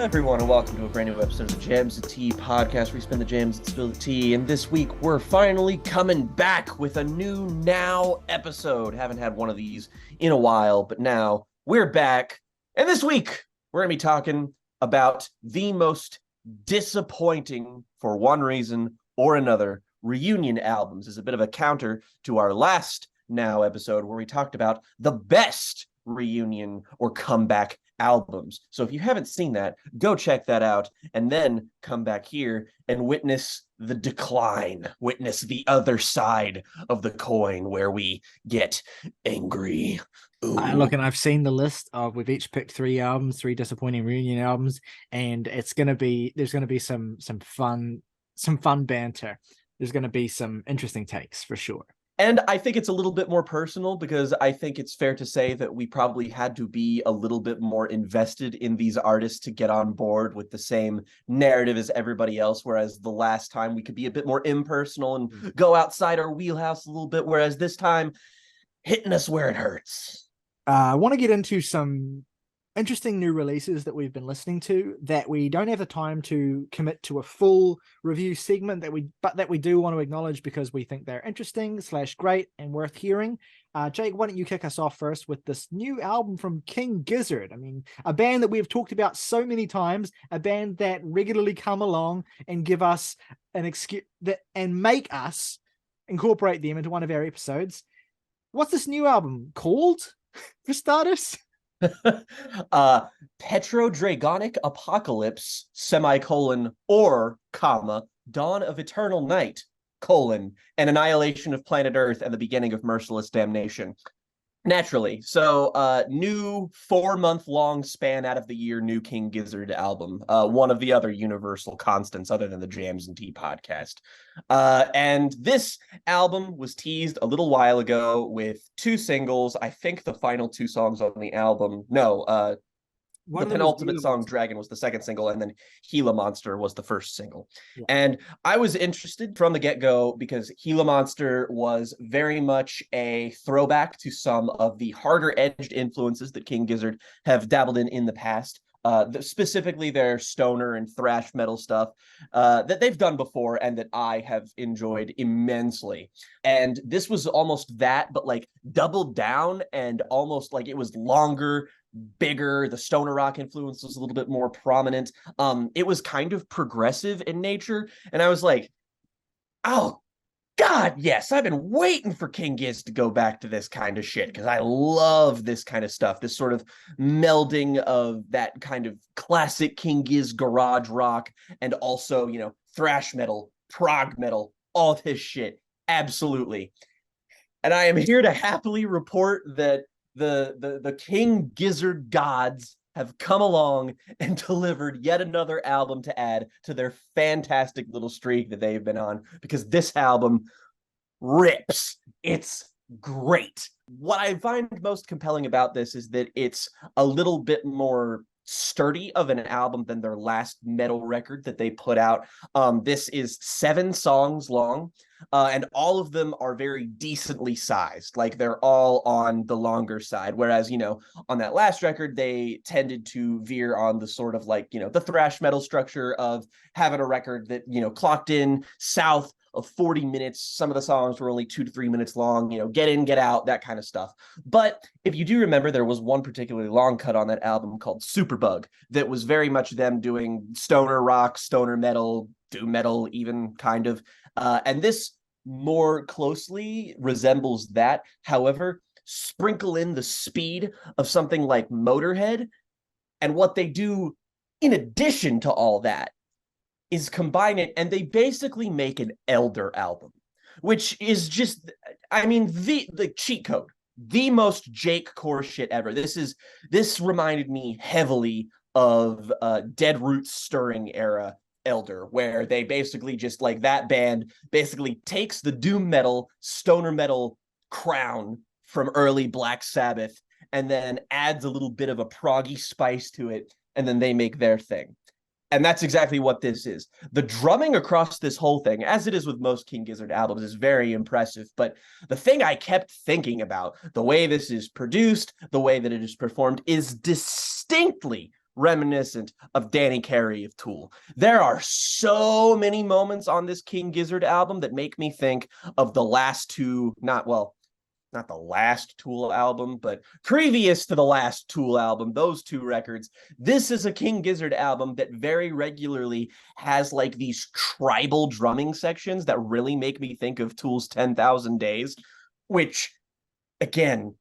everyone, and welcome to a brand new episode of the Jams and Tea podcast, where we spin the jams and spill the tea. And this week, we're finally coming back with a new Now episode. Haven't had one of these in a while, but now we're back. And this week, we're going to be talking about the most disappointing, for one reason or another, reunion albums. As a bit of a counter to our last Now episode, where we talked about the best reunion or comeback albums. So if you haven't seen that, go check that out and then come back here and witness the decline, witness the other side of the coin where we get angry. Look, and I've seen the list of, we've each picked three disappointing reunion albums, and there's gonna be some fun banter. There's gonna be some interesting takes for sure. And I think it's a little bit more personal, because I think it's fair to say that we probably had to be a little bit more invested in these artists to get on board with the same narrative as everybody else, whereas the last time we could be a bit more impersonal and go outside our wheelhouse a little bit, whereas this time, hitting us where it hurts. I want to get into some interesting new releases that we've been listening to that we don't have the time to commit to a full review segment, but that we do want to acknowledge because we think they're interesting / great and worth hearing. Jake, why don't you kick us off first with this new album from King Gizzard? I mean, a band that we've talked about so many times, a band that regularly come along and give us an excuse and make us incorporate them into one of our episodes. What's this new album called, for starters? Petrodragonic Apocalypse, or, Dawn of Eternal Night, an annihilation of planet Earth and the beginning of merciless damnation. Naturally. So, new 4-month-long span out of the year, new King Gizzard album. One of the other universal constants other than the Jams and Tea podcast. And this album was teased a little while ago with 2 singles. I think the final 2 songs on the album. The penultimate song, Dragon, was the second single, and then Gila Monster was the first single. Yeah. And I was interested from the get-go because Gila Monster was very much a throwback to some of the harder-edged influences that King Gizzard have dabbled in the past. Specifically their stoner and thrash metal stuff that they've done before and that I have enjoyed immensely. And this was almost that, but like doubled down, and almost like it was longer, bigger. The stoner rock influence was a little bit more prominent. It was kind of progressive in nature, and I was like, oh God, yes, I've been waiting for King Giz to go back to this kind of shit, because I love this kind of stuff, this sort of melding of that kind of classic King Giz garage rock and also, thrash metal, prog metal, all this shit. Absolutely. And I am here to happily report that the King Gizzard gods have come along and delivered yet another album to add to their fantastic little streak that they've been on, because this album rips. It's great. What I find most compelling about this is that it's a little bit more sturdy of an album than their last metal record that they put out. This is 7 songs long, and all of them are very decently sized. Like, they're all on the longer side, whereas, on that last record, they tended to veer on the sort of like, the thrash metal structure of having a record that, clocked in south of 40 minutes. Some of the songs were only 2 to 3 minutes long, get in, get out, that kind of stuff. But if you do remember, there was one particularly long cut on that album called Superbug that was very much them doing stoner rock, stoner metal, doom metal even, kind of. And this more closely resembles that. However, sprinkle in the speed of something like Motorhead, and what they do in addition to all that is combine it, and they basically make an Elder album, which is just, the cheat code, the most Jake core shit ever. This reminded me heavily of Dead Roots Stirring era Elder, where they basically just, like, that band basically takes the doom metal, stoner metal crown from early Black Sabbath and then adds a little bit of a proggy spice to it, and then they make their thing. And that's exactly what this is. The drumming across this whole thing, as it is with most King Gizzard albums, is very impressive. But the thing I kept thinking about, the way this is produced, the way that it is performed, is distinctly reminiscent of Danny Carey of Tool. There are so many moments on this King Gizzard album that make me think of the last two, not the last Tool album, but previous to the last Tool album, those two records. This is a King Gizzard album that very regularly has like these tribal drumming sections that really make me think of Tool's 10,000 Days, which, again,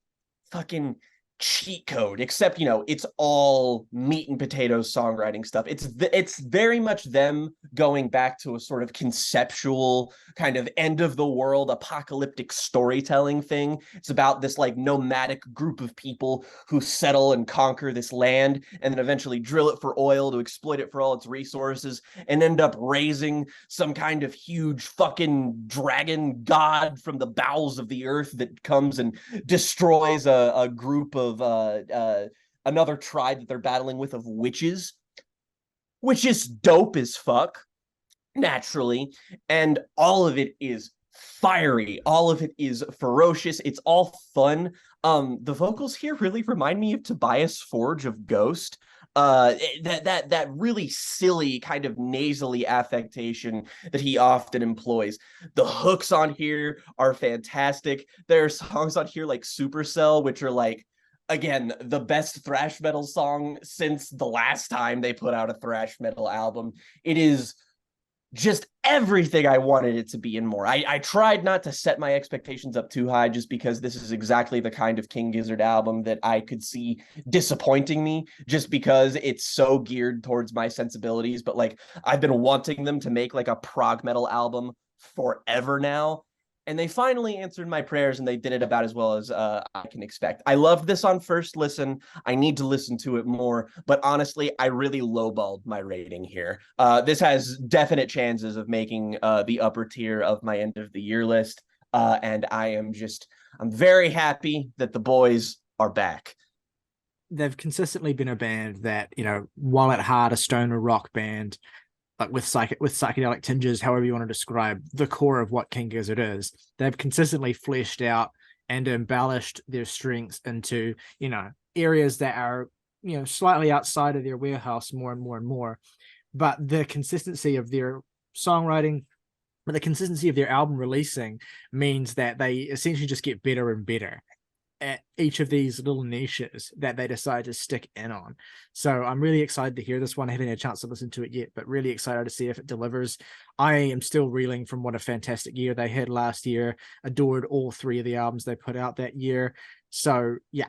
fucking cheat code, except, it's all meat and potatoes songwriting stuff. It's very much them going back to a sort of conceptual kind of end of the world apocalyptic storytelling thing. It's about this like nomadic group of people who settle and conquer this land and then eventually drill it for oil to exploit it for all its resources and end up raising some kind of huge fucking dragon god from the bowels of the earth that comes and destroys a group of another tribe that they're battling with of witches, which is dope as fuck, naturally. And all of it is fiery. All of it is ferocious. It's all fun. The vocals here really remind me of Tobias Forge of Ghost. That really silly kind of nasally affectation that he often employs. The hooks on here are fantastic. There are songs on here like Supercell, which are like, again, the best thrash metal song since the last time they put out a thrash metal album. It is just everything I wanted it to be and more. I tried not to set my expectations up too high just because this is exactly the kind of King Gizzard album that I could see disappointing me just because it's so geared towards my sensibilities. But like, I've been wanting them to make like a prog metal album forever now. And they finally answered my prayers, and they did it about as well as I can expect. I loved this on first listen. I need to listen to it more, but honestly, I really lowballed my rating here. This has definite chances of making the upper tier of my end of the year list, and I'm very happy that the boys are back. They've consistently been a band that, while at heart a stoner rock band, like with psychedelic tinges, however you want to describe the core of what King Gizzard is, they've consistently fleshed out and embellished their strengths into, areas that are, slightly outside of their warehouse more and more and more. But the consistency of their songwriting, but the consistency of their album releasing means that they essentially just get better and better at each of these little niches that they decide to stick in on. So I'm really excited to hear this one. I haven't had a chance to listen to it yet, but really excited to see if it delivers. I am still reeling from what a fantastic year they had last year. Adored all three of the albums they put out that year. So yeah,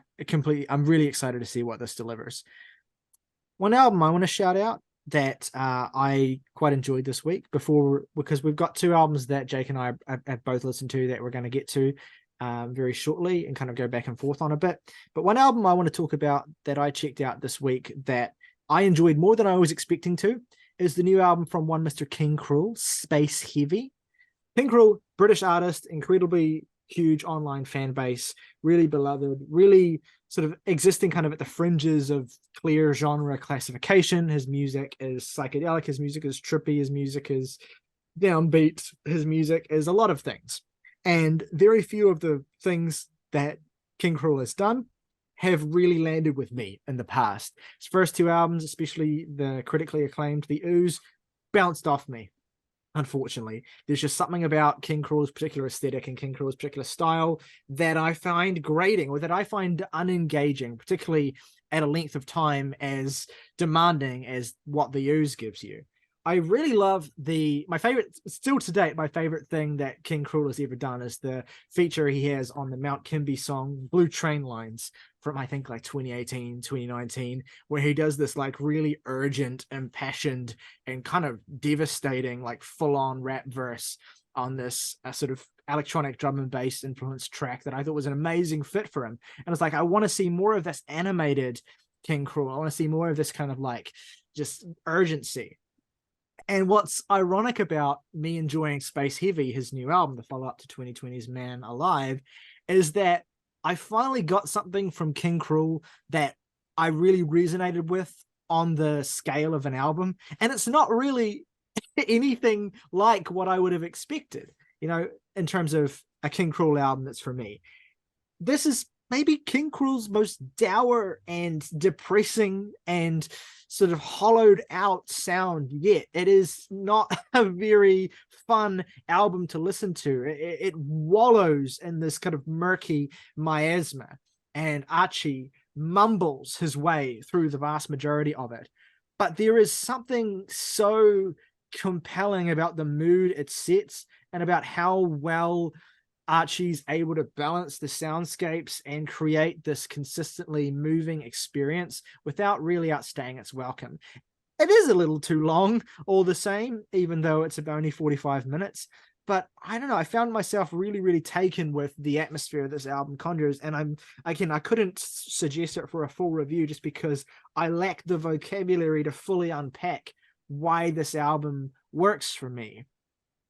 I'm really excited to see what this delivers. One album I want to shout out that I quite enjoyed this week because we've got two albums that Jake and I have both listened to that we're going to get to very shortly and kind of go back and forth on a bit. But one album I want to talk about that I checked out this week that I enjoyed more than I was expecting to is the new album from one Mr. King Krule, Space Heavy. King Krule, British artist, incredibly huge online fan base, really beloved, really sort of existing kind of at the fringes of clear genre classification. His music is psychedelic, his music is trippy, his music is downbeat, his music is a lot of things. And very few of the things that King Krule has done have really landed with me in the past. His first two albums, especially the critically acclaimed The Ooze, bounced off me, unfortunately. There's just something about King Krule's particular aesthetic and King Krule's particular style that I find grating or that I find unengaging, particularly at a length of time as demanding as what The Ooze gives you. I really love my favorite thing that King Krule has ever done is the feature he has on the Mount Kimby song Blue Train Lines from I think like 2018, 2019, where he does this like really urgent, impassioned, and kind of devastating, like full-on rap verse on this sort of electronic drum and bass influenced track that I thought was an amazing fit for him. And it's like, I want to see more of this animated King Krule. I want to see more of this kind of like just urgency. And what's ironic about me enjoying Space Heavy, his new album, the follow-up to 2020's Man Alive, is that I finally got something from King Krule that I really resonated with on the scale of an album. And it's not really anything like what I would have expected, in terms of a King Krule album that's for me. This is maybe King Krule's most dour and depressing and sort of hollowed out sound yet. It is not a very fun album to listen to. It wallows in this kind of murky miasma, and Archie mumbles his way through the vast majority of it. But there is something so compelling about the mood it sets and about how well Archie's able to balance the soundscapes and create this consistently moving experience without really outstaying its welcome. It is a little too long all the same, even though it's only 45 minutes. But I don't know, I found myself really, really taken with the atmosphere this album conjures. And I couldn't suggest it for a full review just because I lack the vocabulary to fully unpack why this album works for me.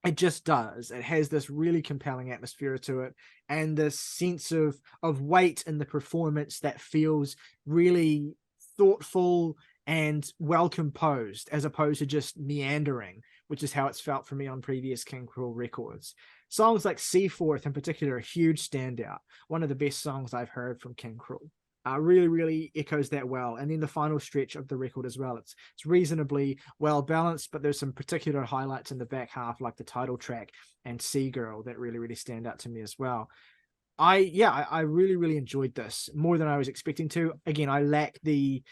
It just does. It has this really compelling atmosphere to it, and this sense of weight in the performance that feels really thoughtful and well composed, as opposed to just meandering, which is how it's felt for me on previous King Krule records. Songs like Seaforth in particular are a huge standout. One of the best songs I've heard from King Krule. Really, really echoes that well. And then the final stretch of the record as well. It's reasonably well balanced, but there's some particular highlights in the back half, like the title track and Sea Girl, that really, really stand out to me as well. I really, really enjoyed this more than I was expecting to. Again, I lack the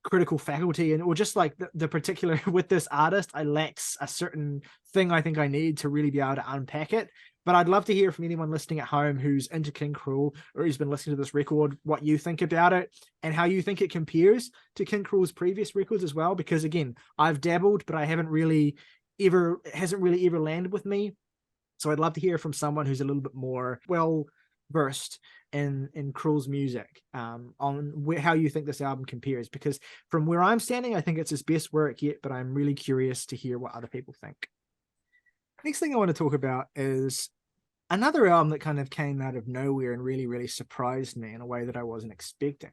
critical faculty, and or just like the particular with this artist, I lack a certain thing I think I need to really be able to unpack it. But I'd love to hear from anyone listening at home who's into King Krule or who's been listening to this record, what you think about it and how you think it compares to King Krule's previous records as well. Because again, I've dabbled, but I hasn't really ever landed with me. So I'd love to hear from someone who's a little bit more well versed in Krule's music, on how you think this album compares. Because from where I'm standing, I think it's his best work yet, but I'm really curious to hear what other people think. Next thing I want to talk about is another album that kind of came out of nowhere and really, really surprised me in a way that I wasn't expecting.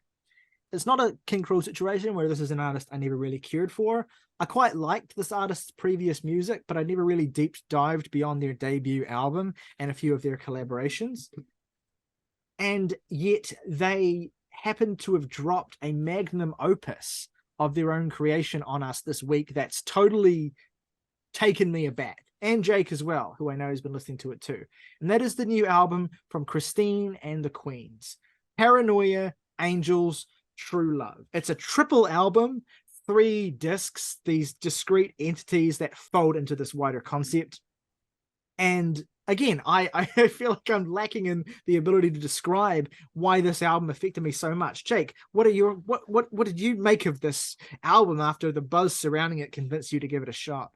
It's not a King Krule situation where this is an artist I never really cared for. I quite liked this artist's previous music, but I never really deep dived beyond their debut album and a few of their collaborations. And yet they happen to have dropped a magnum opus of their own creation on us this week that's totally taken me aback. And Jake as well, who I know has been listening to it too. And that is the new album from Christine and the Queens, Paranoia, Angels, True Love. It's a triple album, 3 discs, these discrete entities that fold into this wider concept. And again, I feel like I'm lacking in the ability to describe why this album affected me so much. Jake, what did you make of this album after the buzz surrounding it convinced you to give it a shot?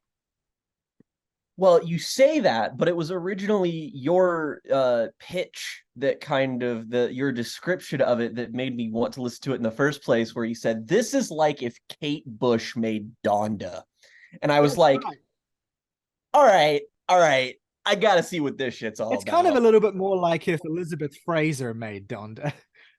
Well, you say that, but it was originally your pitch that kind of your description of it that made me want to listen to it in the first place, where you said, this is like if Kate Bush made Donda. And I was like, right. all right, I gotta see what this shit's all It's about. kind of a little bit more like if Elizabeth Fraser made Donda.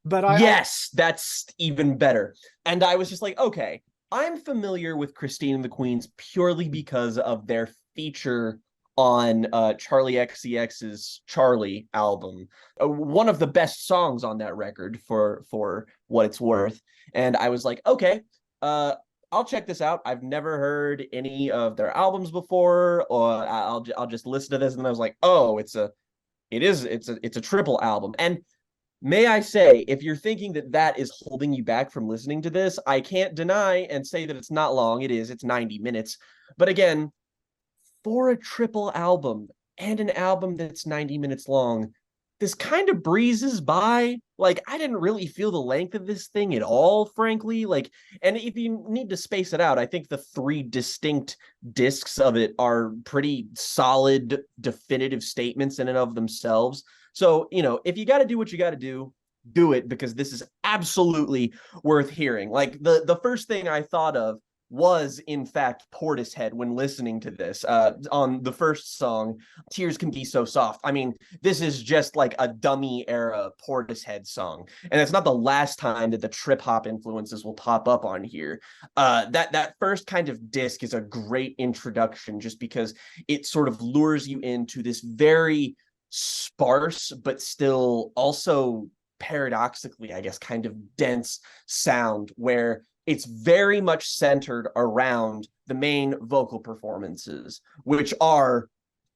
But yes, that's even better. And I was just like, okay, I'm familiar with Christine and the Queens purely because of their feature on Charlie XCX's Charlie album, one of the best songs on that record for what it's worth. And I was like, okay, I'll check this out. I've never heard any of their albums before, or I'll just listen to this. And then I was like, oh, it's a triple album. And may I say, if you're thinking that is holding you back from listening to this, I can't deny and say that it's not long. It's 90 minutes. But again, for a triple album and an album that's 90 minutes long, this kind of breezes by. Like, I didn't really feel the length of this thing at all, frankly. Like, and if you need to space it out, I think the 3 distinct discs of it are pretty solid, definitive statements in and of themselves. So, if you got to do what you got to do it, because this is absolutely worth hearing. Like, the first thing I thought of was, in fact, Portishead when listening to this on the first song, Tears Can Be So Soft. I mean, this is just like a dummy era Portishead song. And it's not the last time that the trip hop influences will pop up on here. That first kind of disc is a great introduction just because it sort of lures you into this very sparse, but still also paradoxically, I guess, kind of dense sound where it's very much centered around the main vocal performances, which are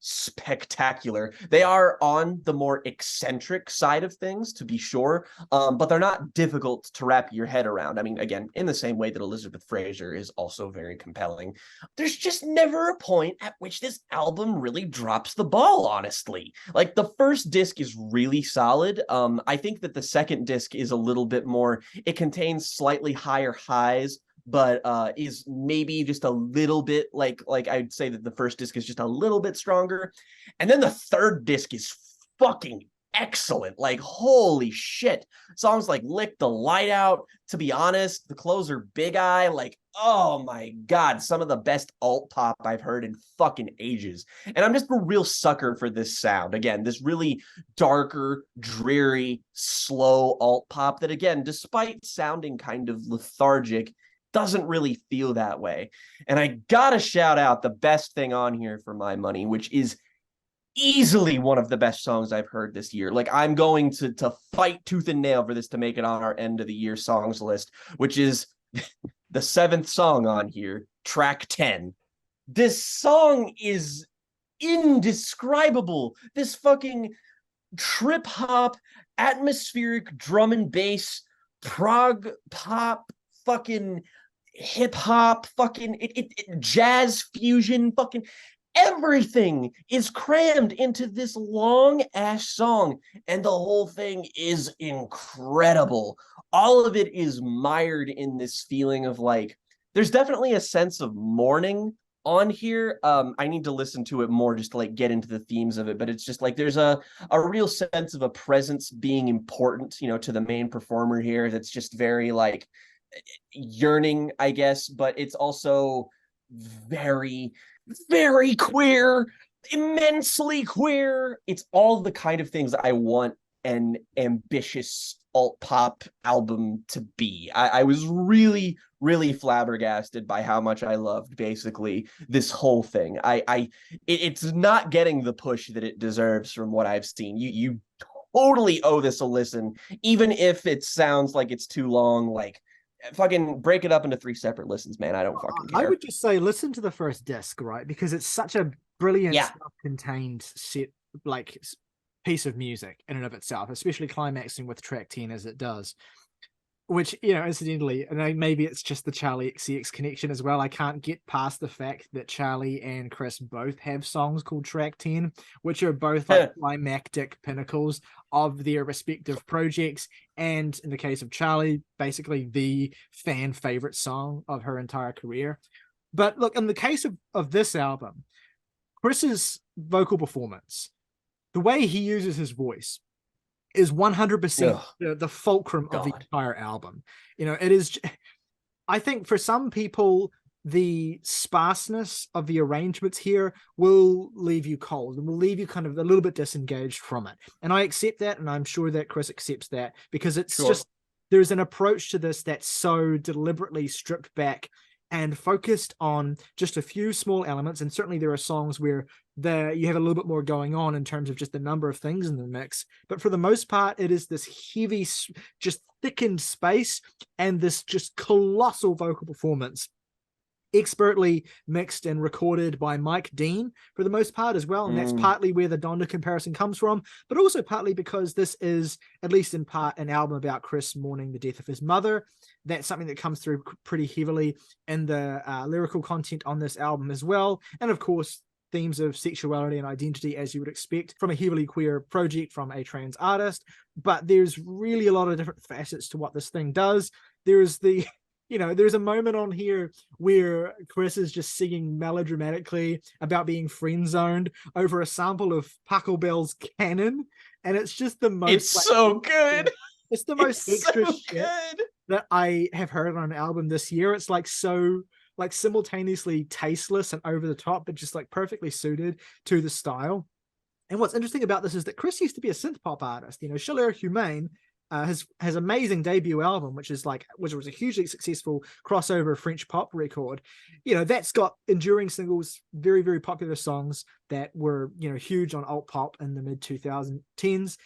spectacular. They are on the more eccentric side of things, to be sure, but they're not difficult to wrap your head around. I mean, again, in the same way that Elizabeth Fraser is also very compelling, there's just never a point at which this album really drops the ball, honestly. Like, the first disc is really solid. I think that the second disc is a little bit more, it contains slightly higher highs, but is maybe just a little bit like I'd say that the first disc is just a little bit stronger. And then the third disc is fucking excellent. Like, holy shit. Songs like Lick the Light Out, to be honest, the closer Big Eye, like, oh my God, some of the best alt pop I've heard in fucking ages. And I'm just a real sucker for this sound. Again, this really darker, dreary, slow alt pop that, again, despite sounding kind of lethargic, doesn't really feel that way. And I gotta shout out the best thing on here for my money, which is easily one of the best songs I've heard this year. Like, I'm going to fight tooth and nail for this to make it on our end of the year songs list, which is the 7th song on here, track 10. This song is indescribable. This fucking trip hop, atmospheric drum and bass, prog pop, fucking hip hop, fucking jazz fusion, fucking everything is crammed into this long ass song, and the whole thing is incredible. All of it is mired in this feeling of, like, there's definitely a sense of mourning on here. I need to listen to it more just to, like, get into the themes of it, but it's just like there's a real sense of a presence being important, you know, to the main performer here, that's just very, like, yearning, I guess, but it's also very, very queer, immensely queer. It's all the kind of things I want an ambitious alt pop album to be. I was really, really flabbergasted by how much I loved basically this whole thing. It's not getting the push that it deserves from what I've seen. You totally owe this a listen, even if it sounds like it's too long. Like, fucking break it up into 3 separate listens, man. I don't fucking care. I would just say listen to the first disc, right? Because it's such a brilliant self-contained set, like, piece of music in and of itself, especially climaxing with track 10 as it does. Which, you know, incidentally, and maybe it's just the Charlie XCX connection as well, I can't get past the fact that Charlie and Chris both have songs called Track 10, which are both like climactic pinnacles of their respective projects. And in the case of Charlie, basically the fan favorite song of her entire career. But look, in the case of this album, Chris's vocal performance, the way he uses his voice, is 100% the fulcrum of the entire album. You know, it is, I think for some people, the sparseness of the arrangements here will leave you cold and will leave you kind of a little bit disengaged from it. And I accept that, and I'm sure that Chris accepts that, because it's just, there's an approach to this that's so deliberately stripped back and focused on just a few small elements. And certainly there are songs where you have a little bit more going on in terms of just the number of things in the mix. But for the most part, it is this heavy, just thickened space and this just colossal vocal performance, expertly mixed and recorded by Mike Dean for the most part as well. And that's partly where the Donda comparison comes from, but also partly because this is, at least in part, an album about Chris mourning the death of his mother. That's something that comes through pretty heavily in the lyrical content on this album as well. And of course, themes of sexuality and identity, as you would expect from a heavily queer project from a trans artist. But there's really a lot of different facets to what this thing does. There's there's a moment on here where Chris is just singing melodramatically about being friend zoned over a sample of Pachelbel's Canon, and it's just the most. It's so good. It's the most extra shit that I have heard on an album this year. It's like so, like, simultaneously tasteless and over the top, but just like perfectly suited to the style. And what's interesting about this is that Chris used to be a synth pop artist. You know, Chaleur Humane has amazing debut album, which was a hugely successful crossover French pop record. You know, that's got enduring singles, very, very popular songs that were, you know, huge on alt pop in the mid 2010s.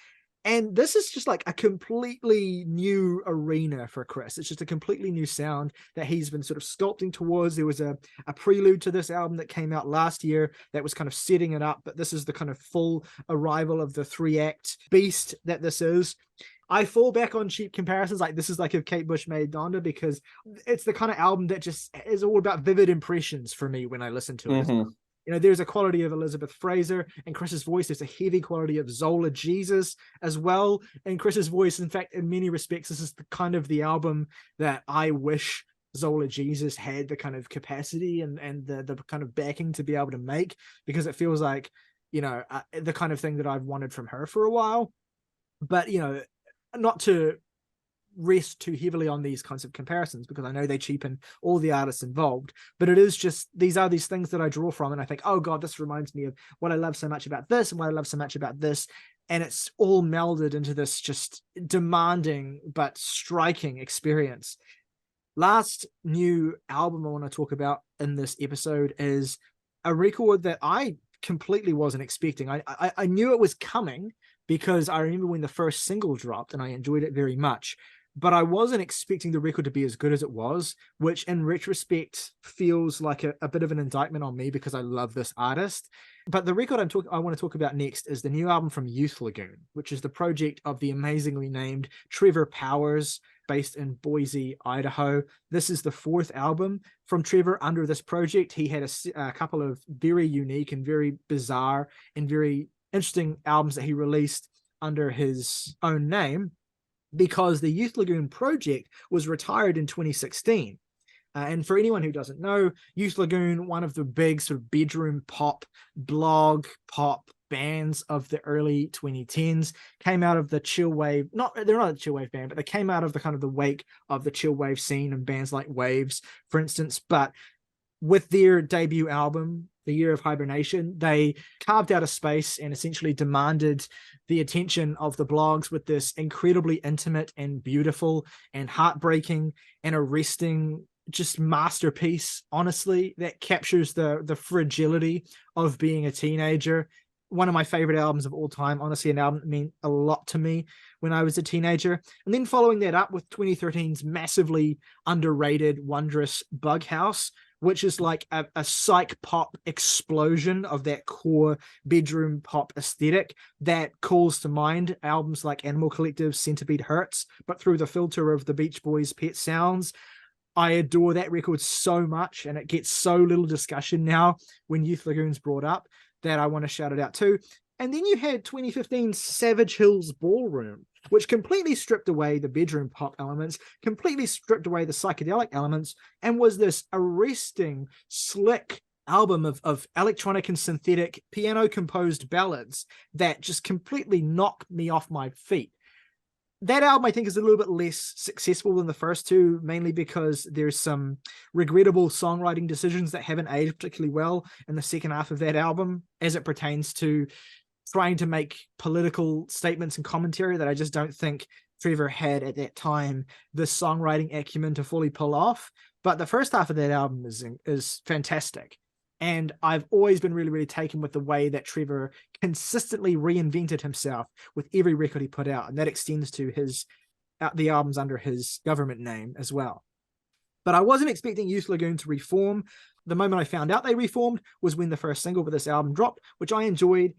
And this is just like a completely new arena for Chris. It's just a completely new sound that he's been sort of sculpting towards. There was a prelude to this album that came out last year that was kind of setting it up, but this is the kind of full arrival of the 3-act beast that this is. I fall back on cheap comparisons, like this is like if Kate Bush made Donda, because it's the kind of album that just is all about vivid impressions for me when I listen to it. Mm-hmm. You know, there's a quality of Elizabeth Fraser and Chris's voice. There's a heavy quality of Zola Jesus as well. And Chris's voice, in fact, in many respects, this is the kind of the album that I wish Zola Jesus had the kind of capacity and the kind of backing to be able to make, because it feels like, you know, the kind of thing that I've wanted from her for a while. But, you know, not to rest too heavily on these kinds of comparisons, because I know they cheapen all the artists involved, but it is just, these are these things that I draw from and I think, oh god, this reminds me of what I love so much about this and what I love so much about this, and it's all melded into this just demanding but striking experience. Last new album I want to talk about in this episode is a record that I completely wasn't expecting. I knew it was coming because I remember when the first single dropped and I enjoyed it very much, but I wasn't expecting the record to be as good as it was, which in retrospect feels like a bit of an indictment on me because I love this artist. But the record I want to talk about next is the new album from Youth Lagoon, which is the project of the amazingly named Trevor Powers, based in Boise, Idaho. This is the 4th album from Trevor under this project. He had a couple of very unique and very bizarre and very interesting albums that he released under his own name, because the Youth Lagoon project was retired in 2016. And for anyone who doesn't know, Youth Lagoon, one of the big sort of bedroom pop, blog pop bands of the early 2010s, came out of the chill wave, they're not a chill wave band, but they came out of the kind of the wake of the chill wave scene and bands like Waves, for instance. But with their debut album, The Year of Hibernation, they carved out a space and essentially demanded the attention of the blogs with this incredibly intimate and beautiful and heartbreaking and arresting just masterpiece, honestly, that captures the fragility of being a teenager. One of my favorite albums of all time, honestly, an album that meant a lot to me when I was a teenager. And then following that up with 2013's massively underrated, wondrous Bughouse, which is like a psych pop explosion of that core bedroom pop aesthetic that calls to mind albums like Animal Collective's Centipede Hurts, but through the filter of the Beach Boys' Pet Sounds. I adore that record so much, and it gets so little discussion now when Youth Lagoon's brought up that I want to shout it out too. And then you had 2015's Savage Hills Ballroom, which completely stripped away the bedroom pop elements, completely stripped away the psychedelic elements, and was this arresting, slick album of electronic and synthetic piano-composed ballads that just completely knocked me off my feet. That album, I think, is a little bit less successful than the first two, mainly because there's some regrettable songwriting decisions that haven't aged particularly well in the second half of that album as it pertains to trying to make political statements and commentary that I just don't think Trevor had at that time the songwriting acumen to fully pull off. But the first half of that album is fantastic. And I've always been really, really taken with the way that Trevor consistently reinvented himself with every record he put out. And that extends to the albums under his government name as well. But I wasn't expecting Youth Lagoon to reform. The moment I found out they reformed was when the first single for this album dropped, which I enjoyed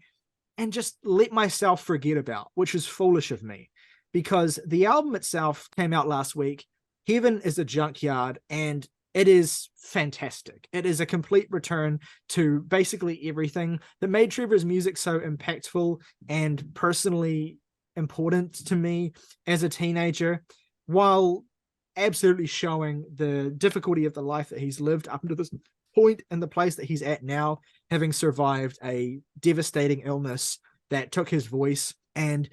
and just let myself forget about, which was foolish of me, because the album itself came out last week. Heaven is a Junkyard, and it is fantastic. It is a complete return to basically everything that made Trevor's music so impactful and personally important to me as a teenager, while absolutely showing the difficulty of the life that he's lived up to this point and the place that he's at now, having survived a devastating illness that took his voice, and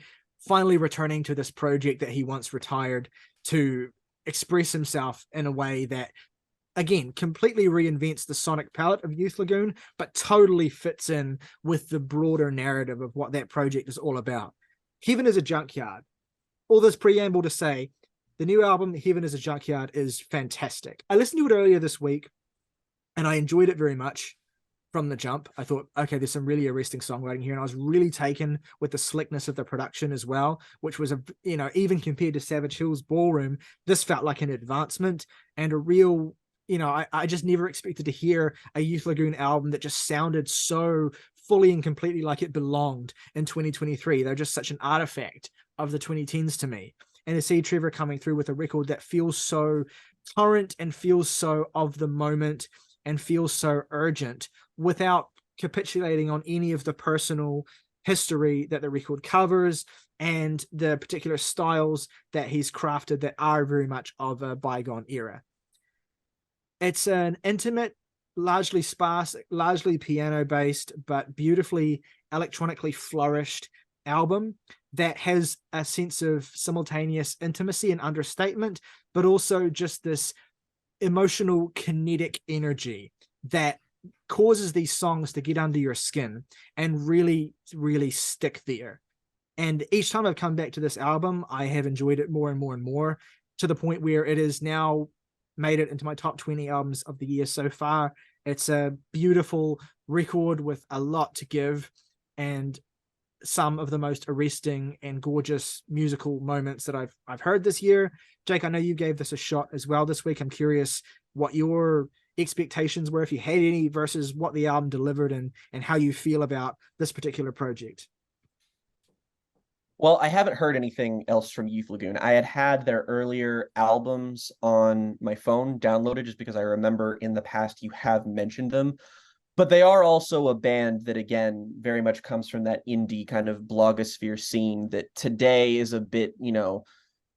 finally returning to this project that he once retired to express himself in a way that, again, completely reinvents the sonic palette of Youth Lagoon, but totally fits in with the broader narrative of what that project is all about. Heaven is a Junkyard. All this preamble to say, the new album, Heaven is a Junkyard, is fantastic. I listened to it earlier this week, and I enjoyed it very much. from the jump. I thought, okay, there's some really arresting songwriting here, and I was really taken with the slickness of the production as well, which was even compared to Savage Hill's Ballroom, this felt like an advancement and a real. I just never expected to hear a Youth Lagoon album that just sounded so fully and completely like it belonged in 2023. They're just such an artifact of the 2010s to me. And to see Trevor coming through with a record that feels so current and feels so of the moment and feels so urgent without capitulating on any of the personal history that the record covers and the particular styles that he's crafted that are very much of a bygone era. It's an intimate, largely sparse, largely piano-based, but beautifully electronically flourished album that has a sense of simultaneous intimacy and understatement, but also just this emotional kinetic energy that causes these songs to get under your skin and really, really stick there. And each time I've come back to this album, I have enjoyed it more and more and more, to the point where it is now made it into my top 20 albums of the year so far. It's a beautiful record with a lot to give and some of the most arresting and gorgeous musical moments that I've heard this year. Jake, I know you gave this a shot as well this week. I'm curious what your expectations were, if you had any, versus what the album delivered and how you feel about this particular project. Well, I haven't heard anything else from Youth Lagoon. I had their earlier albums on my phone downloaded just because I remember in the past you have mentioned them. But they are also a band that, again, very much comes from that indie kind of blogosphere scene that today is a bit,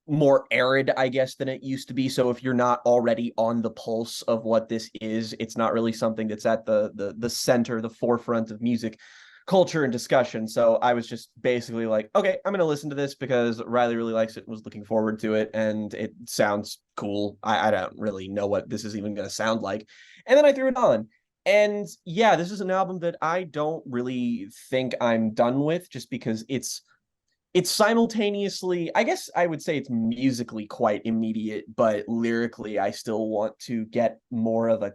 more arid, I guess, than it used to be. So if you're not already on the pulse of what this is, it's not really something that's at the center, the forefront of music culture and discussion. So I was just basically like, okay, I'm gonna listen to this because Ryley really likes it and was looking forward to it, and it sounds cool. I don't really know what this is even gonna sound like. And then I threw it on. And yeah, this is an album that I don't really think I'm done with, just because it's simultaneously, I guess I would say it's musically quite immediate, but lyrically I still want to get more of a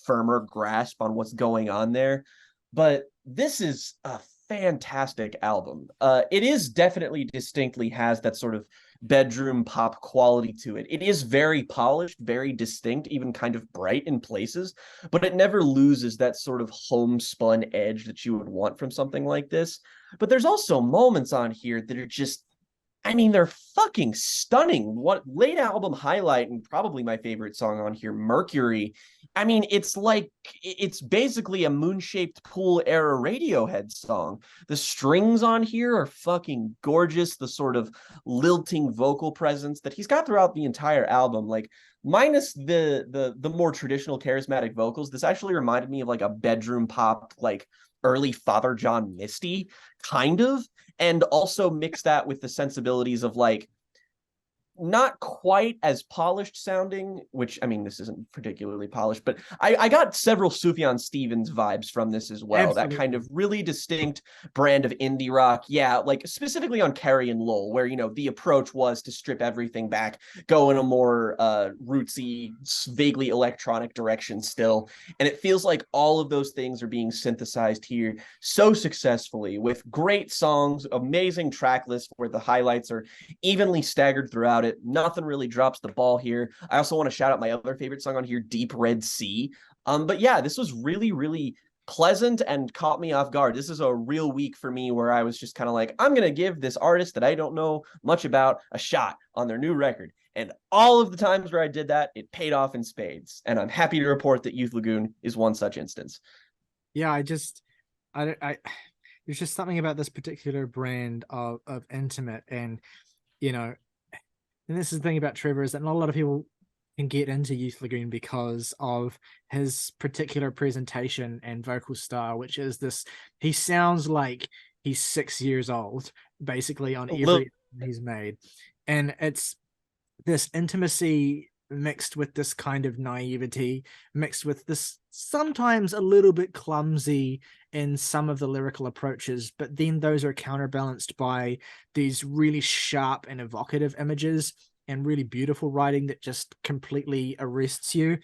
firmer grasp on what's going on there. But this is a fantastic album. It is definitely distinctly has that sort of bedroom pop quality to it. It is very polished, very distinct, even kind of bright in places, but it never loses that sort of homespun edge that you would want from something like this. But there's also moments on here that are just, I mean, they're fucking stunning. What late album highlight, and probably my favorite song on here, Mercury. I mean, it's basically a moon-shaped pool era Radiohead song. The strings on here are fucking gorgeous. The sort of lilting vocal presence that he's got throughout the entire album, like minus the more traditional charismatic vocals, this actually reminded me of like a bedroom pop, like early Father John Misty, kind of. And also mix that with the sensibilities of like not quite as polished sounding, which, I mean, this isn't particularly polished, but I got several Sufjan Stevens vibes from this as well. Absolutely. That kind of really distinct brand of indie rock. Yeah, like specifically on Carrie and Lowell, where, the approach was to strip everything back, go in a more rootsy, vaguely electronic direction still. And it feels like all of those things are being synthesized here so successfully with great songs, amazing track lists where the highlights are evenly staggered throughout it. Nothing really drops the ball here. I also want to shout out my other favorite song on here, Deep Red Sea. But yeah, this was really, really pleasant and caught me off guard. This is a real week for me where I was just kind of like, I'm going to give this artist that I don't know much about a shot on their new record. And all of the times where I did that, it paid off in spades. And I'm happy to report that Youth Lagoon is one such instance. Yeah, there's just something about this particular brand of intimate, and and this is the thing about Trevor, is that not a lot of people can get into Youth Lagoon because of his particular presentation and vocal style, which is this. He sounds like he's 6 years old, basically, on every he's made. And it's this intimacy mixed with this kind of naivety, mixed with this sometimes a little bit clumsy in some of the lyrical approaches, but then those are counterbalanced by these really sharp and evocative images and really beautiful writing that just completely arrests you.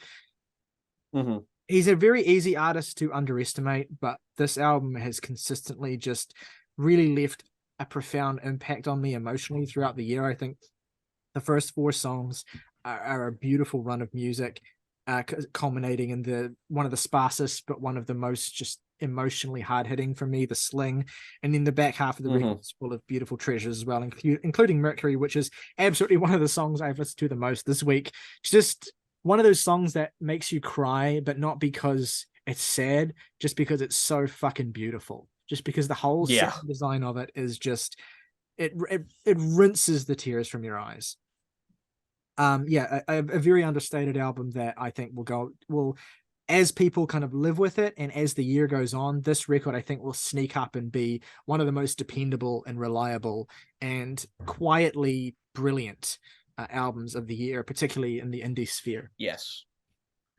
Mm-hmm. He's a very easy artist to underestimate, but this album has consistently just really left a profound impact on me emotionally throughout the year. I think the first four songs are a beautiful run of music, culminating in the one of the sparsest but one of the most just emotionally hard hitting for me, The Sling, and then the back half of the record is full of beautiful treasures as well, including Mercury, which is absolutely one of the songs I've listened to the most this week. Just one of those songs that makes you cry, but not because it's sad, just because it's so fucking beautiful. Just because the whole sound design of it is just it rinses the tears from your eyes. A very understated album that I think will as people kind of live with it, and as the year goes on, this record I think will sneak up and be one of the most dependable and reliable and quietly brilliant albums of the year, particularly in the indie sphere. Yes.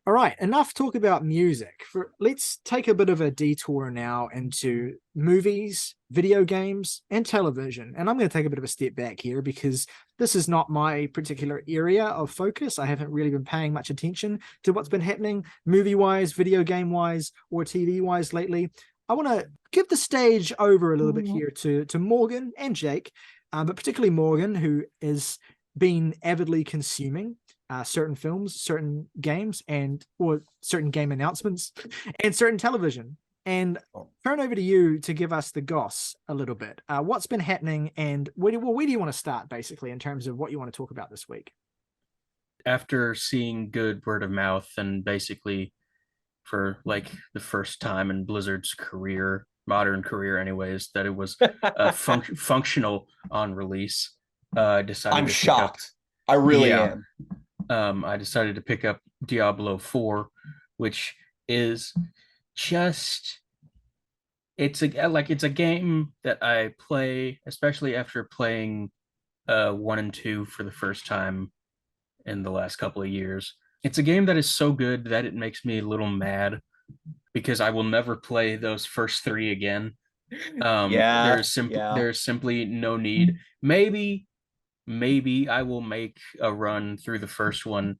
All right, enough talk about music. Let's take a bit of a detour now into movies, video games, and television. And I'm going to take a bit of a step back here because this is not my particular area of focus. I haven't really been paying much attention to what's been happening movie-wise, video game-wise, or TV-wise lately. I want to give the stage over a little bit here to Morgan and Jake, but particularly Morgan, who is been avidly consuming certain films, certain games, or certain game announcements, and certain television. And turn over to you to give us the goss a little bit. What's been happening, and where do you want to start, basically, in terms of what you want to talk about this week? After seeing good word of mouth, and basically for like the first time in Blizzard's career, modern career anyways, that it was functional on release, I decided I'm to shocked. I really am. I decided to pick up Diablo IV, which is just it's a game that I play, especially after playing 1 and 2 for the first time in the last couple of years. It's a game that is so good that it makes me a little mad because I will never play those first 3 again. There's simply no need. Maybe I will make a run through the first one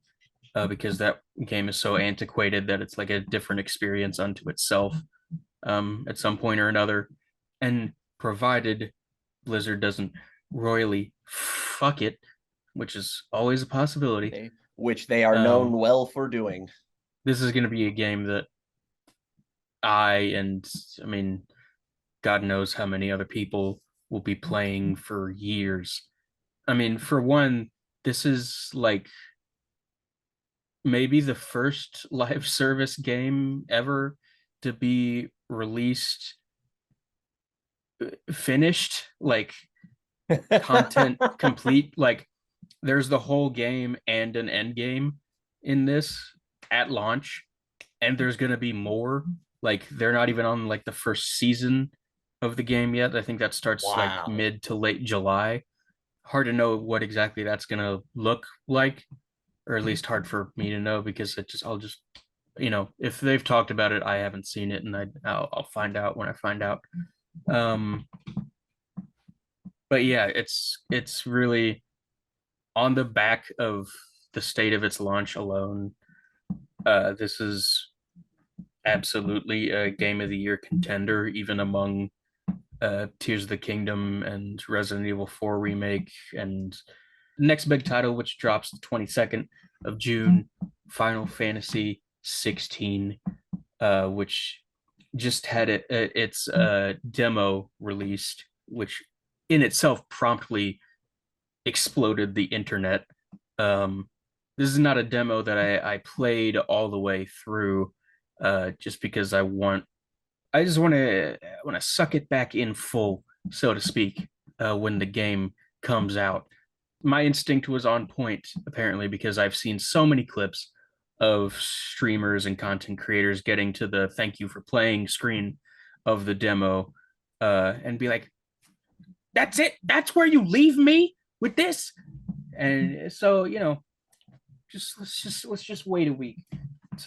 because that game is so antiquated that it's like a different experience unto itself at some point or another. And provided Blizzard doesn't royally fuck it, which is always a possibility. Which they are known well for doing. This is going to be a game that I mean, God knows how many other people will be playing for years. I mean, for one, this is like maybe the first live service game ever to be released finished, like content complete. Like there's the whole game and an end game in this at launch, and there's going to be more. Like they're not even on like the first season of the game yet. I think that starts like mid to late July. Hard to know what exactly that's going to look like, or at least hard for me to know because I'll just, if they've talked about it, I haven't seen it, and I'll find out when I find out. But yeah, it's really on the back of the state of its launch alone. This is absolutely a Game of the Year contender, even among Tears of the Kingdom and Resident Evil 4 Remake, and next big title, which drops the 22nd of June, Final Fantasy XVI, which just had its demo released, which in itself promptly exploded the internet. This is not a demo that I played all the way through, just because I just want to suck it back in full, so to speak, when the game comes out. My instinct was on point, apparently, because I've seen so many clips of streamers and content creators getting to the thank you for playing screen of the demo, and be like, that's it? That's where you leave me with this? And so, let's just wait a week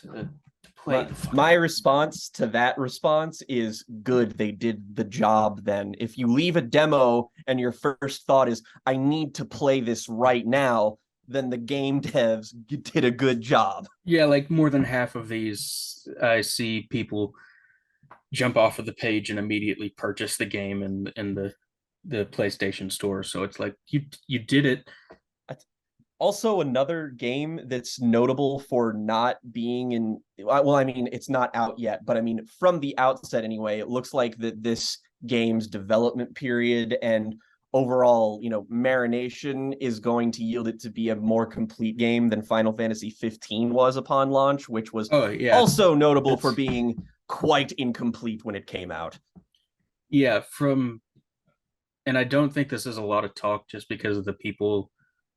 to play. My response to that response is good. They did the job then. If you leave a demo and your first thought is, I need to play this right now, then the game devs did a good job. Yeah, like more than half of these, I see people jump off of the page and immediately purchase the game in the PlayStation Store. So it's like you did it. Also, another game that's notable for not being in, well, I mean, it's not out yet, but I mean, from the outset anyway, it looks like that this game's development period and overall, marination is going to yield it to be a more complete game than Final Fantasy 15 was upon launch, which was Oh yeah, also notable for being quite incomplete when it came out. Yeah, and I don't think this is a lot of talk just because of the people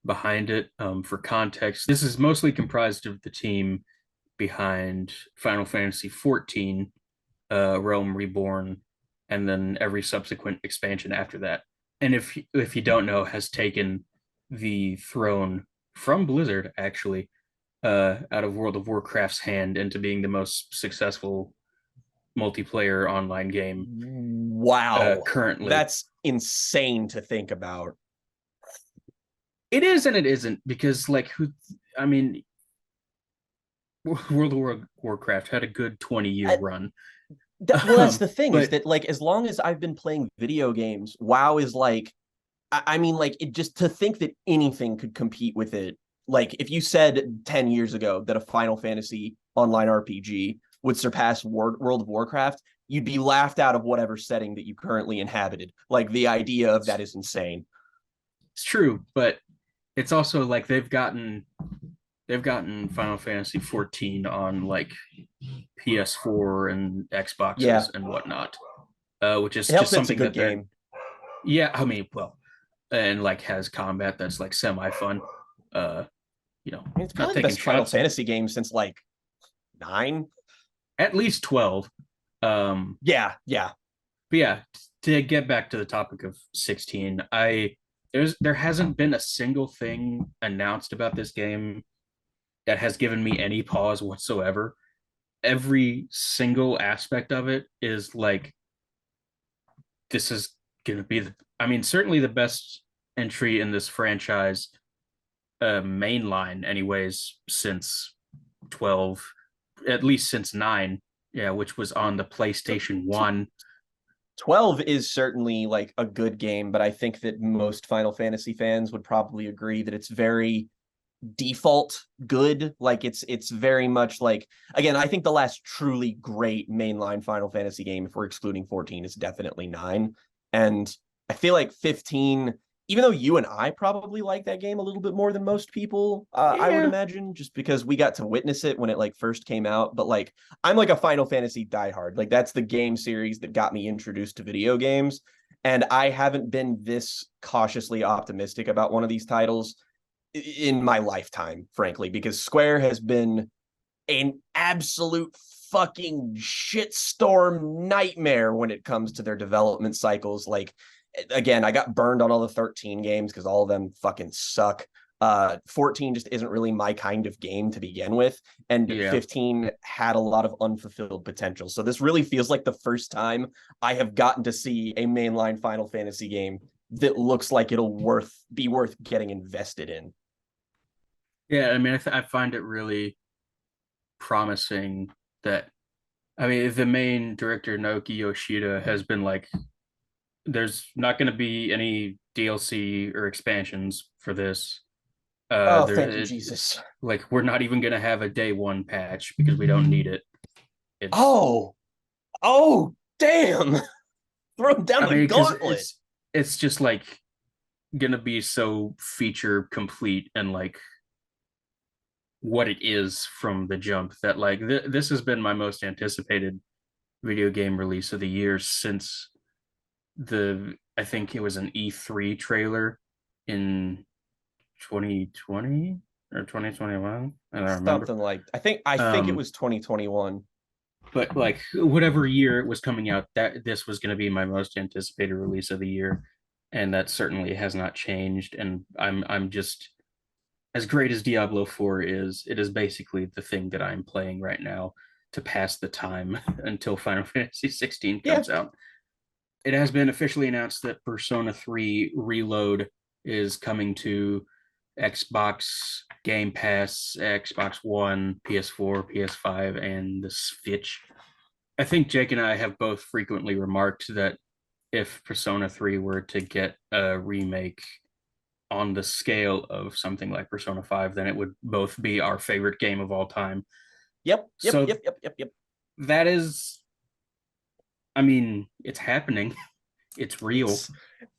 behind it. For context, this is mostly comprised of the team behind Final Fantasy XIV, Realm Reborn, and then every subsequent expansion after that. And if you don't know, has taken the throne from Blizzard actually, out of World of Warcraft's hand into being the most successful multiplayer online game Wow. currently. That's insane to think about. It is and it isn't, because I mean, World of Warcraft had a good 20-year run. Well, that's the thing, is but that like as long as I've been playing video games, WoW is like, I mean, like, it just, to think that anything could compete with it. Like if you said 10 years ago that a Final Fantasy online RPG would surpass World of Warcraft, you'd be laughed out of whatever setting that you currently inhabited. Like the idea of that is insane. It's true, but it's also like they've gotten Final Fantasy 14 on like PS4 and Xboxes Yeah, and whatnot, which is it helps just that it's a something good that they're, game. yeah, I mean, well, and like has combat that's like semi fun. I mean, it's Not probably the taking best Final shots, Fantasy game since like 9. at least 12. Yeah. But yeah, to get back to the topic of 16, there hasn't been a single thing announced about this game that has given me any pause whatsoever. Every single aspect of it is like, this is gonna be I mean, certainly the best entry in this franchise, mainline anyways, since 12, at least since 9, yeah, which was on the PlayStation 1. 12 is certainly like a good game, but I think that most Final Fantasy fans would probably agree that it's very default good. Like it's very much like, again, I think the last truly great mainline Final Fantasy game, if we're excluding 14, is definitely 9. And I feel like 15, even though you and I probably like that game a little bit more than most people, I would Yeah. imagine, just because we got to witness it when it like first came out. But like, I'm like a Final Fantasy diehard. Like that's the game series that got me introduced to video games. And I haven't been this cautiously optimistic about one of these titles in my lifetime, frankly, because Square has been an absolute fucking shitstorm nightmare when it comes to their development cycles. Like, again, I got burned on all the 13 games because all of them fucking suck. 14 just isn't really my kind of game to begin with, and Yeah. 15 had a lot of unfulfilled potential. So this really feels like the first time I have gotten to see a mainline Final Fantasy game that looks like it'll be worth getting invested in. Yeah, I mean, I find it really promising that, I mean, the main director, Naoki Yoshida, has been like, there's not going to be any DLC or expansions for this. Oh, There, thank you, Jesus. like, we're not even going to have a day one patch because we don't need it. It's, Oh, damn. Throw down I the mean, because gauntlet. it's just like going to be so feature complete and like what it is from the jump that like this has been my most anticipated video game release of the year since I think it was an E3 trailer in 2020 or 2021. I don't remember. Something like, I think it was 2021. But like whatever year it was coming out, that this was going to be my most anticipated release of the year, and that certainly has not changed. And I'm just, as great as Diablo 4 is, it is basically the thing that I'm playing right now to pass the time until Final Fantasy 16 comes out. It has been officially announced that Persona 3 Reload is coming to Xbox Game Pass, Xbox One, PS4, PS5, and the Switch. I think Jake and I have both frequently remarked that if Persona 3 were to get a remake on the scale of something like Persona 5, then it would both be our favorite game of all time. Yep. So Yep. that is, I mean, it's happening. It's real.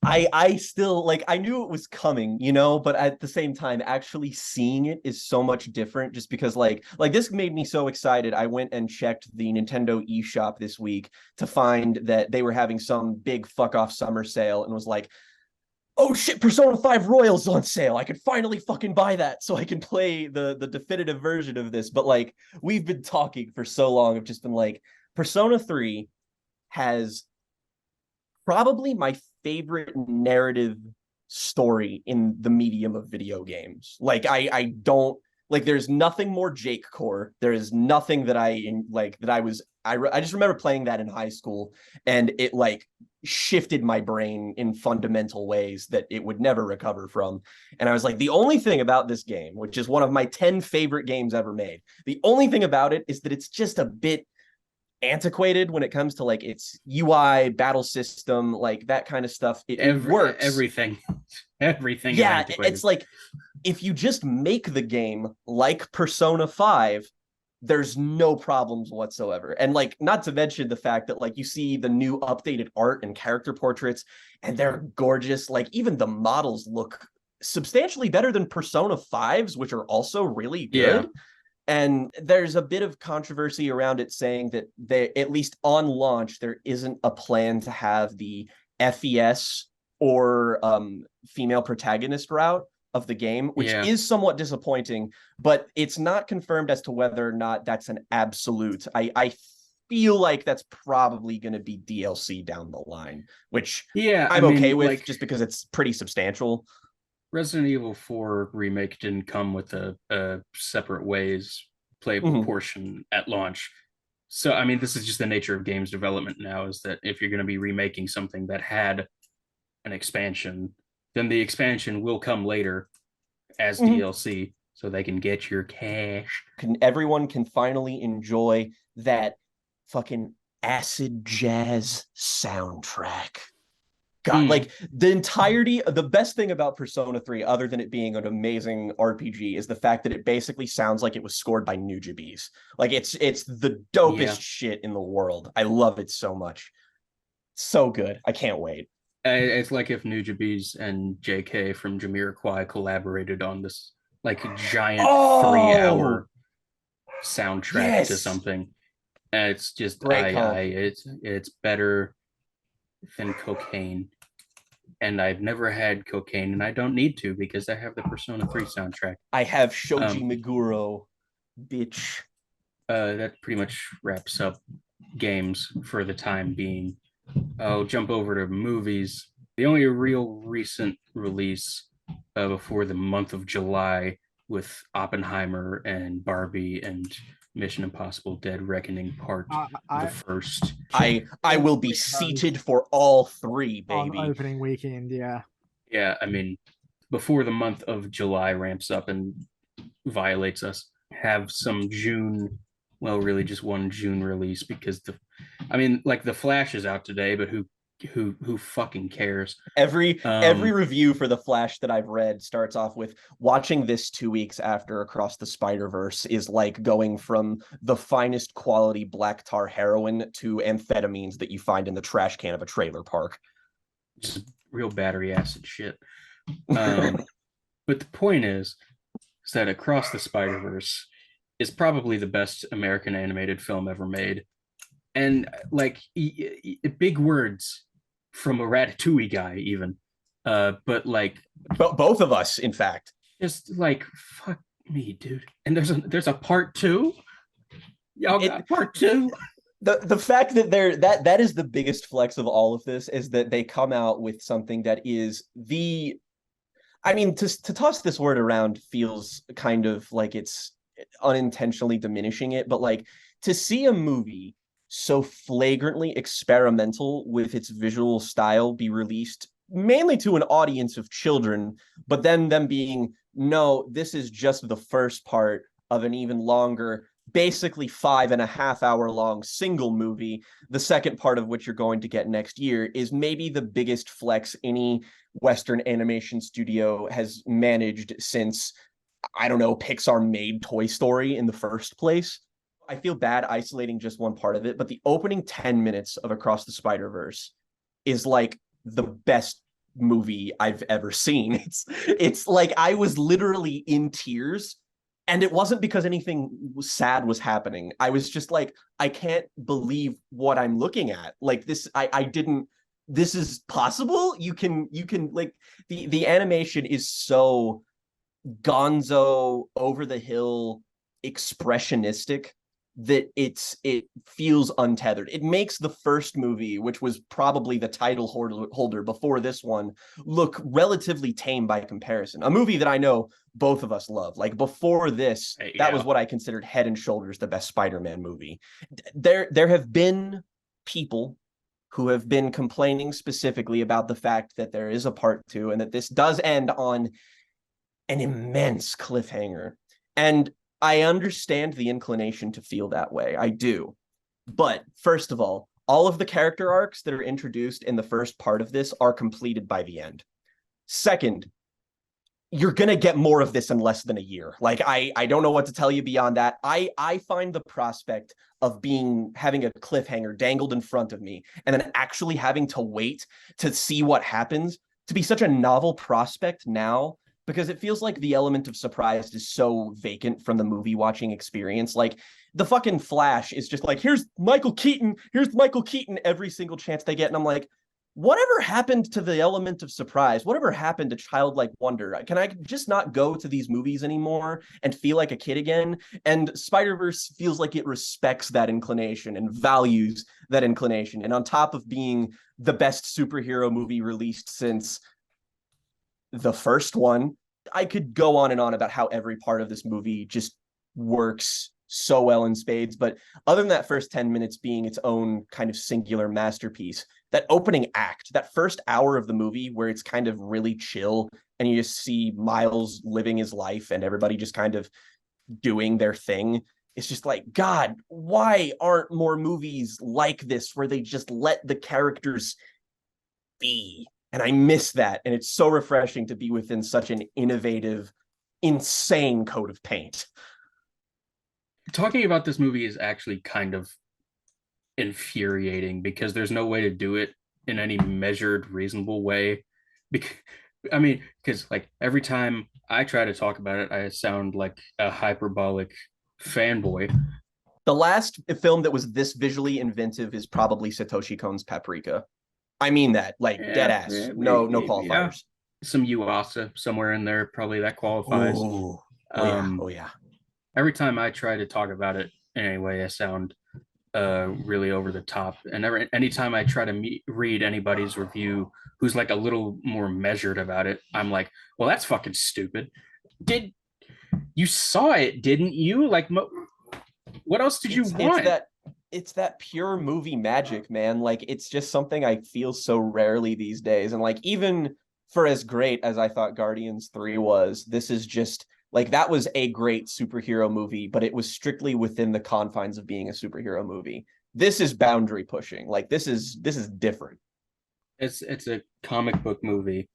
I still like, I knew it was coming, you know, but at the same time actually seeing it is so much different, just because like this made me so excited. I went and checked the Nintendo eShop this week to find that they were having some big fuck off summer sale, and was like, oh shit, Persona 5 Royal's on sale. I could finally fucking buy that so I can play the definitive version of this. But like, we've been talking for so long, I've just been like, Persona 3 has probably my favorite narrative story in the medium of video games. Like, I don't like, there's nothing more Jake core. There is nothing that I just remember playing that in high school, and it like shifted my brain in fundamental ways that it would never recover from. And I was like, the only thing about this game, which is one of my 10 favorite games ever made, the only thing about it is that it's just a bit antiquated when it comes to like its UI, battle system, like that kind of stuff. It works. Everything is Yeah, antiquated. it's like, if you just make the game like Persona 5, there's no problems whatsoever. And like, not to mention the fact that like, you see the new updated art and character portraits, and they're gorgeous. Like, even the models look substantially better than Persona 5's, which are also really good. Yeah. And there's a bit of controversy around it, saying that they, at least on launch, there isn't a plan to have the FES or female protagonist route of the game, which Yeah. is somewhat disappointing, but it's not confirmed as to whether or not that's an absolute. I feel like that's probably going to be DLC down the line, which Yeah, I'm I mean, okay with, like, just because it's pretty substantial. Resident Evil 4 Remake didn't come with a separate ways playable portion at launch. So, I mean, this is just the nature of games development now, is that if you're going to be remaking something that had an expansion, then the expansion will come later as DLC, so they can get your cash. Everyone can finally enjoy that fucking acid jazz soundtrack. God, like, the entirety, the best thing about Persona 3, other than it being an amazing RPG, is the fact that it basically sounds like it was scored by Nujabes. Like, it's the dopest shit in the world. I love it so much. So good. I can't wait. It's like if Nujabes and JK from Jamiroquai collaborated on this like giant 3-hour soundtrack to something. And it's just it's better than cocaine. And I've never had cocaine, and I don't need to, because I have the Persona 3 soundtrack. I have Shoji Meguro, bitch. That pretty much wraps up games for the time being. I'll jump over to movies. The only real recent release before the month of July, with Oppenheimer and Barbie and Mission Impossible Dead Reckoning Part the First. I will be seated for all three, baby. On opening weekend, yeah. Yeah, I mean, before the month of July ramps up and violates us, have some June, well, really just one June release, because the Flash is out today, but who fucking cares? Every review for The Flash that I've read starts off with, watching this 2 weeks after Across the Spider-Verse is like going from the finest quality black tar heroin to amphetamines that you find in the trash can of a trailer park. Just real battery acid shit. But the point is that Across the Spider-Verse is probably the best American animated film ever made. And like, big words from a Ratatouille guy, even. But like, both of us, in fact. Just like, fuck me, dude. And there's a part 2. Y'all got part 2. The fact that that is the biggest flex of all of this, is that they come out with something that is I mean, to toss this word around feels kind of like it's unintentionally diminishing it, but like, to see a movie so flagrantly experimental with its visual style be released mainly to an audience of children, but then them being no, this is just the first part of an even longer, basically 5.5 hour long single movie, the second part of which you're going to get next year, is maybe the biggest flex any Western animation studio has managed since, I don't know, Pixar made Toy Story in the first place. I feel bad isolating just one part of it, but the opening 10 minutes of Across the Spider-Verse is like the best movie I've ever seen. It's like I was literally in tears, and it wasn't because anything sad was happening. I was just like, I can't believe what I'm looking at. Like this, I didn't. This is possible. You can like the animation is so gonzo, over the hill, expressionistic that it feels untethered. It makes the first movie, which was probably the title holder before this one, look relatively tame by comparison. A movie that I know both of us love. Like before this, that was what I considered head and shoulders the best Spider-Man movie. There have been people who have been complaining specifically about the fact that there is a part 2 and that this does end on an immense cliffhanger. And I understand the inclination to feel that way. I do. But first of all of the character arcs that are introduced in the first part of this are completed by the end. Second, you're going to get more of this in less than a year. Like, I don't know what to tell you beyond that. I find the prospect of having a cliffhanger dangled in front of me and then actually having to wait to see what happens to be such a novel prospect now, because it feels like the element of surprise is so vacant from the movie watching experience. Like the fucking Flash is just like, here's Michael Keaton every single chance they get. And I'm like, whatever happened to the element of surprise? Whatever happened to childlike wonder? Can I just not go to these movies anymore and feel like a kid again? And Spider-Verse feels like it respects that inclination and values that inclination. And on top of being the best superhero movie released since the first one, I could go on and on about how every part of this movie just works so well in spades. But other than that first 10 minutes being its own kind of singular masterpiece, that opening act, that first hour of the movie where it's kind of really chill and you just see Miles living his life and everybody just kind of doing their thing, it's just like, God, why aren't more movies like this where they just let the characters be? And I miss that. And it's so refreshing to be within such an innovative, insane coat of paint. Talking about this movie is actually kind of infuriating because there's no way to do it in any measured, reasonable way. Because like every time I try to talk about it, I sound like a hyperbolic fanboy. The last film that was this visually inventive is probably Satoshi Kon's Paprika. I mean that, like, dead ass. No qualifiers. Yeah. Some Yuasa somewhere in there, probably that qualifies. Ooh. Oh yeah. Every time I try to talk about it anyway, I sound really over the top. And anytime I try to read anybody's review who's like a little more measured about it, I'm like, well, that's fucking stupid. You saw it, didn't you? Like, what else did you want? It's that pure movie magic, man. Like, it's just something I feel so rarely these days. And like, even for as great as I thought Guardians 3 was, this is just like, that was a great superhero movie, but it was strictly within the confines of being a superhero movie. This is boundary pushing. Like, this is different. It's a comic book movie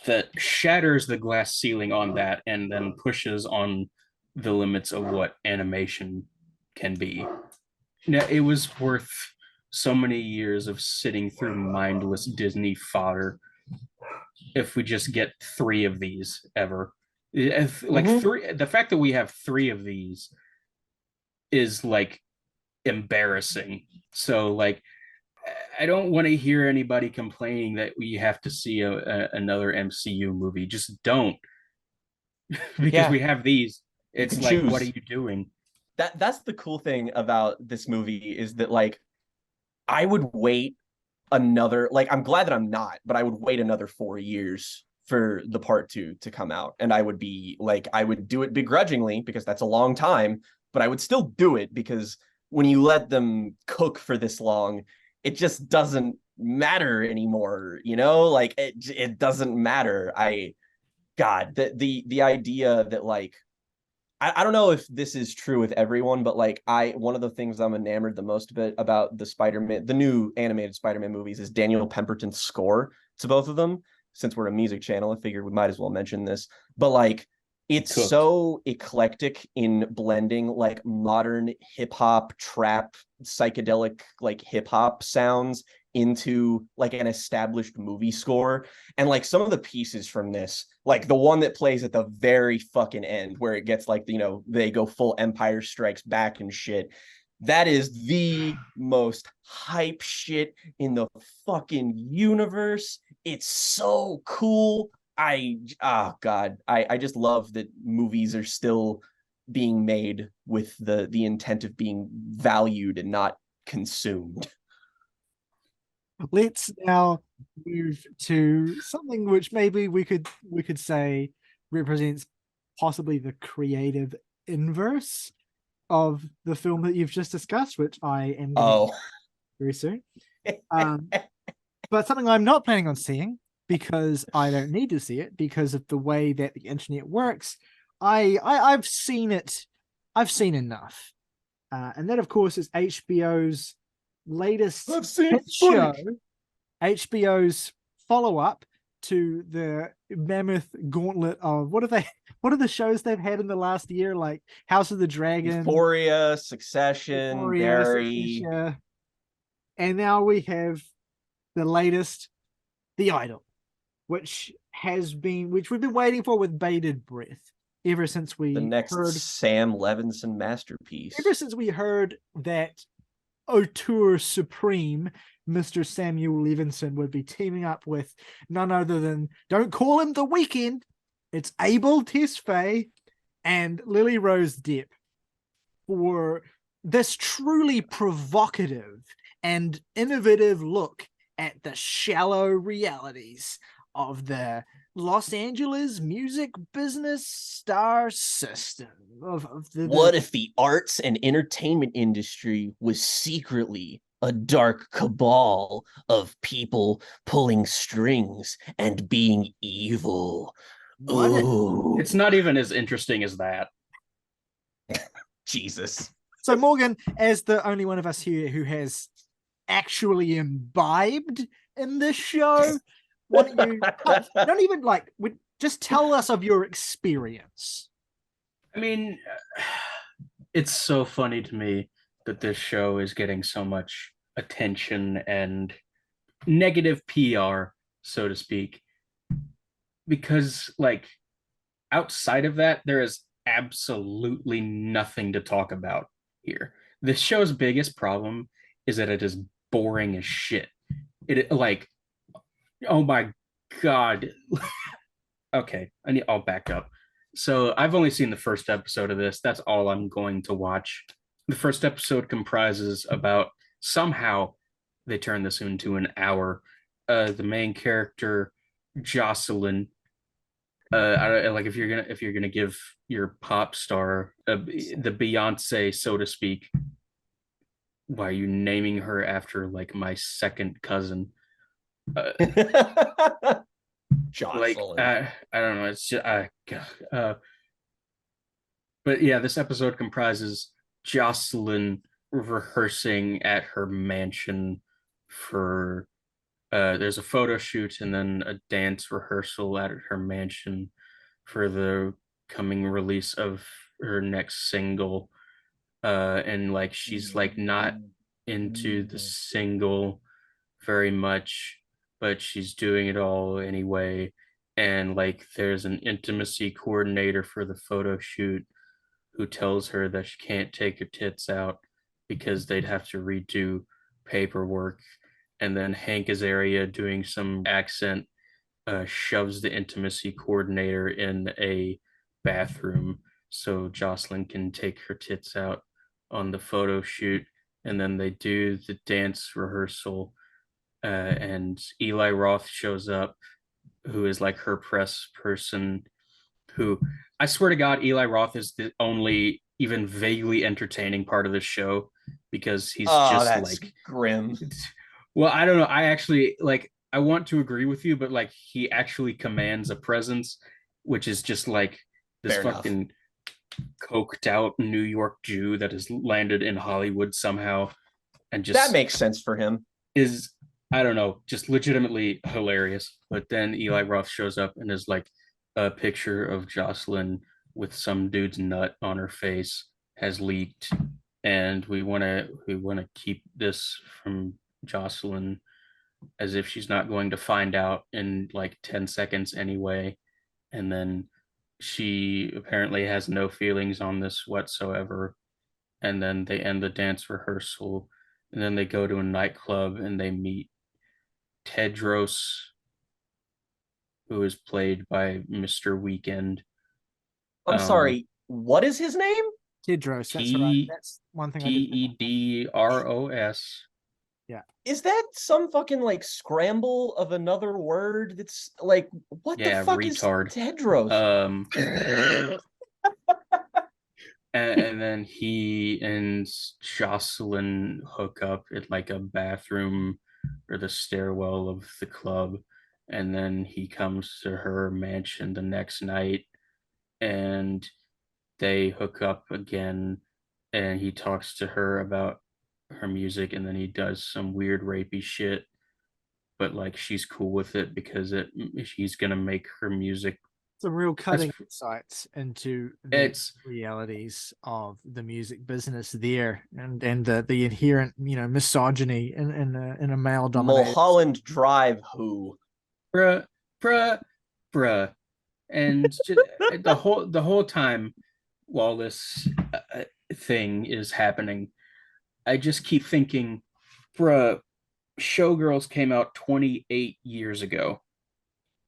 that shatters the glass ceiling on that and then pushes on the limits of what animation can be. Now, it was worth so many years of sitting through mindless Disney fodder if we just get 3 of these ever. Like, 3, the fact that we have 3 of these is like embarrassing. So like, I don't want to hear anybody complaining that we have to see another MCU movie. Just don't. Because we have these. It's like, choose. What are you doing? That's the cool thing about this movie, is that like, I would wait another, like, I'm glad that I'm not, but I would wait another 4 years for the part 2 to come out. And I would be like, I would do it begrudgingly because that's a long time, but I would still do it because when you let them cook for this long, it just doesn't matter anymore, you know? Like, it doesn't matter. God, the idea that like I don't know if this is true with everyone, but like one of the things I'm enamored the most about the Spider-Man, the new animated Spider-Man movies is Daniel Pemberton's score to both of them. Since we're a music channel, I figured we might as well mention this. But like it's Cooked. so eclectic in blending like modern hip hop, trap, psychedelic like hip hop sounds into like an established movie score. And like some of the pieces from this, like the one that plays at the very fucking end where it gets like, you know, they go full Empire Strikes Back and shit. That is the most hype shit in the fucking universe. It's so cool. I just love that movies are still being made with the intent of being valued and not consumed. Let's now move to something which maybe we could say represents possibly the creative inverse of the film that you've just discussed, which I am going to very soon. But something I'm not planning on seeing because I don't need to see it because of the way that the internet works. I've seen it. I've seen enough. And that, of course, is HBO's latest hit show, HBO's follow-up to the mammoth gauntlet of what are the shows they've had in the last year, like House of the Dragon, Euphoria, Succession, Barry. Succession. And now we have the latest, The Idol, which we've been waiting for with bated breath ever since we the next heard Sam Levinson masterpiece. Ever since we heard that Auteur Supreme, Mr. Samuel Levinson, would be teaming up with none other than, don't call him The Weeknd, it's Abel Tesfaye and Lily Rose Depp for this truly provocative and innovative look at the shallow realities of the Los Angeles music business star system. What if the arts and entertainment industry was secretly a dark cabal of people pulling strings and being evil? Ooh. It's not even as interesting as that. Jesus. So Morgan, as the only one of us here who has actually imbibed in this show, why don't you don't even like just tell us of your experience? I mean, it's so funny to me that this show is getting so much attention and negative PR, so to speak, because like outside of that, there is absolutely nothing to talk about here. This show's biggest problem is that it is boring as shit. It like, oh my god. Okay, I'll back up. So I've only seen the first episode of this. That's all I'm going to watch. The first episode comprises about, somehow they turn this into an hour. The main character, Jocelyn, like if you're gonna give your pop star the Beyonce, so to speak, why are you naming her after like my second cousin? Like I don't know, it's just but yeah, this episode comprises Jocelyn rehearsing at her mansion for there's a photo shoot and then a dance rehearsal at her mansion for the coming release of her next single. And like she's like not into the single very much, but she's doing it all anyway. And like there's an intimacy coordinator for the photo shoot who tells her that she can't take her tits out because they'd have to redo paperwork. And then Hank Azaria, doing some accent, shoves the intimacy coordinator in a bathroom so Jocelyn can take her tits out on the photo shoot. And then they do the dance rehearsal, and Eli Roth shows up, who is like her press person, who, I swear to God, Eli Roth is the only even vaguely entertaining part of the show, because he's just like grim. Well, I don't know. I actually like, I want to agree with you, but like he actually commands a presence which is just like this Fair enough. fucking coked out New York Jew that has landed in Hollywood somehow and That just makes sense for him. is, I don't know, just legitimately hilarious. But then Eli Roth shows up and is like, a picture of Jocelyn with some dude's nut on her face has leaked, and we want to keep this from Jocelyn as if she's not going to find out in like 10 seconds anyway. And then she apparently has no feelings on this whatsoever. And then they end the dance rehearsal, and then they go to a nightclub and they meet Tedros, who is played by Mr. Weekend. I'm sorry, what is his name? Tedros, that's right. T That's one thing T I did. E D R O S. Yeah. Is that some fucking like scramble of another word that's like, what the Yeah, fuck retard. is Tedros? And then he and Jocelyn hook up at like a bathroom or the stairwell of the club, and then he comes to her mansion the next night, and they hook up again, and he talks to her about her music, and then he does some weird rapey shit, but like she's cool with it because she's gonna make her music. Some real cutting That's insights into the it's realities of the music business there, and the inherent misogyny in a male dominated. Mulholland Drive, who? bruh, bruh, bruh, and just, the whole time while this thing is happening, I just keep thinking, bruh, Showgirls came out 28 years ago.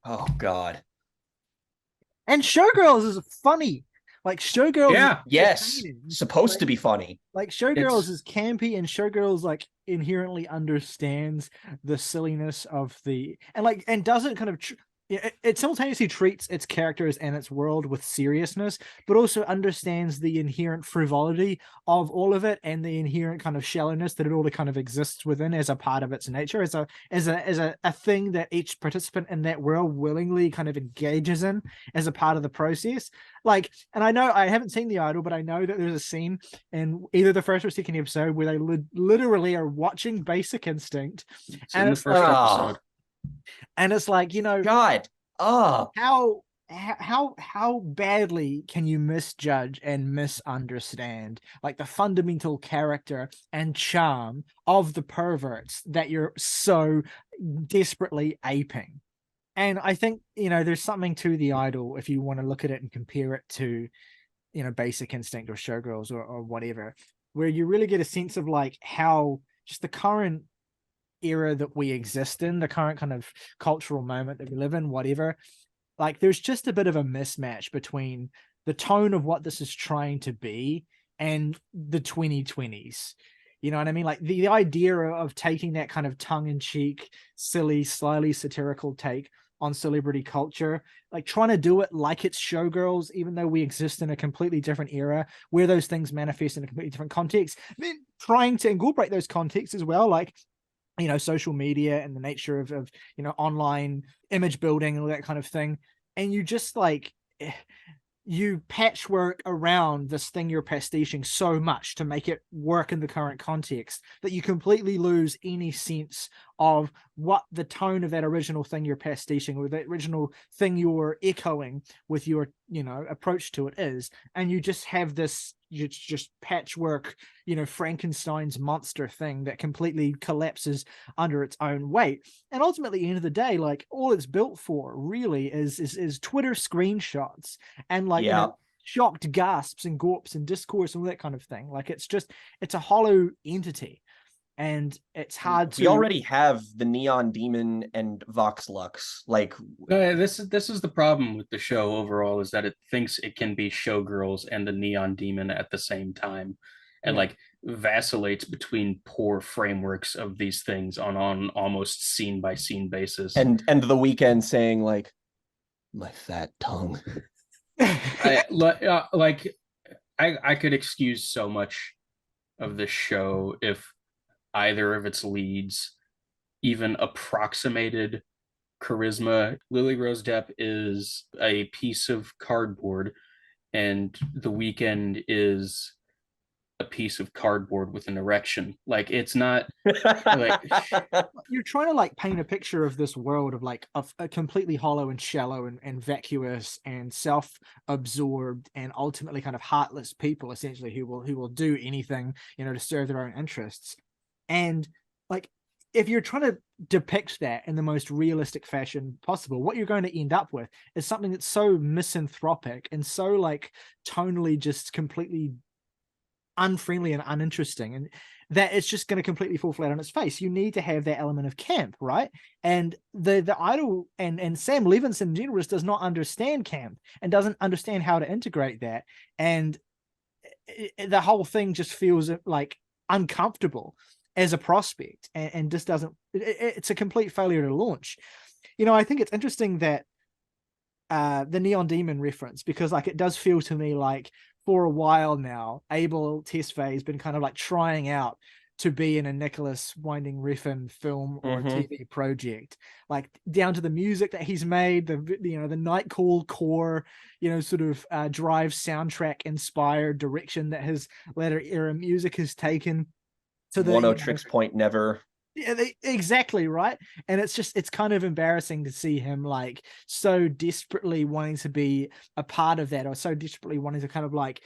Oh God. And Showgirls is funny. Like Showgirls is Yeah, Yes, entertaining. supposed to be funny. Like Showgirls it's is campy, and Showgirls like inherently understands the silliness of and doesn't kind of it simultaneously treats its characters and its world with seriousness, but also understands the inherent frivolity of all of it and the inherent kind of shallowness that it all kind of exists within as a part of its nature, as a thing that each participant in that world willingly kind of engages in as a part of the process. Like, and I know I haven't seen The Idol, but I know that there's a scene in either the first or second episode where they literally are watching Basic Instinct, in the it's first like, episode. and it's like, God. how badly can you misjudge and misunderstand like the fundamental character and charm of the perverts that you're so desperately aping? And I think there's something to The Idol if you want to look at it and compare it to Basic Instinct or Showgirls or whatever, where you really get a sense of like how just the current era that we exist in, the current kind of cultural moment that we live in, whatever, like there's just a bit of a mismatch between the tone of what this is trying to be and the 2020s. You know what I mean? Like the idea of taking that kind of tongue-in-cheek, silly, slyly satirical take on celebrity culture, like trying to do it like it's Showgirls, even though we exist in a completely different era where those things manifest in a completely different context. Then trying to incorporate those contexts as well, like social media and the nature of online image building and all that kind of thing. And you just like you patchwork around this thing you're pastiching so much to make it work in the current context that you completely lose any sense of what the tone of that original thing you're pastiching or that original thing you're echoing with your approach to it is. And you just have this just patchwork Frankenstein's monster thing that completely collapses under its own weight. And ultimately, at the end of the day, like all it's built for really is Twitter screenshots and like shocked gasps and gorps and discourse and all that kind of thing. Like it's a hollow entity, and it's hard to. We already have the Neon Demon and Vox Lux. Like This is the problem with the show overall, is that it thinks it can be Showgirls and the Neon Demon at the same time, and like vacillates between poor frameworks of these things on almost scene by scene basis. And the Weekend saying like, my fat tongue. I could excuse so much of this show if either of its leads even approximated charisma. Lily Rose Depp is a piece of cardboard, and The Weeknd is a piece of cardboard with an erection. Like it's not like You're trying to like paint a picture of this world of like of a completely hollow and shallow and vacuous and self-absorbed and ultimately kind of heartless people, essentially, who will do anything, you know, to serve their own interests. And like, if you're trying to depict that in the most realistic fashion possible, what you're going to end up with is something that's so misanthropic and so like tonally just completely unfriendly and uninteresting, and that it's just going to completely fall flat on its face. You need to have that element of camp, right? And the idol and Sam Levinson in general just does not understand camp and doesn't understand how to integrate that, and the whole thing just feels like uncomfortable as a prospect, and just doesn't. It's a complete failure to launch. You know, I think it's interesting that the Neon Demon reference, because like it does feel to me like for a while now, Abel Tesfaye has been kind of like trying out to be in a Nicholas Winding Refn film or TV project, like down to the music that he's made, the you know the Night Call core, you know, sort of drive soundtrack inspired direction that his latter era music has taken to the One-O-Trix Point Never. Yeah, exactly right. And it's kind of embarrassing to see him like so desperately wanting to be a part of that, or so desperately wanting to kind of like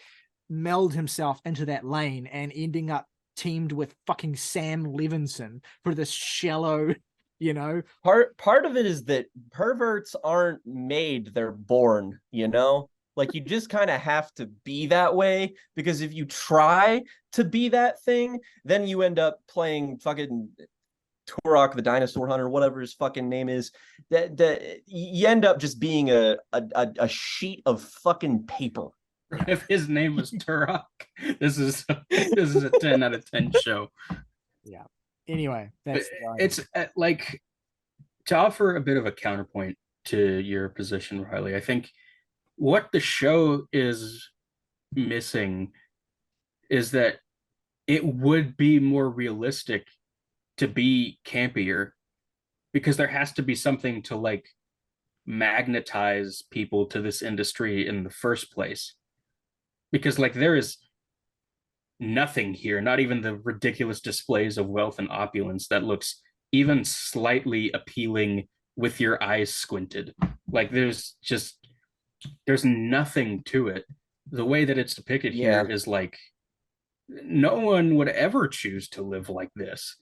meld himself into that lane and ending up teamed with fucking Sam Levinson for this shallow, you know. Part of it is that perverts aren't made, they're born, you know? Like you just kind of have to be that way, because if you try to be that thing, then you end up playing fucking Turok the Dinosaur Hunter, whatever his fucking name is. That you end up just being a sheet of fucking paper. if his name was Turok, this is a 10 out of 10 show. Yeah. Anyway, that's it's like, to offer a bit of a counterpoint to your position, Riley. I think what the show is missing is that it would be more realistic to be campier, because there has to be something to like magnetize people to this industry in the first place, because like there is nothing here, not even the ridiculous displays of wealth and opulence that looks even slightly appealing with your eyes squinted. Like there's nothing to it. The way that it's depicted here is like no one would ever choose to live like this.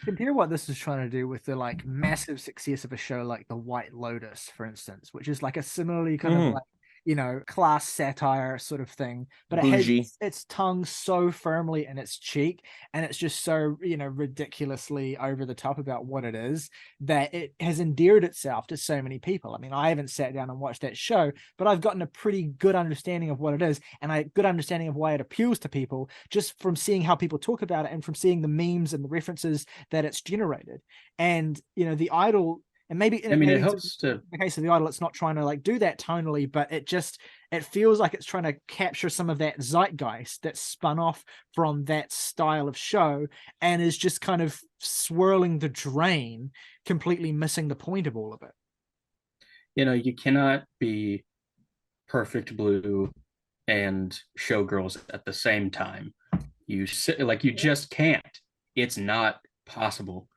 Compare what this is trying to do with the like massive success of a show like The White Lotus, for instance, which is like a similarly kind of like, you know, class satire sort of thing, but it has its tongue so firmly in its cheek, and it's just so, you know, ridiculously over the top about what it is, that it has endeared itself to so many people. I mean, I haven't sat down and watched that show, but I've gotten a pretty good understanding of what it is, and a good understanding of why it appeals to people just from seeing how people talk about it and from seeing the memes and the references that it's generated. And, you know, the Idol, and maybe it helps to, in the case of the Idol, it's not trying to like do that tonally, but it feels like it's trying to capture some of that zeitgeist that spun off from that style of show and is just kind of swirling the drain, completely missing the point of all of it. You know, you cannot be Perfect Blue and Showgirls at the same time. You just can't. It's not possible.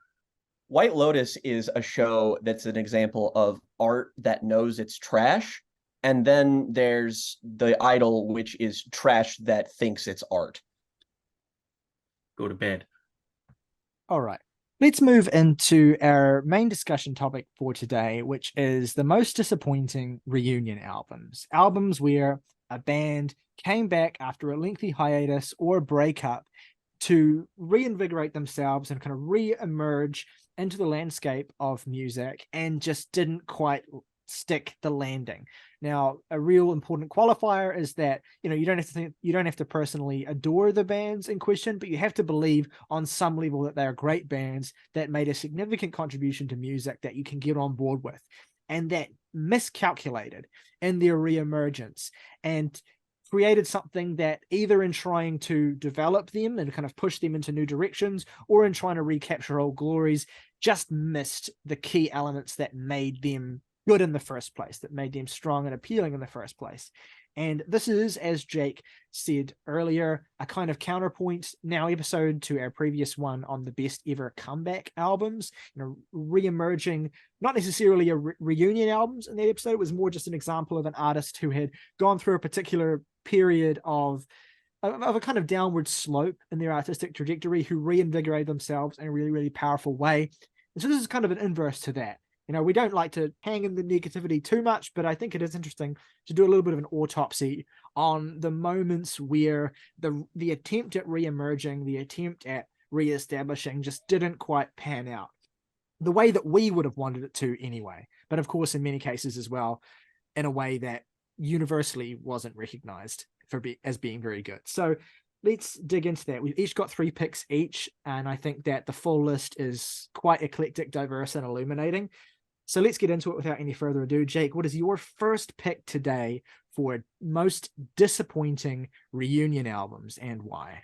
White Lotus is a show that's an example of art that knows it's trash. And then there's The Idol, which is trash that thinks it's art. Go to bed. All right. Let's move into our main discussion topic for today, which is the most disappointing reunion albums. Albums where a band came back after a lengthy hiatus or breakup to reinvigorate themselves and kind of re-emerge into the landscape of music and just didn't quite stick the landing. Now, a real important qualifier is that, you know, you don't have to personally adore the bands in question, but you have to believe on some level that they are great bands that made a significant contribution to music that you can get on board with, and that miscalculated in their reemergence and created something that either in trying to develop them and kind of push them into new directions, or in trying to recapture old glories, just missed the key elements that made them good in the first place, that made them strong and appealing in the first place. And this is, as Jake said earlier, a kind of counterpoint now episode to our previous one on the best ever comeback albums, re-emerging, not necessarily a reunion albums in that episode. It was more just an example of an artist who had gone through a particular period of a kind of downward slope in their artistic trajectory, who reinvigorated themselves in a really, really powerful way. And so this is kind of an inverse to that. We don't like to hang in the negativity too much, but I think it is interesting to do a little bit of an autopsy on the moments where the attempt at re-emerging, the attempt at re-establishing just didn't quite pan out the way that we would have wanted it to anyway. But of course, in many cases as well, in a way that universally wasn't recognized as being very good. So let's dig into that. We've each got 3 picks each, and I think that the full list is quite eclectic, diverse, and illuminating. So let's get into it without any further ado. Jake, what is your first pick today for most disappointing reunion albums, and why?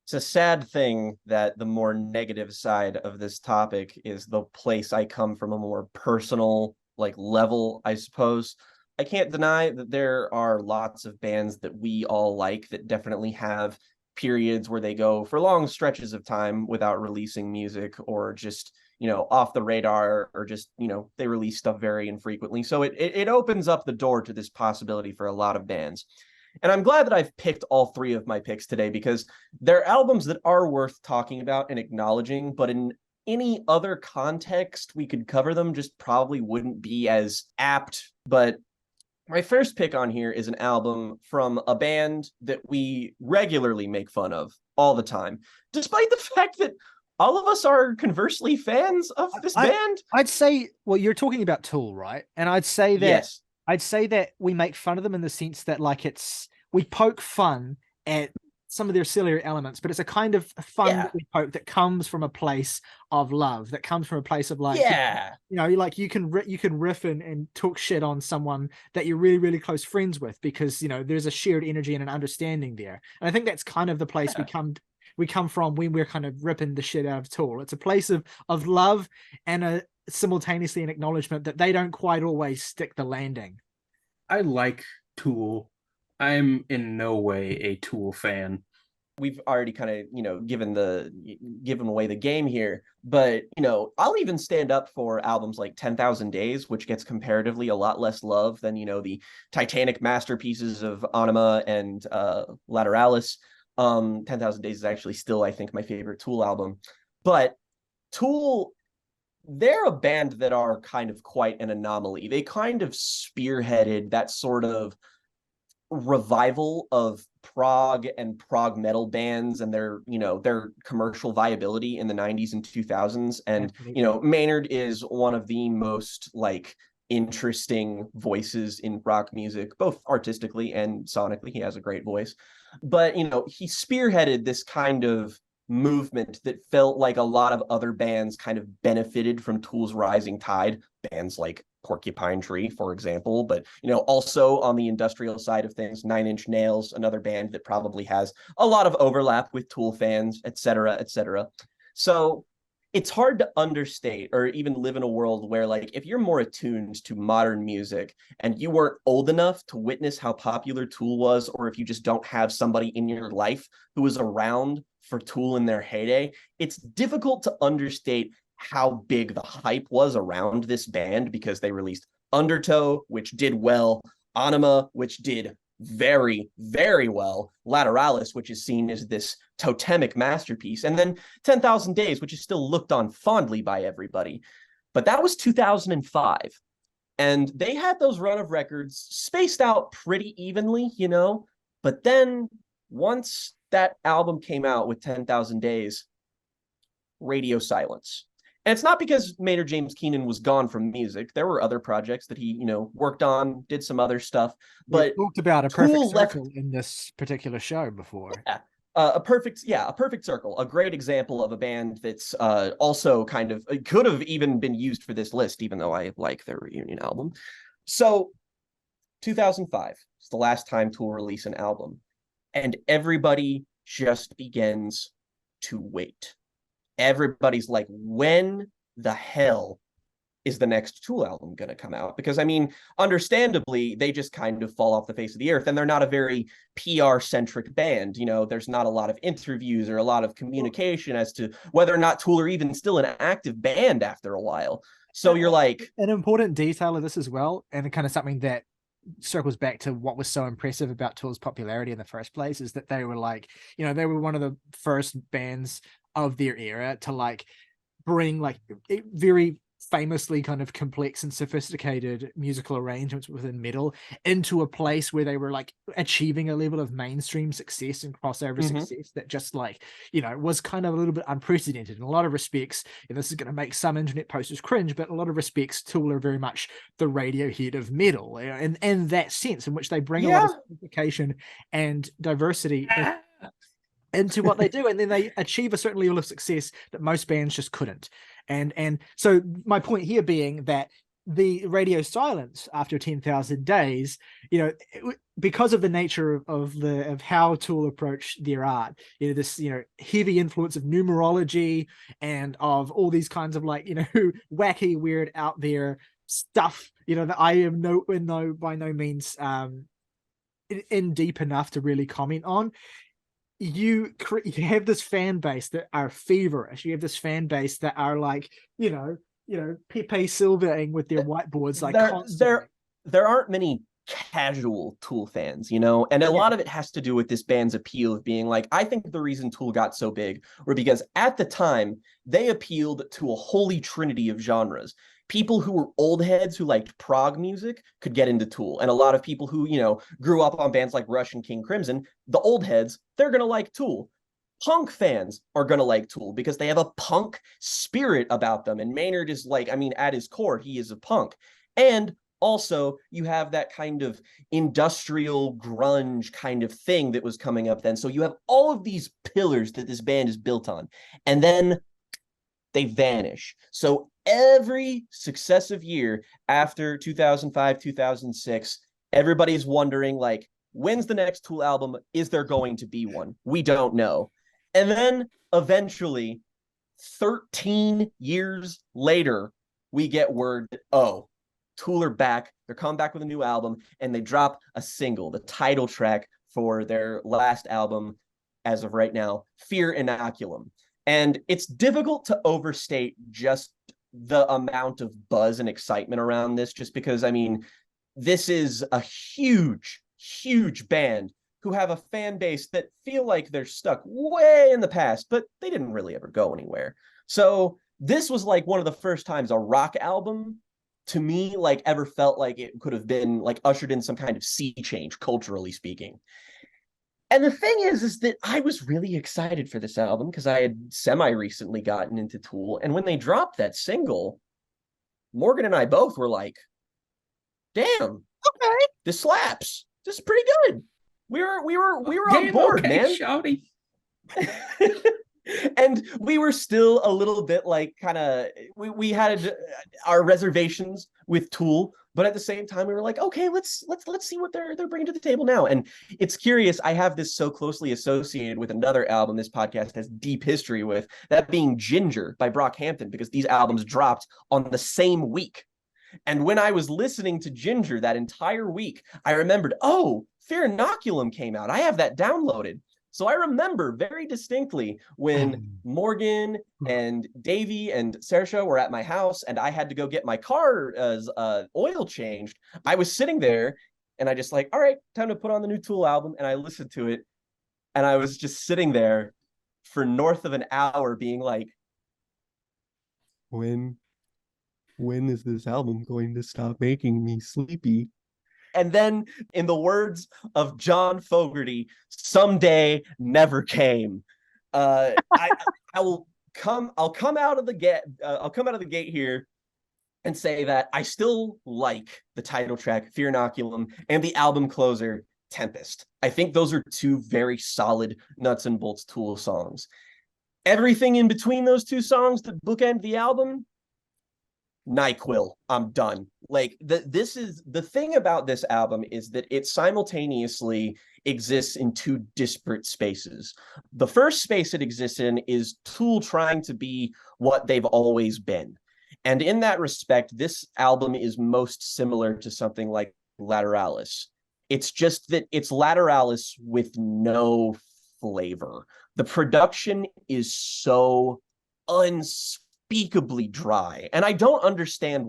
It's a sad thing that the more negative side of this topic is the place I come from, a more personal level, I suppose. I can't deny that there are lots of bands that we all like that definitely have periods where they go for long stretches of time without releasing music, or just off the radar, or just they release stuff very infrequently. So it opens up the door to this possibility for a lot of bands. And I'm glad that I've picked all 3 of my picks today, because they're albums that are worth talking about and acknowledging, but in any other context we could cover them just probably wouldn't be as apt. But my first pick on here is an album from a band that we regularly make fun of all the time, despite the fact that all of us are conversely fans of this band. I'd say, well, you're talking about Tool, right? And I'd say that yes. I'd say that we make fun of them in the sense that we poke fun at some of their sillier elements, but it's a kind of fun that we poke that comes from a place of love, that comes from a place of you can riff and talk shit on someone that you're really, really close friends with, because there's a shared energy and an understanding there. And I think that's kind of the place we come from when we're kind of ripping the shit out of Tool. It's a place of love, and simultaneously an acknowledgement that they don't quite always stick the landing. I like Tool. I'm in no way a Tool fan. We've already kind of, given away the game here, but, I'll even stand up for albums like 10,000 Days, which gets comparatively a lot less love than, the titanic masterpieces of Anima and Lateralis. 10,000 Days is actually still, I think, my favorite Tool album. But Tool, they're a band that are kind of quite an anomaly. They kind of spearheaded that sort of revival of prog and prog metal bands and their commercial viability in the 90s and 2000s. And Maynard is one of the most interesting voices in rock music, both artistically and sonically. He has a great voice, but he spearheaded this kind of movement that felt like a lot of other bands kind of benefited from Tool's rising tide, bands like Porcupine Tree, for example, but also on the industrial side of things, Nine Inch Nails, another band that probably has a lot of overlap with Tool fans, etc., etc. So it's hard to understate or even live in a world where, if you're more attuned to modern music and you weren't old enough to witness how popular Tool was, or if you just don't have somebody in your life who was around for Tool in their heyday, it's difficult to understate how big the hype was around this band, because they released Undertow, which did well, Anima, which did very, very well, Lateralis, which is seen as this totemic masterpiece, and then 10,000 Days, which is still looked on fondly by everybody. But that was 2005. And they had those run of records spaced out pretty evenly, But then once that album came out with 10,000 Days, radio silence. And it's not because Maynard James Keenan was gone from music. There were other projects that he, worked on, did some other stuff. But we talked about a perfect circle in this particular show before. Yeah. A perfect circle, a great example of a band that's also kind of could have even been used for this list, even though I like their reunion album. So 2005 is the last time Tool released an album, and everybody just begins to wait. Everybody's like, when the hell is the next Tool album going to come out? Because, I mean, understandably, they just kind of fall off the face of the earth, and they're not a very PR-centric band. You know, there's not a lot of interviews or a lot of communication as to whether or not Tool are even still an active band after a while. So you're like... An important detail of this as well, and kind of something that circles back to what was so impressive about Tool's popularity in the first place, is that they were like, you know, they were one of the first bands of their era to like bring like very famously kind of complex and sophisticated musical arrangements within metal into a place where they were like achieving a level of mainstream success and crossover success that just like, you know, was kind of a little bit unprecedented in a lot of respects. And this is going to make some internet posters cringe, but in a lot of respects, Tool are very much the Radiohead of metal, and that sense in which they bring a lot of sophistication and diversity into what they do, and then they achieve a certain level of success that most bands just couldn't. And so my point here being that the radio silence after 10,000 days, you know, because of the nature of how Tool approach their art, you know, this, you know, heavy influence of numerology and of all these kinds of like, you know, wacky, weird, out there stuff, you know, that I am by no means in deep enough to really comment on. You have this fan base that are feverish. You have this fan base that are like, you know, Pepe Silvaing with their whiteboards like constantly. There aren't many casual Tool fans, you know, and a lot of it has to do with this band's appeal of being like, I think the reason Tool got so big were because at the time they appealed to a holy trinity of genres. People who were old heads who liked prog music could get into Tool. And a lot of people who, you know, grew up on bands like Rush and King Crimson, the old heads, they're going to like Tool. Punk fans are going to like Tool because they have a punk spirit about them. And Maynard is like, I mean, at his core, he is a punk. And also, you have that kind of industrial grunge kind of thing that was coming up then. So you have all of these pillars that this band is built on. And then they vanish. So every successive year after 2005, 2006, everybody's wondering, like, when's the next Tool album? Is there going to be one? We don't know. And then eventually, 13 years later, we get word that, oh, Tool are back. They're coming back with a new album, and they drop a single, the title track for their last album, as of right now, Fear Inoculum. And it's difficult to overstate just the amount of buzz and excitement around this, just because, I mean, this is a huge, huge band who have a fan base that feel like they're stuck way in the past, but they didn't really ever go anywhere. So this was like one of the first times a rock album, to me, like ever felt like it could have been like ushered in some kind of sea change, culturally speaking. And the thing is that I was really excited for this album because I had semi-recently gotten into Tool. And when they dropped that single, Morgan and I both were like, damn, okay, this slaps. This is pretty good. We were on board, okay, man. Shawty. And we were still a little bit like kind of we had our reservations with Tool, but at the same time we were like, okay, let's see what they're bringing to the table now. And it's curious, I have this so closely associated with another album this podcast has deep history with, that being Ginger by Brockhampton, because these albums dropped on the same week. And when I was listening to Ginger that entire week, I remembered, oh, Fear Inoculum came out. I have that downloaded. So I remember very distinctly when Morgan and Davey and Saoirse were at my house and I had to go get my car's oil changed. I was sitting there and I just like, all right, time to put on the new Tool album. And I listened to it and I was just sitting there for north of an hour being like, when is this album going to stop making me sleepy? And then, in the words of John Fogerty, someday never came. I'll come out of the gate here and say that I still like the title track, Fear Inoculum, and the album closer, Tempest. I think those are two very solid nuts and bolts Tool songs. Everything in between those two songs that bookend the album, NyQuil, I'm done. Like this is the thing about this album is that it simultaneously exists in two disparate spaces. The first space it exists in is Tool trying to be what they've always been. And in that respect, this album is most similar to something like Lateralis. It's just that it's Lateralis with no flavor. The production is so unspeakably dry. And I don't understand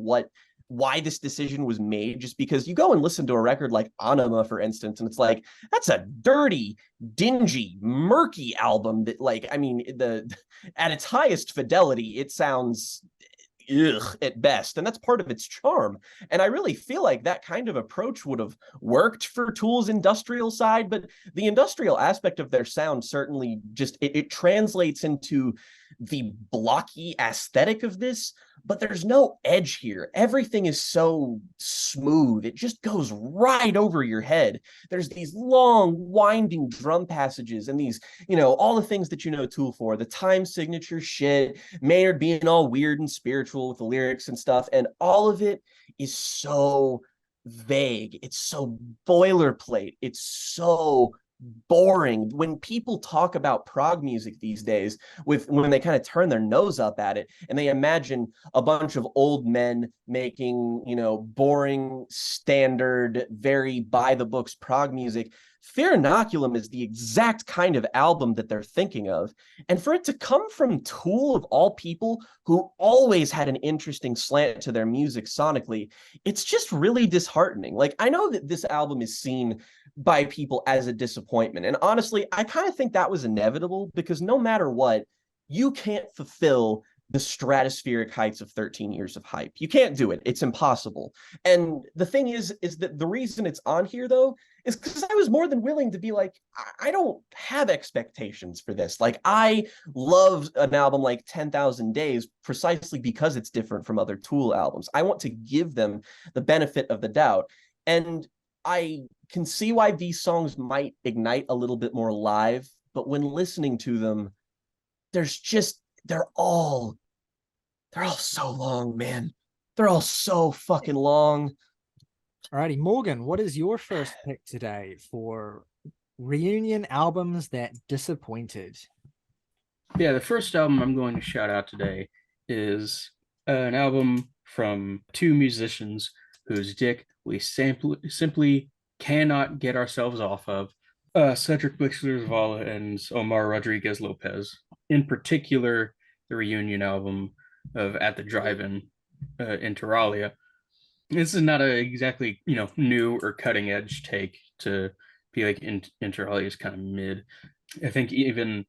why this decision was made, just because you go and listen to a record like Anima, for instance, and it's like, that's a dirty, dingy, murky album that, like, I mean, the at its highest fidelity, it sounds at best, and that's part of its charm. And I really feel like that kind of approach would have worked for Tool's industrial side, but the industrial aspect of their sound certainly just it translates into the blocky aesthetic of this, but there's no edge here. Everything is so smooth, it just goes right over your head. There's these long winding drum passages and these, all the things that Tool for, the time signature shit, Maynard being all weird and spiritual with the lyrics and stuff, and all of it is so vague, it's so boilerplate, it's so boring. When people talk about prog music these days, when they kind of turn their nose up at it and they imagine a bunch of old men making, boring, standard, very by the books prog music, Fear Inoculum is the exact kind of album that they're thinking of. And for it to come from Tool, of all people, who always had an interesting slant to their music sonically, it's just really disheartening. Like, I know that this album is seen by people as a disappointment. And honestly, I kind of think that was inevitable, because no matter what, you can't fulfill the stratospheric heights of 13 years of hype. You can't do it. It's impossible. And the thing is that the reason it's on here, though, is because I was more than willing to be like, I don't have expectations for this. Like, I love an album like 10,000 Days precisely because it's different from other Tool albums. I want to give them the benefit of the doubt. And I can see why these songs might ignite a little bit more live, but when listening to them, they're all so long, man. They're all so fucking long. Alrighty, Morgan, what is your first pick today for reunion albums that disappointed? Yeah, the first album I'm going to shout out today is an album from two musicians whose dick we simply cannot get ourselves off of. Cedric Bixler-Zavala and Omar Rodriguez Lopez. In particular, the reunion album of At the Drive-In, Interalia. This is not exactly new or cutting edge take to be like Interalia is kind of mid. I think even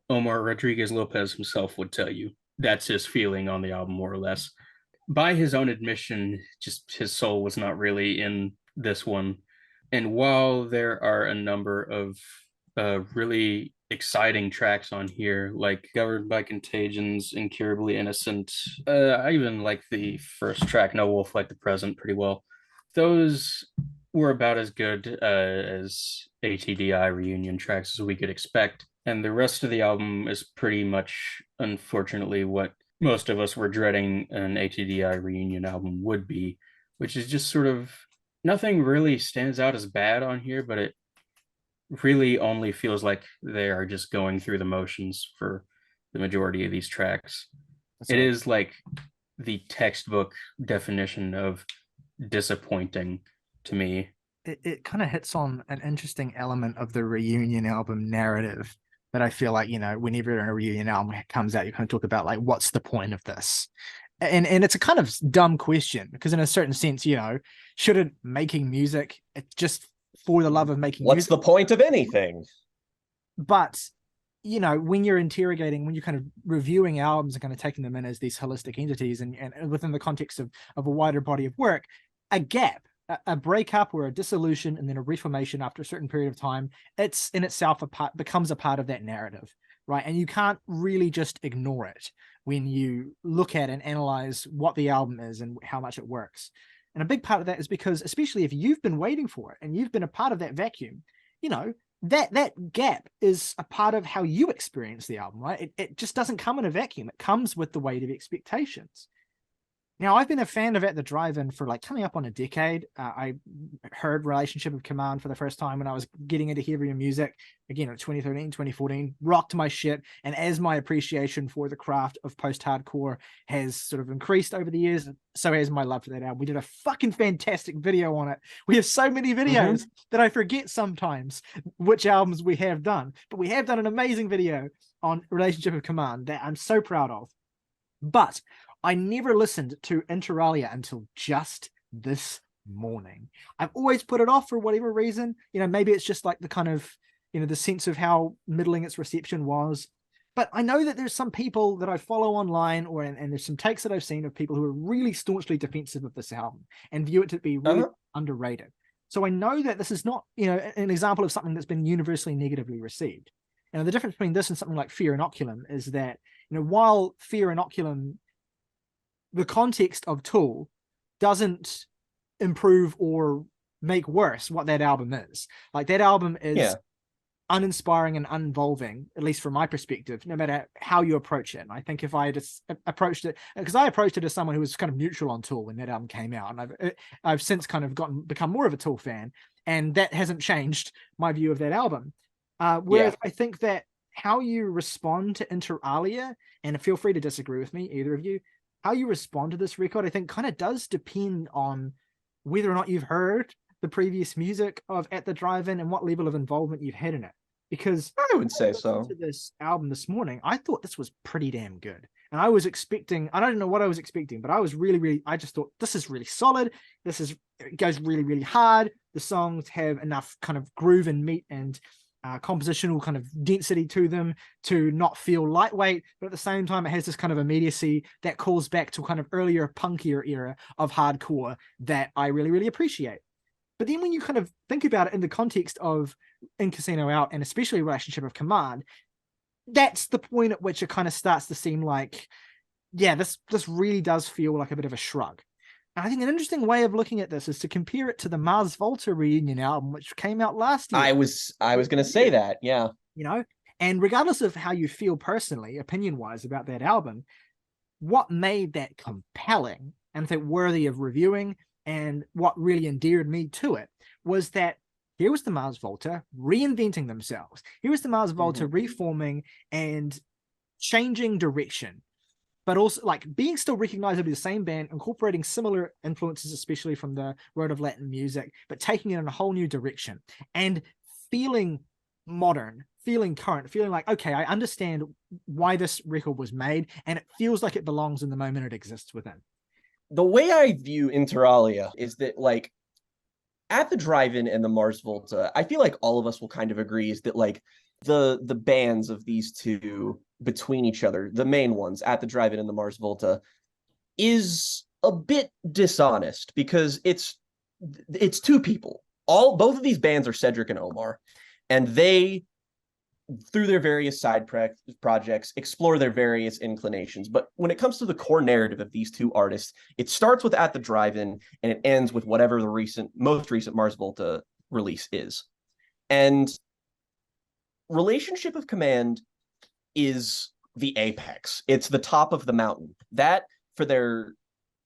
Omar Rodriguez Lopez himself would tell you that's his feeling on the album, more or less. By his own admission, just his soul was not really in this one. And while there are a number of really exciting tracks on here, like Governed by Contagions, Incurably Innocent, I even like the first track, No Wolf Like the Present, pretty well. Those were about as good as ATDI reunion tracks as we could expect. And the rest of the album is pretty much, unfortunately, what most of us were dreading an ATDI reunion album would be, which is just sort of, nothing really stands out as bad on here, but it really only feels like they are just going through the motions for the majority of these tracks. It is like the textbook definition of disappointing to me. It kind of hits on an interesting element of the reunion album narrative that I feel like, whenever a reunion album comes out, you kind of talk about, like, what's the point of this? And it's a kind of dumb question, because in a certain sense, shouldn't making music just for the love of making What's music? the point of anything? But, when you're interrogating, when you're kind of reviewing albums and kind of taking them in as these holistic entities and within the context of a wider body of work, a gap, a breakup or a dissolution and then a reformation after a certain period of time, it's in itself becomes a part of that narrative, right? And you can't really just ignore it when you look at and analyze what the album is and how much it works. And a big part of that is because, especially if you've been waiting for it and you've been a part of that vacuum, that gap is a part of how you experience the album, right? It just doesn't come in a vacuum. It comes with the weight of expectations. Now, I've been a fan of At the Drive-In for like coming up on a decade. I heard Relationship of Command for the first time when I was getting into heavier music, again in 2013, 2014, rocked my shit. And as my appreciation for the craft of post-hardcore has sort of increased over the years, so has my love for that album. We did a fucking fantastic video on it. We have so many videos that I forget sometimes which albums we have done. But we have done an amazing video on Relationship of Command that I'm so proud of. But I never listened to Inter Alia until just this morning. I've always put it off for whatever reason. Maybe it's just like the kind of, the sense of how middling its reception was. But I know that there's some people that I follow online, and there's some takes that I've seen of people who are really staunchly defensive of this album and view it to be really underrated. So I know that this is not, an example of something that's been universally negatively received. The difference between this and something like Fear Inoculum is that, while Fear Inoculum, the context of Tool doesn't improve or make worse what that album is. Like, that album is uninspiring and uninvolving, at least from my perspective, no matter how you approach it. And I think if I just approached it, because I approached it as someone who was kind of neutral on Tool when that album came out, and I've since kind of become more of a Tool fan, and that hasn't changed my view of that album. Whereas I think that how you respond to Inter Alia, and feel free to disagree with me, either of you, how you respond to this record, I think, kind of does depend on whether or not you've heard the previous music of At the Drive-In and what level of involvement you've had in it. Because I would say so. To this album this morning, I thought this was pretty damn good. And I was expecting, I don't know what I was expecting, but I was really, I just thought this is really solid. It goes really, really hard. The songs have enough kind of groove and meat and compositional kind of density to them to not feel lightweight, but at the same time it has this kind of immediacy that calls back to kind of earlier punkier era of hardcore that I really, really appreciate. But then when you kind of think about it in the context of In Casino Out, and especially Relationship of Command, that's the point at which it kind of starts to seem like, this really does feel like a bit of a shrug. And I think an interesting way of looking at this is to compare it to the Mars Volta reunion album, which came out last year. I was going to say that, yeah. And regardless of how you feel personally, opinion-wise, about that album, what made that compelling and I think worthy of reviewing, and what really endeared me to it, was that here was the Mars Volta reinventing themselves. Here was the Mars Volta reforming and changing direction, but also like being still recognizably the same band, incorporating similar influences, especially from the road of Latin music, but taking it in a whole new direction and feeling modern, feeling current, feeling like, okay, I understand why this record was made, and it feels like it belongs in the moment it exists within. The way I view Inter Alia is that, like, At the Drive-In and the Mars Volta, I feel like all of us will kind of agree is that, like, the bands of these two between each other, the main ones, At the Drive-In and the Mars Volta, is a bit dishonest because it's two people. Both of these bands are Cedric and Omar, and they, through their various side projects, explore their various inclinations. But when it comes to the core narrative of these two artists, it starts with At the Drive-In and it ends with whatever the most recent Mars Volta release is. And Relationship of Command is the apex. It's the top of the mountain. That, for their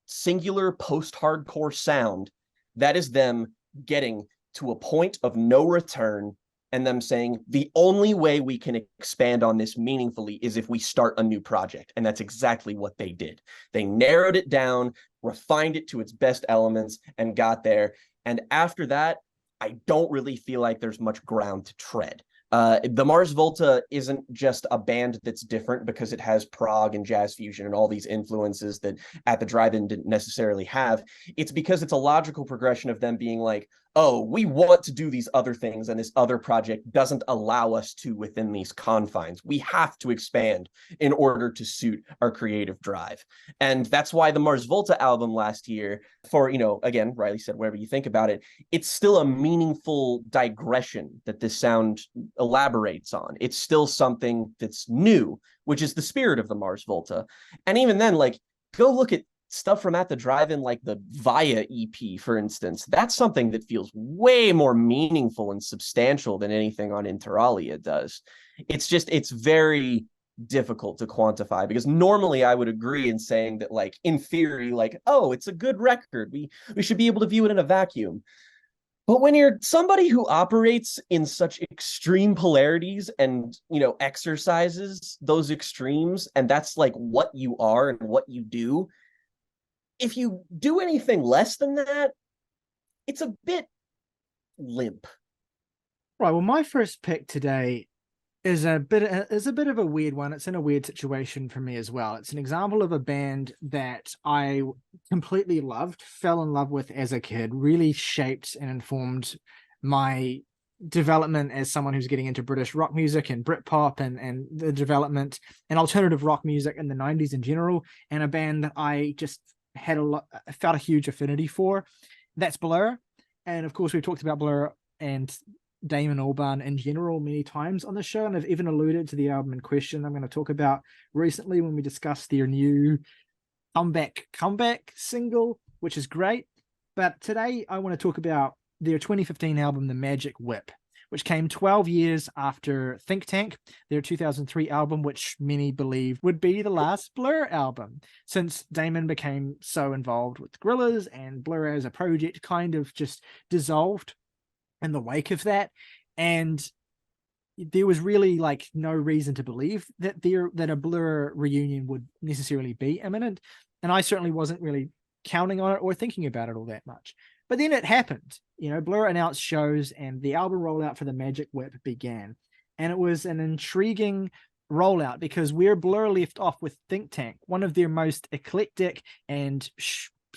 singular post-hardcore sound, that is them getting to a point of no return and them saying, the only way we can expand on this meaningfully is if we start a new project. And that's exactly what they did. They narrowed it down, refined it to its best elements, and got there. And after that, I don't really feel like there's much ground to tread. The Mars Volta isn't just a band that's different because it has prog and jazz fusion and all these influences that At the Drive-In didn't necessarily have. It's because it's a logical progression of them being like, oh, we want to do these other things, and this other project doesn't allow us to within these confines. We have to expand in order to suit our creative drive. And that's why the Mars Volta album last year, for, again, Ryley said, whatever you think about it, it's still a meaningful digression that this sound elaborates on. It's still something that's new, which is the spirit of the Mars Volta. And even then, like, go look at stuff from At the Drive-In, like the Via EP, for instance. That's something that feels way more meaningful and substantial than anything on Inter Alia does. It's very difficult to quantify, because normally I would agree in saying that, like, in theory, like, oh, it's a good record, we should be able to view it in a vacuum. But when you're somebody who operates in such extreme polarities and, exercises those extremes, and that's like what you are and what you do, if you do anything less than that, it's a bit limp. Right. Well, my first pick today is a bit of a weird one. It's in a weird situation for me as well. It's an example of a band that I completely loved, fell in love with as a kid, really shaped and informed my development as someone who's getting into British rock music and Britpop and the development and alternative rock music in the 90s in general, and a band that I just had felt a huge affinity for. That's Blur. And of course, we've talked about Blur and Damon Albarn in general many times on the show, and I've even alluded to the album in question I'm going to talk about recently when we discussed their new comeback single, which is great. But today I want to talk about their 2015 album, The Magic Whip, which came 12 years after Think Tank, their 2003 album, which many believe would be the last Blur album, since Damon became so involved with Gorillaz and Blur as a project kind of just dissolved in the wake of that. And there was really like no reason to believe that a Blur reunion would necessarily be imminent, and I certainly wasn't really counting on it or thinking about it all that much. But then it happened. Blur announced shows and the album rollout for the Magic Whip began, and it was an intriguing rollout because where Blur left off with Think Tank, one of their most eclectic and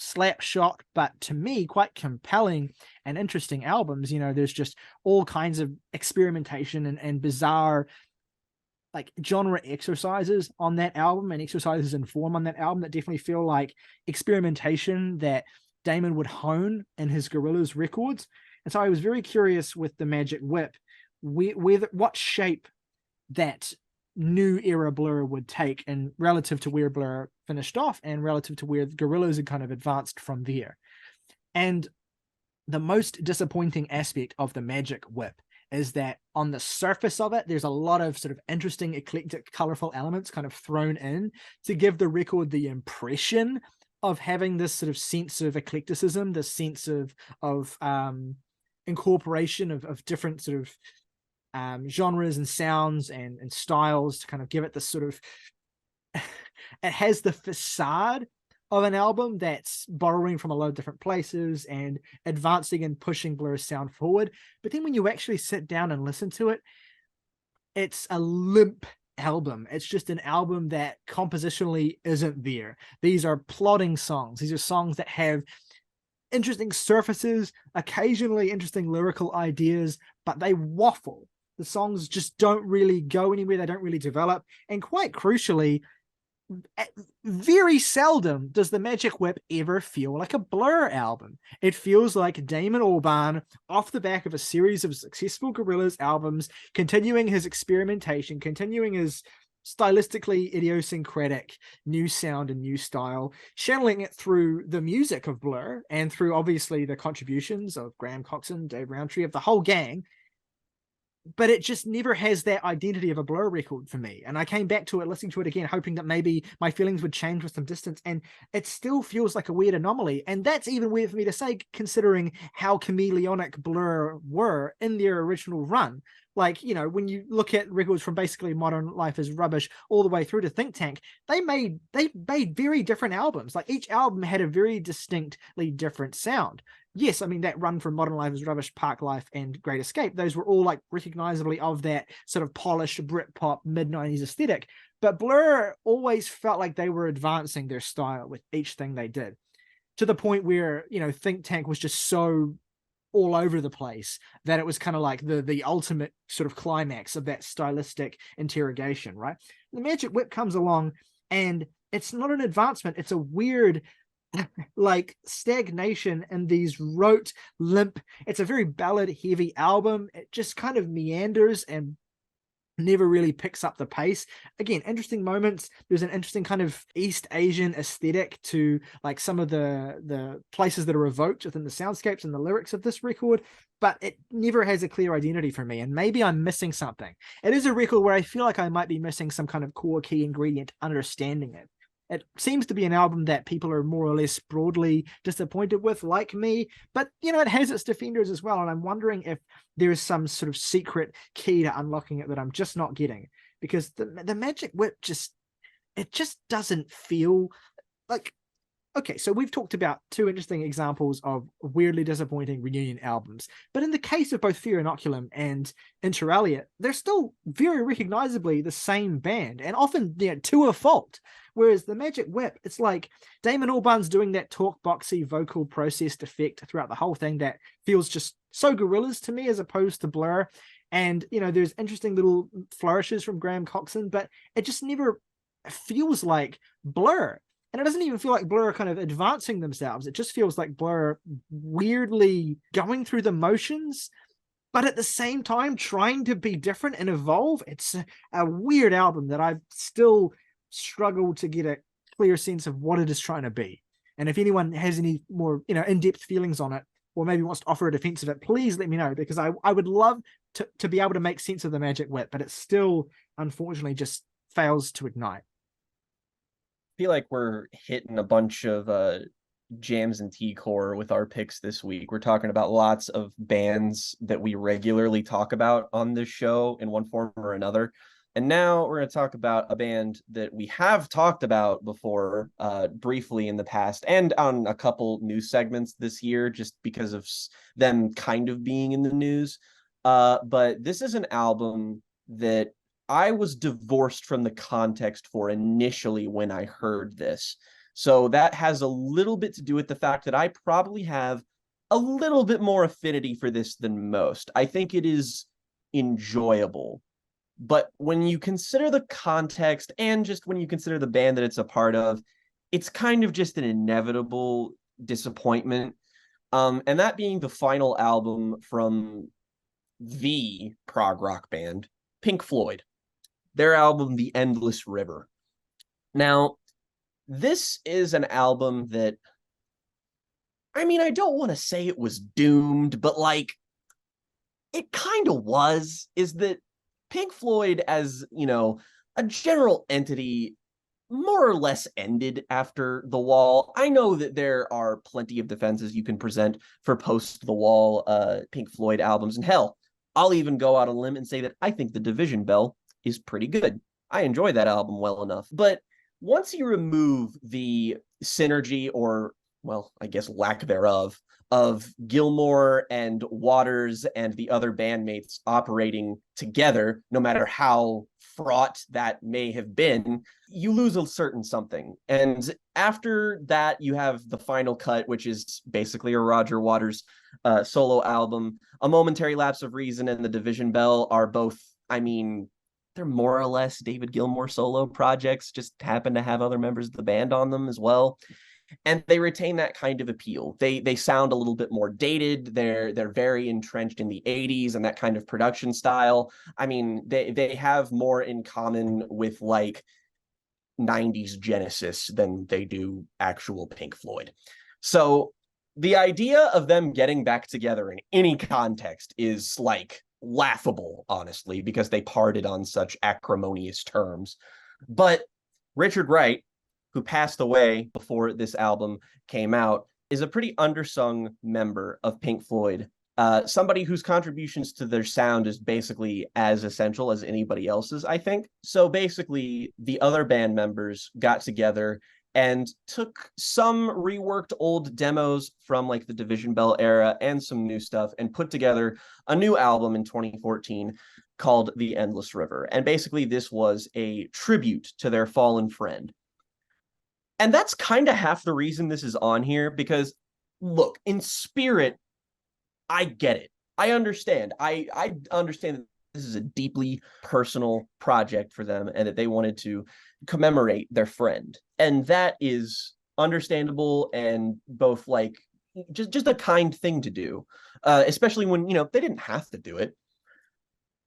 slap shot, but to me quite compelling and interesting albums. There's just all kinds of experimentation and bizarre like genre exercises on that album, and exercises in form on that album that definitely feel like experimentation that Damon would hone in his Gorillaz records. And so I was very curious with the Magic Whip what shape that new era Blur would take, and relative to where Blur finished off and relative to where Gorillaz had kind of advanced from there. And the most disappointing aspect of the Magic Whip is that on the surface of it, there's a lot of sort of interesting, eclectic, colorful elements kind of thrown in to give the record the impression of having this sort of sense of eclecticism, this sense of incorporation of different sort of genres and sounds and styles to kind of give it this sort of it has the facade of an album that's borrowing from a lot of different places and advancing and pushing Blur's sound forward. But then when you actually sit down and listen to it, it's a limp album. It's just an album that compositionally isn't there. These are plodding songs. These are songs that have interesting surfaces, occasionally interesting lyrical ideas, but they waffle. The songs just don't really go anywhere. They don't really develop. And quite crucially, very seldom does the Magic Whip ever feel like a Blur album. It feels like Damon Albarn, off the back of a series of successful Gorillaz albums, continuing his experimentation, continuing his stylistically idiosyncratic new sound and new style, channeling it through the music of Blur and through obviously the contributions of Graham Coxon, Dave Rowntree, of the whole gang. But it just never has that identity of a Blur record for me. And I came back to it, listening to it again, hoping that maybe my feelings would change with some distance. And it still feels like a weird anomaly. And that's even weird for me to say, considering how chameleonic Blur were in their original run. Like, when you look at records from basically Modern Life is Rubbish all the way through to Think Tank, they made very different albums. Like, each album had a very distinctly different sound. Yes, I mean, that run from Modern Life is Rubbish, Park Life, and Great Escape, those were all like recognizably of that sort of polished Britpop mid-90s aesthetic. But Blur always felt like they were advancing their style with each thing they did, to the point where, Think Tank was just so all over the place that it was kind of like the ultimate sort of climax of that stylistic interrogation, right? The Magic Whip comes along and it's not an advancement. It's a weird like stagnation and these rote limp. It's a very ballad heavy album. It just kind of meanders and never really picks up the pace. Again, interesting moments. There's an interesting kind of East Asian aesthetic to like some of the places that are evoked within the soundscapes and the lyrics of this record, but it never has a clear identity for me, and maybe I'm missing something. It is a record where I feel like I might be missing some kind of core key ingredient understanding it. It seems to be an album that people are more or less broadly disappointed with, like me, but it has its defenders as well. And I'm wondering if there is some sort of secret key to unlocking it that I'm just not getting, because the Magic Whip just doesn't feel like. Okay, so we've talked about two interesting examples of weirdly disappointing reunion albums, but in the case of both Fear Inoculum and Inter Alia, they're still very recognizably the same band, and often to a fault. Whereas the Magic Whip, it's like Damon Albarn's doing that talk boxy vocal processed effect throughout the whole thing that feels just so Gorillaz to me as opposed to Blur. And there's interesting little flourishes from Graham Coxon, but it just never feels like Blur. And it doesn't even feel like Blur are kind of advancing themselves. It just feels like Blur weirdly going through the motions, but at the same time trying to be different and evolve. It's a weird album that I still struggle to get a clear sense of what it is trying to be. And if anyone has any more, in-depth feelings on it, or maybe wants to offer a defense of it, please let me know, because I would love to be able to make sense of the Magic Whip, but it still, unfortunately, just fails to ignite. Feel like we're hitting a bunch of jams and T-core with our picks this week. We're talking about lots of bands that we regularly talk about on this show in one form or another. And now we're going to talk about a band that we have talked about before, briefly in the past, and on a couple news segments this year, just because of them kind of being in the news. But this is an album that I was divorced from the context for initially when I heard this. So that has a little bit to do with the fact that I probably have a little bit more affinity for this than most. I think it is enjoyable. But when you consider the context and just when you consider the band that it's a part of, it's kind of just an inevitable disappointment. And that being the final album from the prog rock band, Pink Floyd. Their album, The Endless River. Now, this is an album that, I don't want to say it was doomed, but it kind of was, is that Pink Floyd as, a general entity more or less ended after The Wall. I know that there are plenty of defenses you can present for post The Wall Pink Floyd albums, and hell, I'll even go out on a limb and say that I think The Division Bell is pretty good. I enjoy that album well enough. But once you remove the synergy, or, well, I guess lack thereof, of Gilmour and Waters and the other bandmates operating together, no matter how fraught that may have been, you lose a certain something. And after that, you have the final cut, which is basically a Roger Waters solo album. A Momentary Lapse of Reason and The Division Bell are both, they're more or less David Gilmour solo projects, just happen to have other members of the band on them as well. And they retain that kind of appeal. They sound a little bit more dated. They're very entrenched in the 80s and that kind of production style. They have more in common with 90s Genesis than they do actual Pink Floyd. So the idea of them getting back together in any context is laughable, honestly, because they parted on such acrimonious terms. But Richard Wright, who passed away before this album came out, is a pretty undersung member of Pink Floyd. Somebody whose contributions to their sound is basically as essential as anybody else's, I think. So basically, the other band members got together and took some reworked old demos from the Division Bell era and some new stuff and put together a new album in 2014 called The Endless River. And basically this was a tribute to their fallen friend. And that's kind of half the reason this is on here, because look, in spirit, I get it. I understand. I understand that this is a deeply personal project for them and that they wanted to commemorate their friend. And that is understandable and both just a kind thing to do, especially when, they didn't have to do it.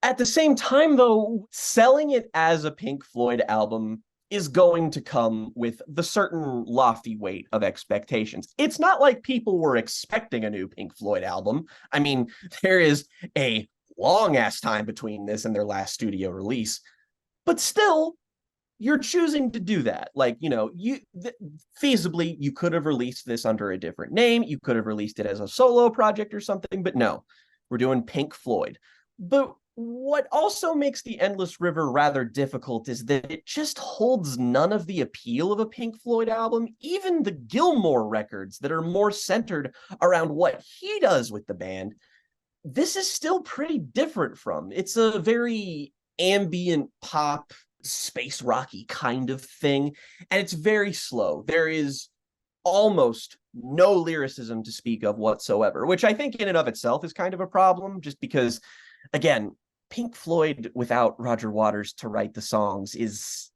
At the same time, though, selling it as a Pink Floyd album is going to come with the certain lofty weight of expectations. It's not like people were expecting a new Pink Floyd album. I mean, there is a long ass time between this and their last studio release, but still, you're choosing to do that. Like, feasibly, you could have released this under a different name. You could have released it as a solo project or something, but no, we're doing Pink Floyd. But what also makes the Endless River rather difficult is that it just holds none of the appeal of a Pink Floyd album. Even the Gilmour records that are more centered around what he does with the band, this is still pretty different from. It's a very ambient pop, space rocky kind of thing, and it's very slow. There is almost no lyricism to speak of whatsoever, which I think in and of itself is kind of a problem, just because, again, Pink Floyd without Roger Waters to write the songs is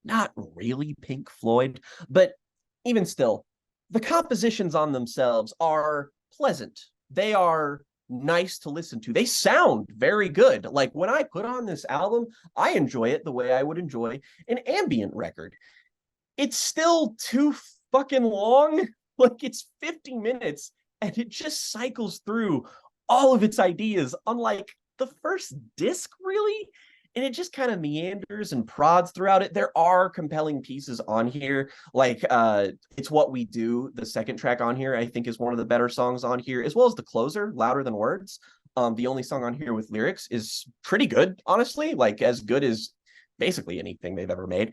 not really Pink Floyd. But even still, the compositions on themselves are pleasant. They are nice to listen to. They sound very good. Like, when I put on this album, I enjoy it the way I would enjoy an ambient record. It's still too fucking long. Like, it's 50 minutes and it just cycles through all of its ideas, unlike the first disc, really. And it just kind of meanders and prods throughout it. There are compelling pieces on here, like It's What We Do, the second track on here, I think is one of the better songs on here, as well as the closer, Louder Than Words. The only song on here with lyrics is pretty good, honestly, like as good as basically anything they've ever made.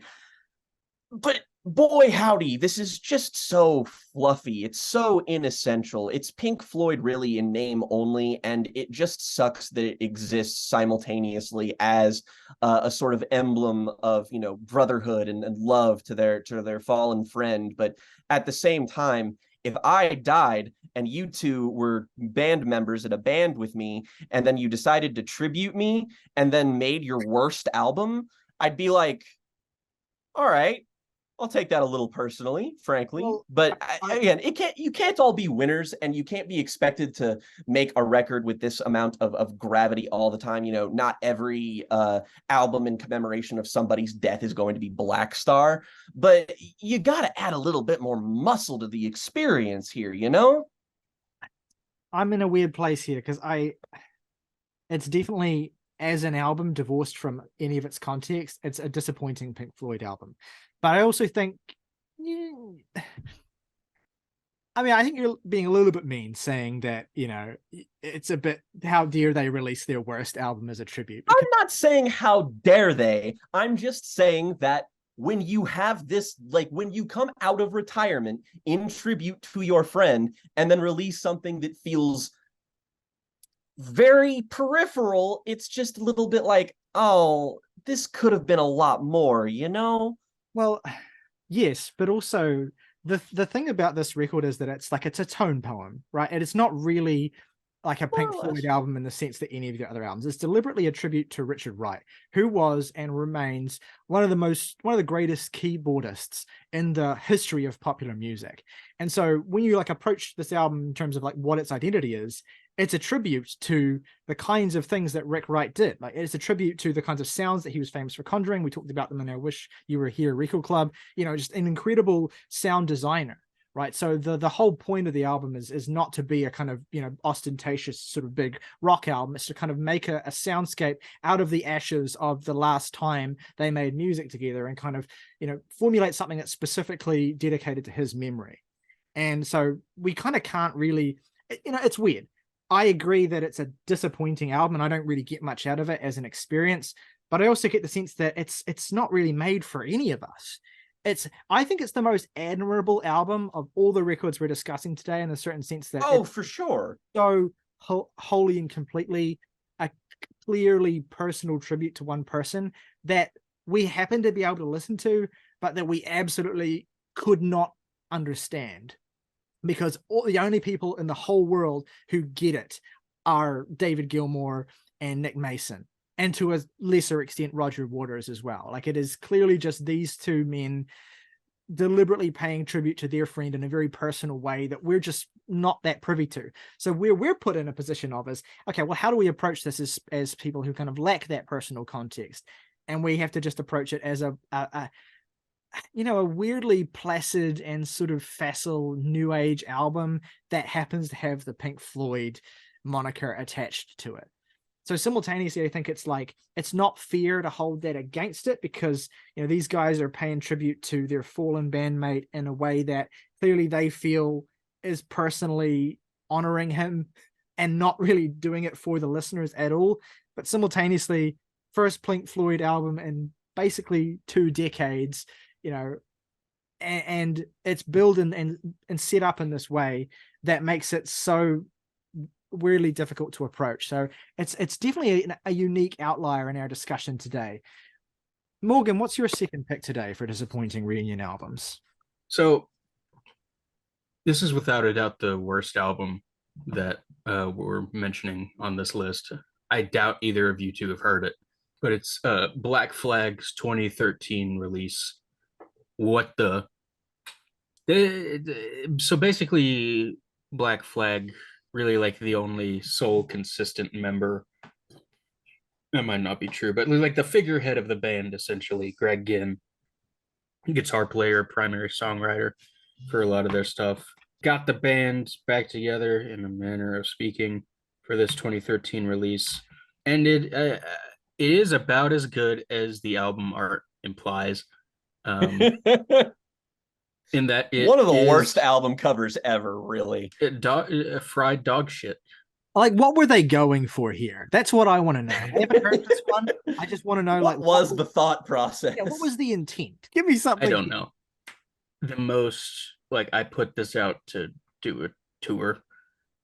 But boy howdy, this is just so fluffy. It's so inessential. It's Pink Floyd really in name only, and it just sucks that it exists simultaneously as a sort of emblem of, brotherhood and love to their fallen friend. But at the same time, if I died and you two were band members at a band with me, and then you decided to tribute me and then made your worst album, I'd be like, all right, I'll take that a little personally, frankly. Well, but again, you can't all be winners, and you can't be expected to make a record with this amount of gravity all the time. Not every album in commemoration of somebody's death is going to be Black Star, but you got to add a little bit more muscle to the experience here, I'm in a weird place here because it's definitely, as an album divorced from any of its context, it's a disappointing Pink Floyd album. But I also think, I think you're being a little bit mean saying that, it's a bit, how dare they release their worst album as a tribute? I'm not saying how dare they. I'm just saying that when you have this, like when you come out of retirement in tribute to your friend and then release something that feels very peripheral, it's just a little bit like, oh, this could have been a lot more, Well, yes, but also the thing about this record is that it's a tone poem, right? And it's not really like a Pink Floyd album in the sense that any of the other albums. It's deliberately a tribute to Richard Wright, who was and remains one of the greatest keyboardists in the history of popular music. And so when you approach this album in terms of what its identity is, it's a tribute to the kinds of things that Rick Wright did. It's a tribute to the kinds of sounds that he was famous for conjuring. We talked about them in our Wish You Were Here Record Club. Just an incredible sound designer, right? So the whole point of the album is not to be a kind of, ostentatious sort of big rock album. It's to kind of make a soundscape out of the ashes of the last time they made music together and kind of, formulate something that's specifically dedicated to his memory. And so we kind of can't really, it's weird. I agree that it's a disappointing album and I don't really get much out of it as an experience, but I also get the sense that it's not really made for any of us. I think it's the most admirable album of all the records we're discussing today, in a certain sense that for sure. So wholly and completely a clearly personal tribute to one person that we happen to be able to listen to, but that we absolutely could not understand. Because the only people in the whole world who get it are David Gilmour and Nick Mason, and to a lesser extent Roger Waters as well. It is clearly just these two men deliberately paying tribute to their friend in a very personal way that we're just not that privy to. So we're put in a position of is, okay, well, how do we approach this as people who kind of lack that personal context? And we have to just approach it as a weirdly placid and sort of facile new age album that happens to have the Pink Floyd moniker attached to it. So simultaneously, I think it's like, it's not fair to hold that against it, because, these guys are paying tribute to their fallen bandmate in a way that clearly they feel is personally honoring him and not really doing it for the listeners at all. But simultaneously, first Pink Floyd album in basically 2 decades, and it's built and set up in this way that makes it so weirdly difficult to approach. So it's definitely a unique outlier in our discussion today. Morgan, what's your second pick today for disappointing reunion albums? So this is without a doubt the worst album that we're mentioning on this list. I doubt either of you two have heard it, but it's Black Flag's 2013 release. What the? So basically, Black Flag, really like the only sole consistent member. That might not be true, but like the figurehead of the band, essentially, Greg Ginn, guitar player, primary songwriter for a lot of their stuff, got the band back together in a manner of speaking for this 2013 release, and it is about as good as the album art implies. In that one of the worst album covers ever, really. Fried dog shit. Like, what were they going for here? That's what I want to know. I haven't heard this one. I just want to know, what was the thought process? Yeah, what was the intent? Give me something. I don't know. The most, I put this out to do a tour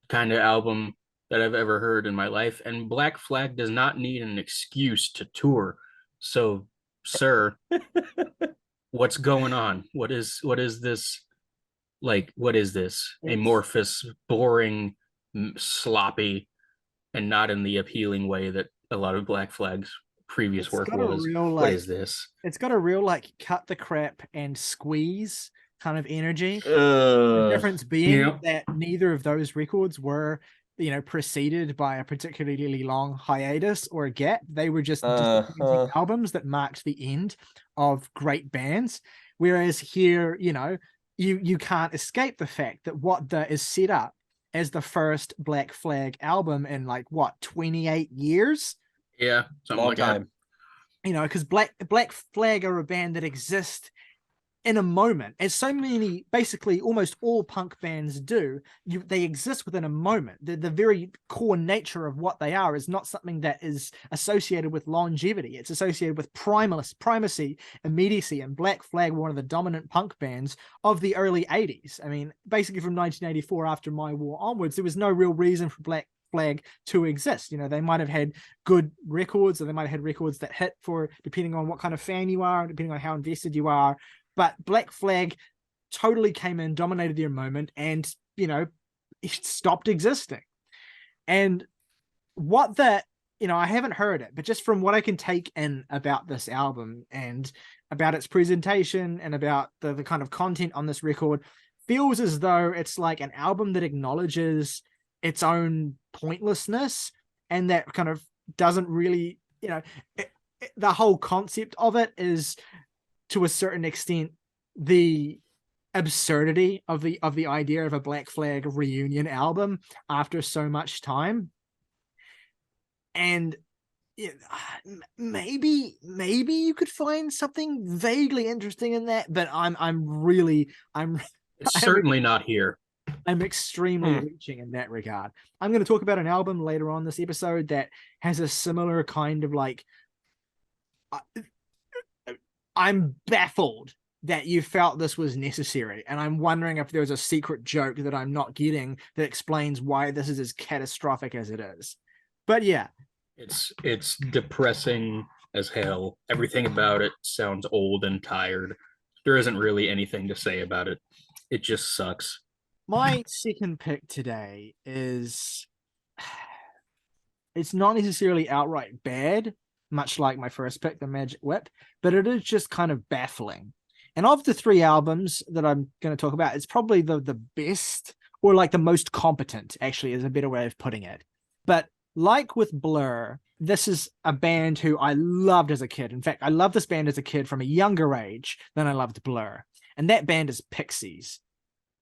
kind of album that I've ever heard in my life, and Black Flag does not need an excuse to tour. So, sir, what's going on? What is this? What is this? Amorphous, boring, sloppy, and not in the appealing way that a lot of Black Flag's previous work was. What is this? It's got a real cut the crap and squeeze kind of energy. The difference being that neither of those records were, preceded by a particularly long hiatus or a gap. They were just albums that marked the end of great bands. Whereas here, you can't escape the fact that what is set up as the first Black Flag album in 28 years. Yeah, something like that. Because Black Flag are a band that exist in a moment, as so many, basically almost all punk bands do. They exist within a moment. The very core nature of what they are is not something that is associated with longevity. It's associated with primacy, immediacy, and Black Flag were one of the dominant punk bands of the early 80s. I mean, basically from 1984 after My War onwards, there was no real reason for Black Flag to exist. They might have had good records, or they might have had records that hit for, depending on what kind of fan you are, depending on how invested you are. But Black Flag totally came in, dominated their moment, and, it stopped existing. And what I haven't heard it, but just from what I can take in about this album and about its presentation and about the kind of content on this record, feels as though it's like an album that acknowledges its own pointlessness, and that kind of doesn't really, the whole concept of it is, to a certain extent, the absurdity of the idea of a Black Flag reunion album after so much time. And maybe you could find something vaguely interesting in that, but it's certainly not here. I'm extremely reaching in that regard. I'm going to talk about an album later on this episode that has a similar kind of I'm baffled that you felt this was necessary, and I'm wondering if there's a secret joke that I'm not getting that explains why this is as catastrophic as it is. But yeah, it's depressing as hell. Everything about it sounds old and tired. There isn't really anything to say about it. It just sucks. My second pick today is, it's not necessarily outright bad, much like my first pick, The Magic Whip, but it is just kind of baffling. And of the 3 albums that I'm going to talk about, it's probably the best, or like the most competent, actually, is a better way of putting it. But like with Blur, this is a band who I loved as a kid. In fact, I loved this band as a kid from a younger age than I loved Blur. And that band is Pixies.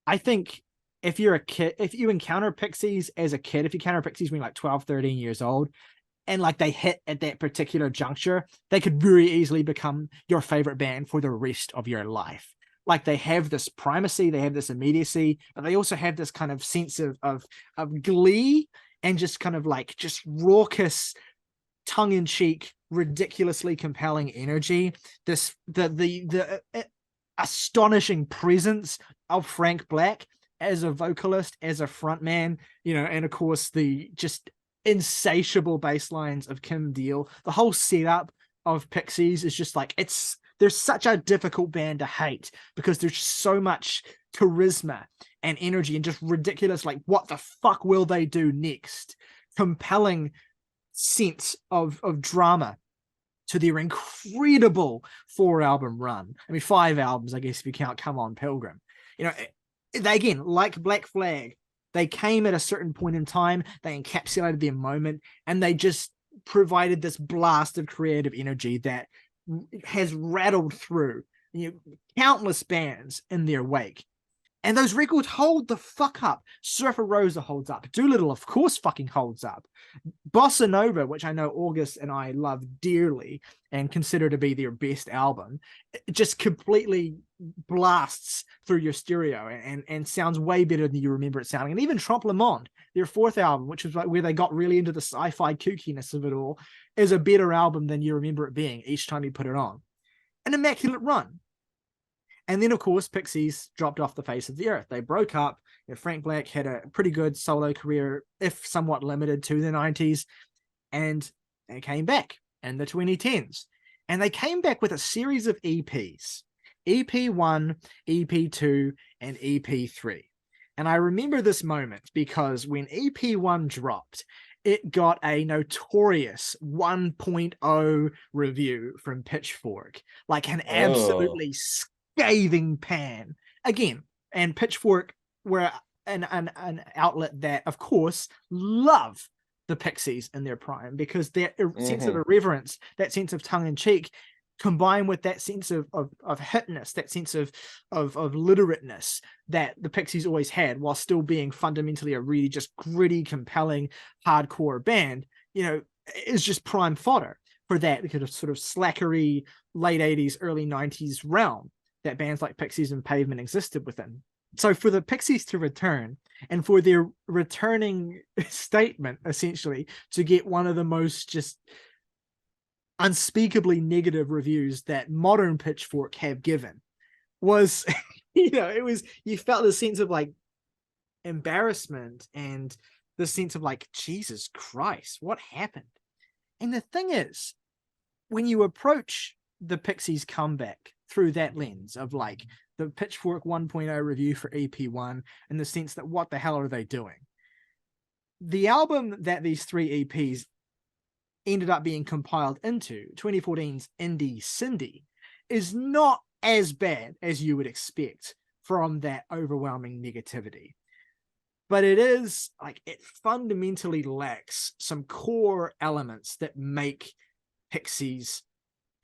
I think if you're a kid, if you encounter Pixies as a kid, if you encounter Pixies when you're like 12, 13 years old, and like they hit at that particular juncture, they could very easily become your favorite band for the rest of your life. Like they have this primacy, they have this immediacy, but they also have this kind of sense of glee and just kind of like just raucous, tongue-in-cheek, ridiculously compelling energy. The astonishing presence of Frank Black as a vocalist, as a frontman, and of course the just insatiable bass lines of Kim Deal. The whole setup of Pixies is just like, they're such a difficult band to hate because there's so much charisma and energy and just ridiculous, like, what the fuck will they do next? Compelling sense of drama to their incredible 4-album run. I mean, 5 albums, I guess, if you count Come On Pilgrim. They, again, like Black Flag, they came at a certain point in time, they encapsulated their moment, and they just provided this blast of creative energy that has rattled through countless bands in their wake. And those records hold the fuck up. Surfer Rosa holds up. Doolittle, of course, fucking holds up. Bossa Nova, which I know August and I love dearly and consider to be their best album, just completely blasts through your stereo and sounds way better than you remember it sounding. And even Trompe Le Monde, their 4th album, which was like where they got really into the sci-fi kookiness of it all, is a better album than you remember it being each time you put it on. An immaculate run. And then, of course, Pixies dropped off the face of the earth. They broke up. Frank Black had a pretty good solo career, if somewhat limited to the 90s. And they came back in the 2010s. And they came back with a series of EPs. EP1, EP2, and EP3. And I remember this moment because when EP1 dropped, it got a notorious 1.0 review from Pitchfork. Like an absolutely scathing pan. Again, and Pitchfork were an outlet that, of course, love the Pixies in their prime because their sense of irreverence, that sense of tongue-in-cheek, combined with that sense of hitness, that sense of literateness that the Pixies always had, while still being fundamentally a really just gritty, compelling, hardcore band, is just prime fodder for that kind of sort of slackery late 80s, early 90s realm that bands like Pixies and Pavement existed within. So for the Pixies to return, and for their returning statement, essentially, to get one of the most just unspeakably negative reviews that modern Pitchfork have given, was, you felt the sense of like embarrassment and the sense of like, Jesus Christ, what happened? And the thing is, when you approach the Pixies comeback through that lens of like the Pitchfork 1.0 review for EP1, in the sense that what the hell are they doing? The album that these 3 EPs ended up being compiled into, 2014's Indie Cindy, is not as bad as you would expect from that overwhelming negativity. But it is like, it fundamentally lacks some core elements that make Pixies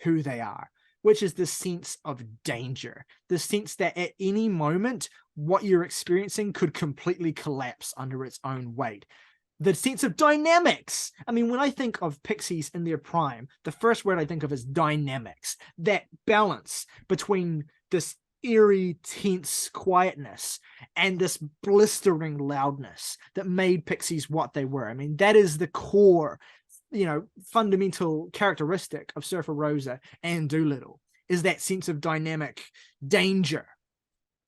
who they are, which is the sense of danger, the sense that at any moment, what you're experiencing could completely collapse under its own weight. The sense of dynamics. I mean, when I think of Pixies in their prime, the first word I think of is dynamics. That balance between this eerie, tense quietness and this blistering loudness that made Pixies what they were. I mean, that is the core, fundamental characteristic of Surfer Rosa and Doolittle, is that sense of dynamic danger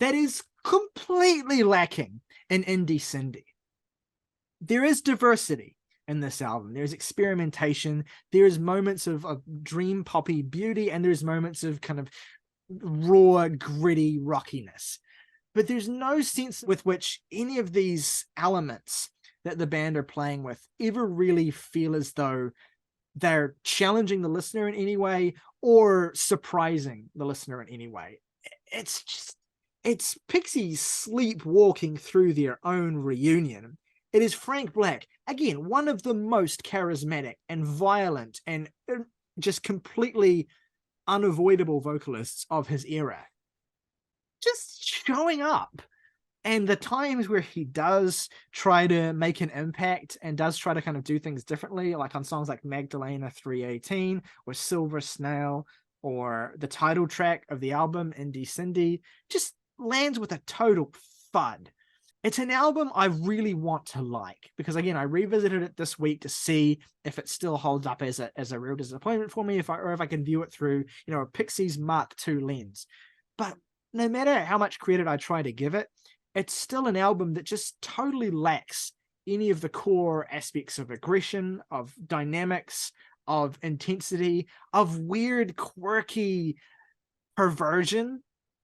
that is completely lacking in Indie Cindy. There is diversity in this album. There's experimentation. There's moments of dream poppy beauty, and there's moments of kind of raw, gritty rockiness. But there's no sense with which any of these elements that the band are playing with ever really feel as though they're challenging the listener in any way or surprising the listener in any way. it's Pixies sleepwalking through their own reunion. It is Frank Black, again, one of the most charismatic and violent and just completely unavoidable vocalists of his era, just showing up. And the times where he does try to make an impact and does try to kind of do things differently, like on songs like Magdalena 318 or Silver Snail or the title track of the album, Indie Cindy, just lands with a total thud. It's an album I really want to like because, again, I revisited it this week to see if it still holds up as a real disappointment for me, if I can view it through, a Pixies Mark II lens. But no matter how much credit I try to give it, it's still an album that just totally lacks any of the core aspects of aggression, of dynamics, of intensity, of weird, quirky perversion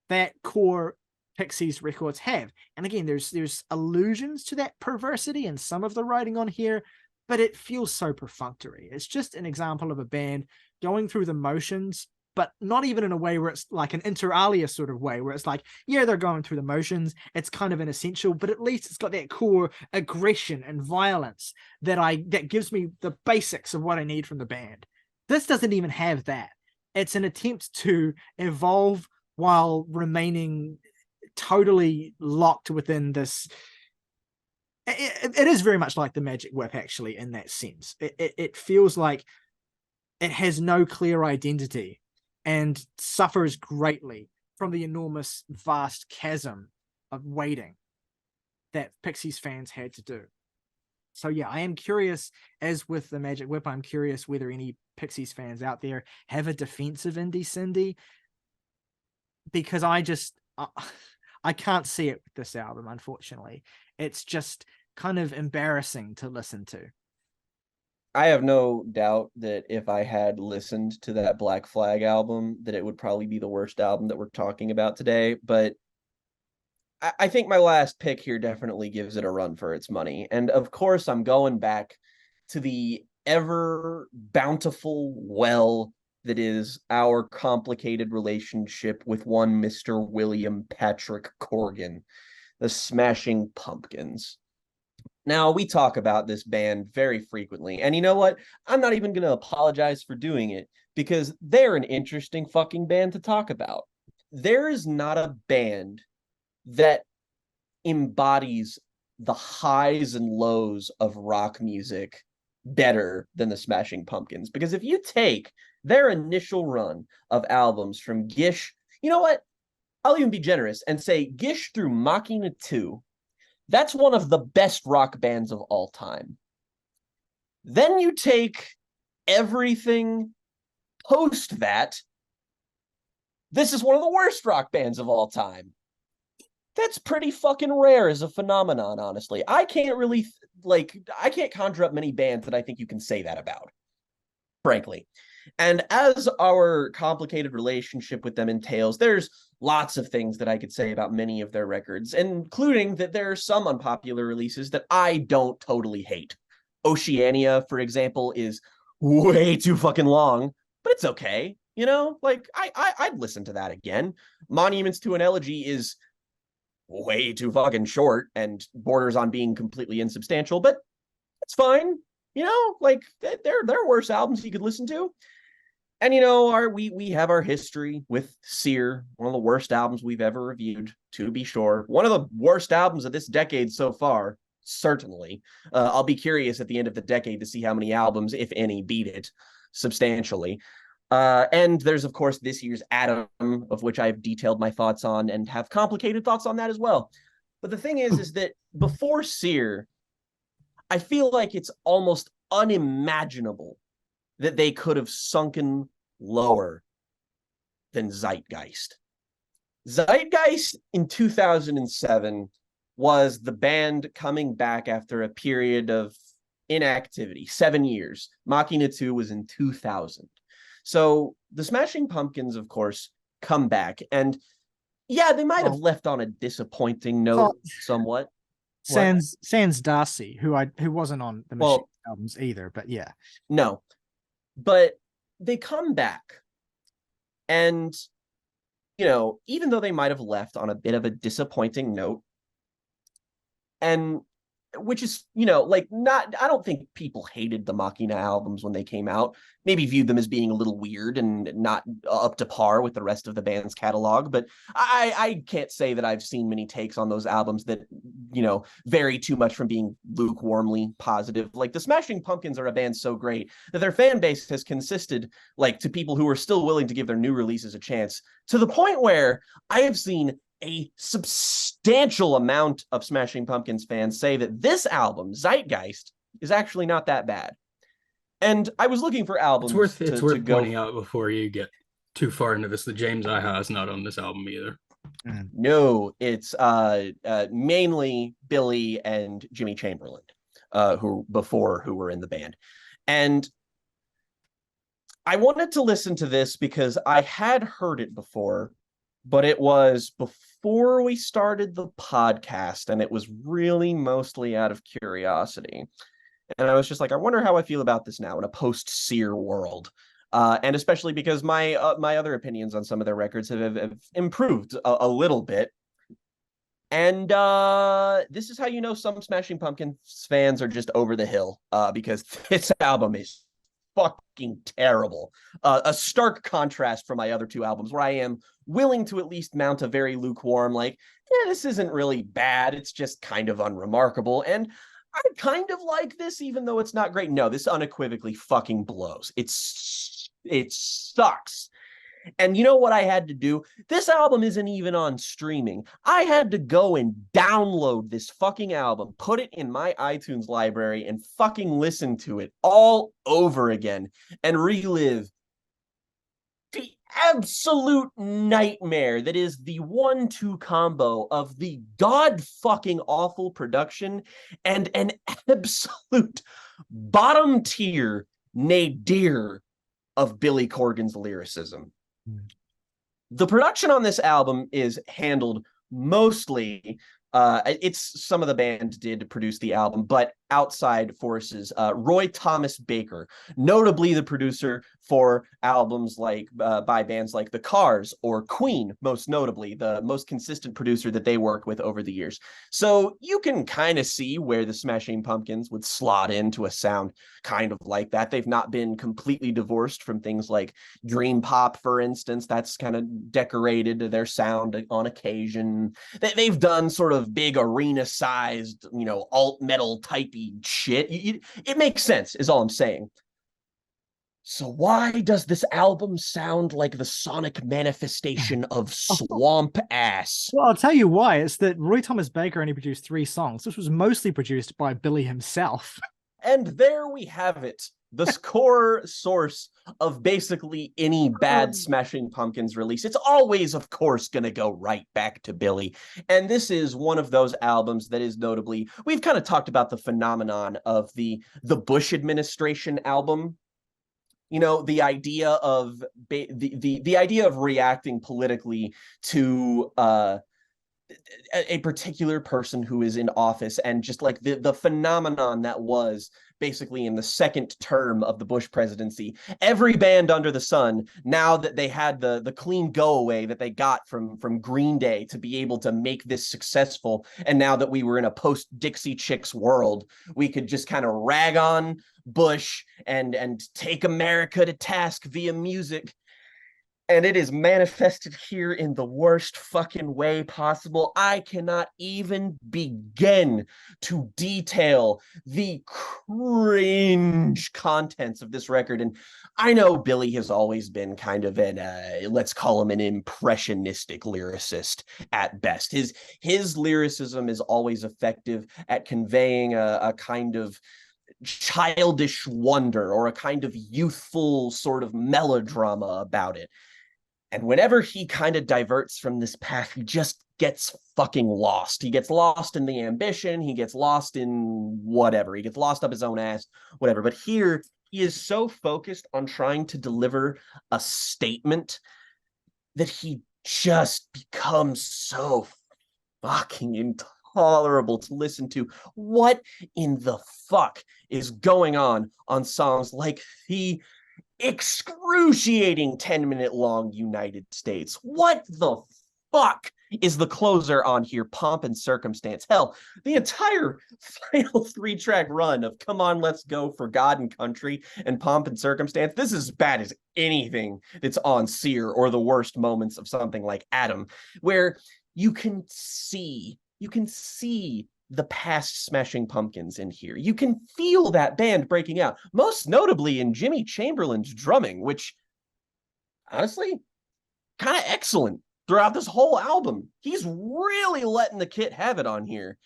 that core Pixies records have. And again, there's allusions to that perversity in some of the writing on here, but it feels so perfunctory. It's just an example of a band going through the motions, but not even in a way where it's like an inter alia sort of way, where it's like, yeah, they're going through the motions. It's kind of an essential, but at least it's got that core aggression and violence that gives me the basics of what I need from the band. This doesn't even have that. It's an attempt to evolve while remaining totally locked within this. It is very much like the Magic Whip, actually, in that sense. It feels like it has no clear identity and suffers greatly from the enormous, vast chasm of waiting that Pixies fans had to do. So yeah, I am curious, as with the Magic Whip, I'm curious whether any Pixies fans out there have a defense of Indie Cindy, because I can't see it with this album, unfortunately. It's just kind of embarrassing to listen to. I have no doubt that if I had listened to that Black Flag album, that it would probably be the worst album that we're talking about today. But I think my last pick here definitely gives it a run for its money. And of course, I'm going back to the ever bountiful well that is our complicated relationship with one Mr. William Patrick Corgan, the Smashing Pumpkins. Now, we talk about this band very frequently, and you know what? I'm not even going to apologize for doing it, because they're an interesting fucking band to talk about. There is not a band that embodies the highs and lows of rock music better than the Smashing Pumpkins, because if you take their initial run of albums from Gish, you know what? I'll even be generous and say Gish through Machina 2, that's one of the best rock bands of all time. Then you take everything post that, this is one of the worst rock bands of all time. That's pretty fucking rare as a phenomenon, honestly. I can't really, I can't conjure up many bands that I think you can say that about, frankly. And as our complicated relationship with them entails, there's lots of things that I could say about many of their records, including that there are some unpopular releases that I don't totally hate. Oceania, for example, is way too fucking long, but it's okay. I'd listen to that again. Monuments to an Elegy is way too fucking short and borders on being completely insubstantial, but it's fine. There are worse albums you could listen to. And we have our history with Sear, one of the worst albums we've ever reviewed, to be sure. One of the worst albums of this decade so far, certainly. I'll be curious at the end of the decade to see how many albums, if any, beat it substantially. And there's, of course, this year's Adam, of which I've detailed my thoughts on and have complicated thoughts on that as well. But the thing is that before Sear, I feel like it's almost unimaginable that they could have sunken lower than Zeitgeist. Zeitgeist in 2007 was the band coming back after a period of inactivity, 7 years. Machina 2 was in 2000. So the Smashing Pumpkins, of course, come back. And yeah, they might have left on a disappointing note somewhat. Sans Darcy, who wasn't on the Machine albums either, but yeah. No. But they come back, and even though they might have left on a bit of a disappointing note, and which is, like, not, I don't think people hated the Machina albums when they came out, maybe viewed them as being a little weird and not up to par with the rest of the band's catalog. But I can't say that I've seen many takes on those albums that, vary too much from being lukewarmly positive. Like, the Smashing Pumpkins are a band so great that their fan base has consisted, like, to people who are still willing to give their new releases a chance, to the point where I have seen a substantial amount of Smashing Pumpkins fans say that this album, Zeitgeist, is actually not that bad. And I was looking for albums It's worth to go. pointing out before you get too far into this that James Iha is not on this album either. No, it's mainly Billy and Jimmy Chamberlain, who were in the band. And I wanted to listen to this because I had heard it before, but it was before we started the podcast, and it was really mostly out of curiosity. And I was just like, I wonder how I feel about this now in a post-Sear world. And especially because my other opinions on some of their records have improved a little bit. And this is how you know some Smashing Pumpkins fans are just over the hill, because this album is fucking terrible. A stark contrast from my other two albums, where I am willing to at least mount a very lukewarm, like, this isn't really bad, it's just kind of unremarkable, and I kind of like this, even though it's not great. No, this unequivocally fucking blows. It sucks. And you know what I had to do? This album isn't even on streaming. I had to go and download this fucking album, put it in my iTunes library, and fucking listen to it all over again and relive the absolute nightmare that is the 1-2 combo of the god-fucking awful production and an absolute bottom tier nadir of Billy Corgan's lyricism. The production on this album is handled mostly, it's some of the band did produce the album, but outside forces. Roy Thomas Baker, notably the producer for albums like by bands like The Cars or Queen, most notably, the most consistent producer that they work with over the years. So you can kind of see where the Smashing Pumpkins would slot into a sound kind of like that. They've not been completely divorced from things like Dream Pop, for instance. That's kind of decorated their sound on occasion. They've done sort of big arena-sized, alt metal typey shit. It makes sense, is all I'm saying. So why does this album sound like the sonic manifestation of swamp ass? Well, I'll tell you why. It's that Roy Thomas Baker only produced 3 songs. This was mostly produced by Billy himself. And there we have it. The core source of basically any bad Smashing Pumpkins release. It's always, of course, going to go right back to Billy. And this is one of those albums that is notably, we've kind of talked about the phenomenon of the Bush administration album. The idea of the idea of reacting politically to a particular person who is in office, and just like the phenomenon that was basically in the second term of the Bush presidency. Every band under the sun, now that they had the clean go away that they got from Green Day to be able to make this successful, and now that we were in a post-Dixie Chicks world, we could just kind of rag on Bush and take America to task via music. And it is manifested here in the worst fucking way possible. I cannot even begin to detail the cringe contents of this record. And I know Billy has always been kind of an, let's call him an impressionistic lyricist at best. His lyricism is always effective at conveying a kind of childish wonder or a kind of youthful sort of melodrama about it. And whenever he kind of diverts from this path, he just gets fucking lost. He gets lost in the ambition. He gets lost in whatever. He gets lost up his own ass, whatever. But here, he is so focused on trying to deliver a statement that he just becomes so fucking intolerable to listen to. What in the fuck is going on songs like the excruciating 10-minute long United States. What the fuck is the closer on here? Pomp and Circumstance. Hell, the entire final 3-track run of Come On, Let's Go, For God and Country, and Pomp and Circumstance. This is as bad as anything that's on Sear or the worst moments of something like Adam, where you can see the past Smashing Pumpkins in here. You can feel that band breaking out, most notably in Jimmy Chamberlain's drumming, which honestly, kind of excellent throughout this whole album. He's really letting the kit have it on here.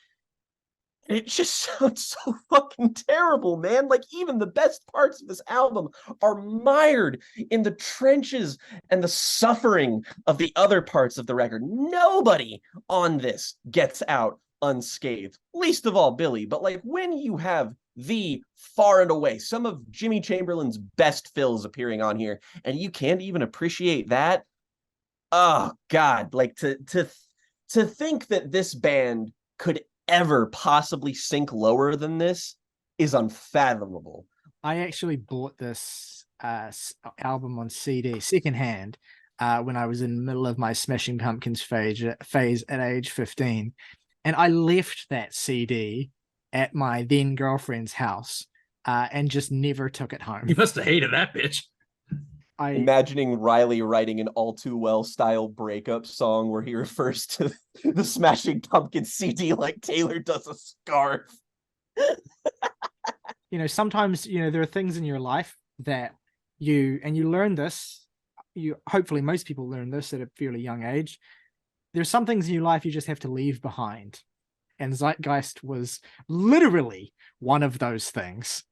It just sounds so fucking terrible, man. Like, even the best parts of this album are mired in the trenches and the suffering of the other parts of the record. Nobody on this gets out unscathed, least of all Billy. But like, when you have the far and away some of Jimmy Chamberlain's best fills appearing on here, and you can't even appreciate that, oh god, like to think that this band could ever possibly sink lower than this is unfathomable. I actually bought this album on CD secondhand when I was in the middle of my Smashing Pumpkins phase at age 15, and I left that CD at my then girlfriend's house and just never took it home. You must have hated that bitch. Imagining Ryley writing an All Too Well style breakup song where he refers to the Smashing Pumpkins CD like Taylor does a scarf. Sometimes, there are things in your life that you learn this. Hopefully most people learn this at a fairly young age. There's some things in your life you just have to leave behind. And Zeitgeist was literally one of those things.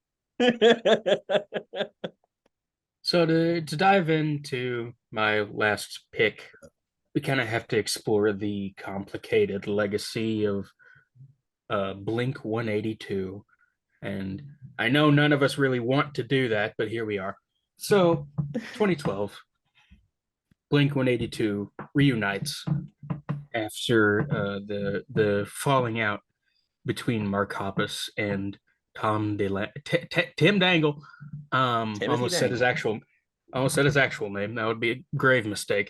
So to dive into my last pick, we kind of have to explore the complicated legacy of Blink 182. And I know none of us really want to do that, but here we are. So 2012, Blink 182 reunites after the falling out between Mark Hoppus and Tim Dangle. Almost said his actual name. That would be a grave mistake.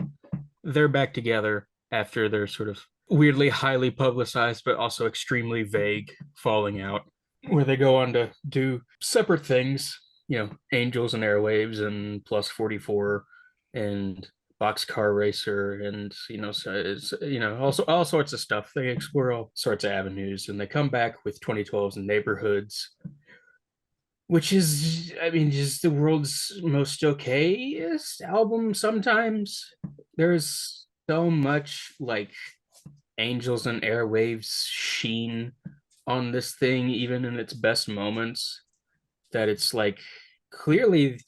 They're back together after their sort of weirdly highly publicized but also extremely vague falling out, where they go on to do separate things, Angels and Airwaves and Plus 44 and Boxcar Racer, and also all sorts of stuff. They explore all sorts of avenues, and they come back with 2012's Neighborhoods, which is, just the world's most okayest album. Sometimes there's so much like Angels and Airwaves sheen on this thing, even in its best moments, that it's like clearly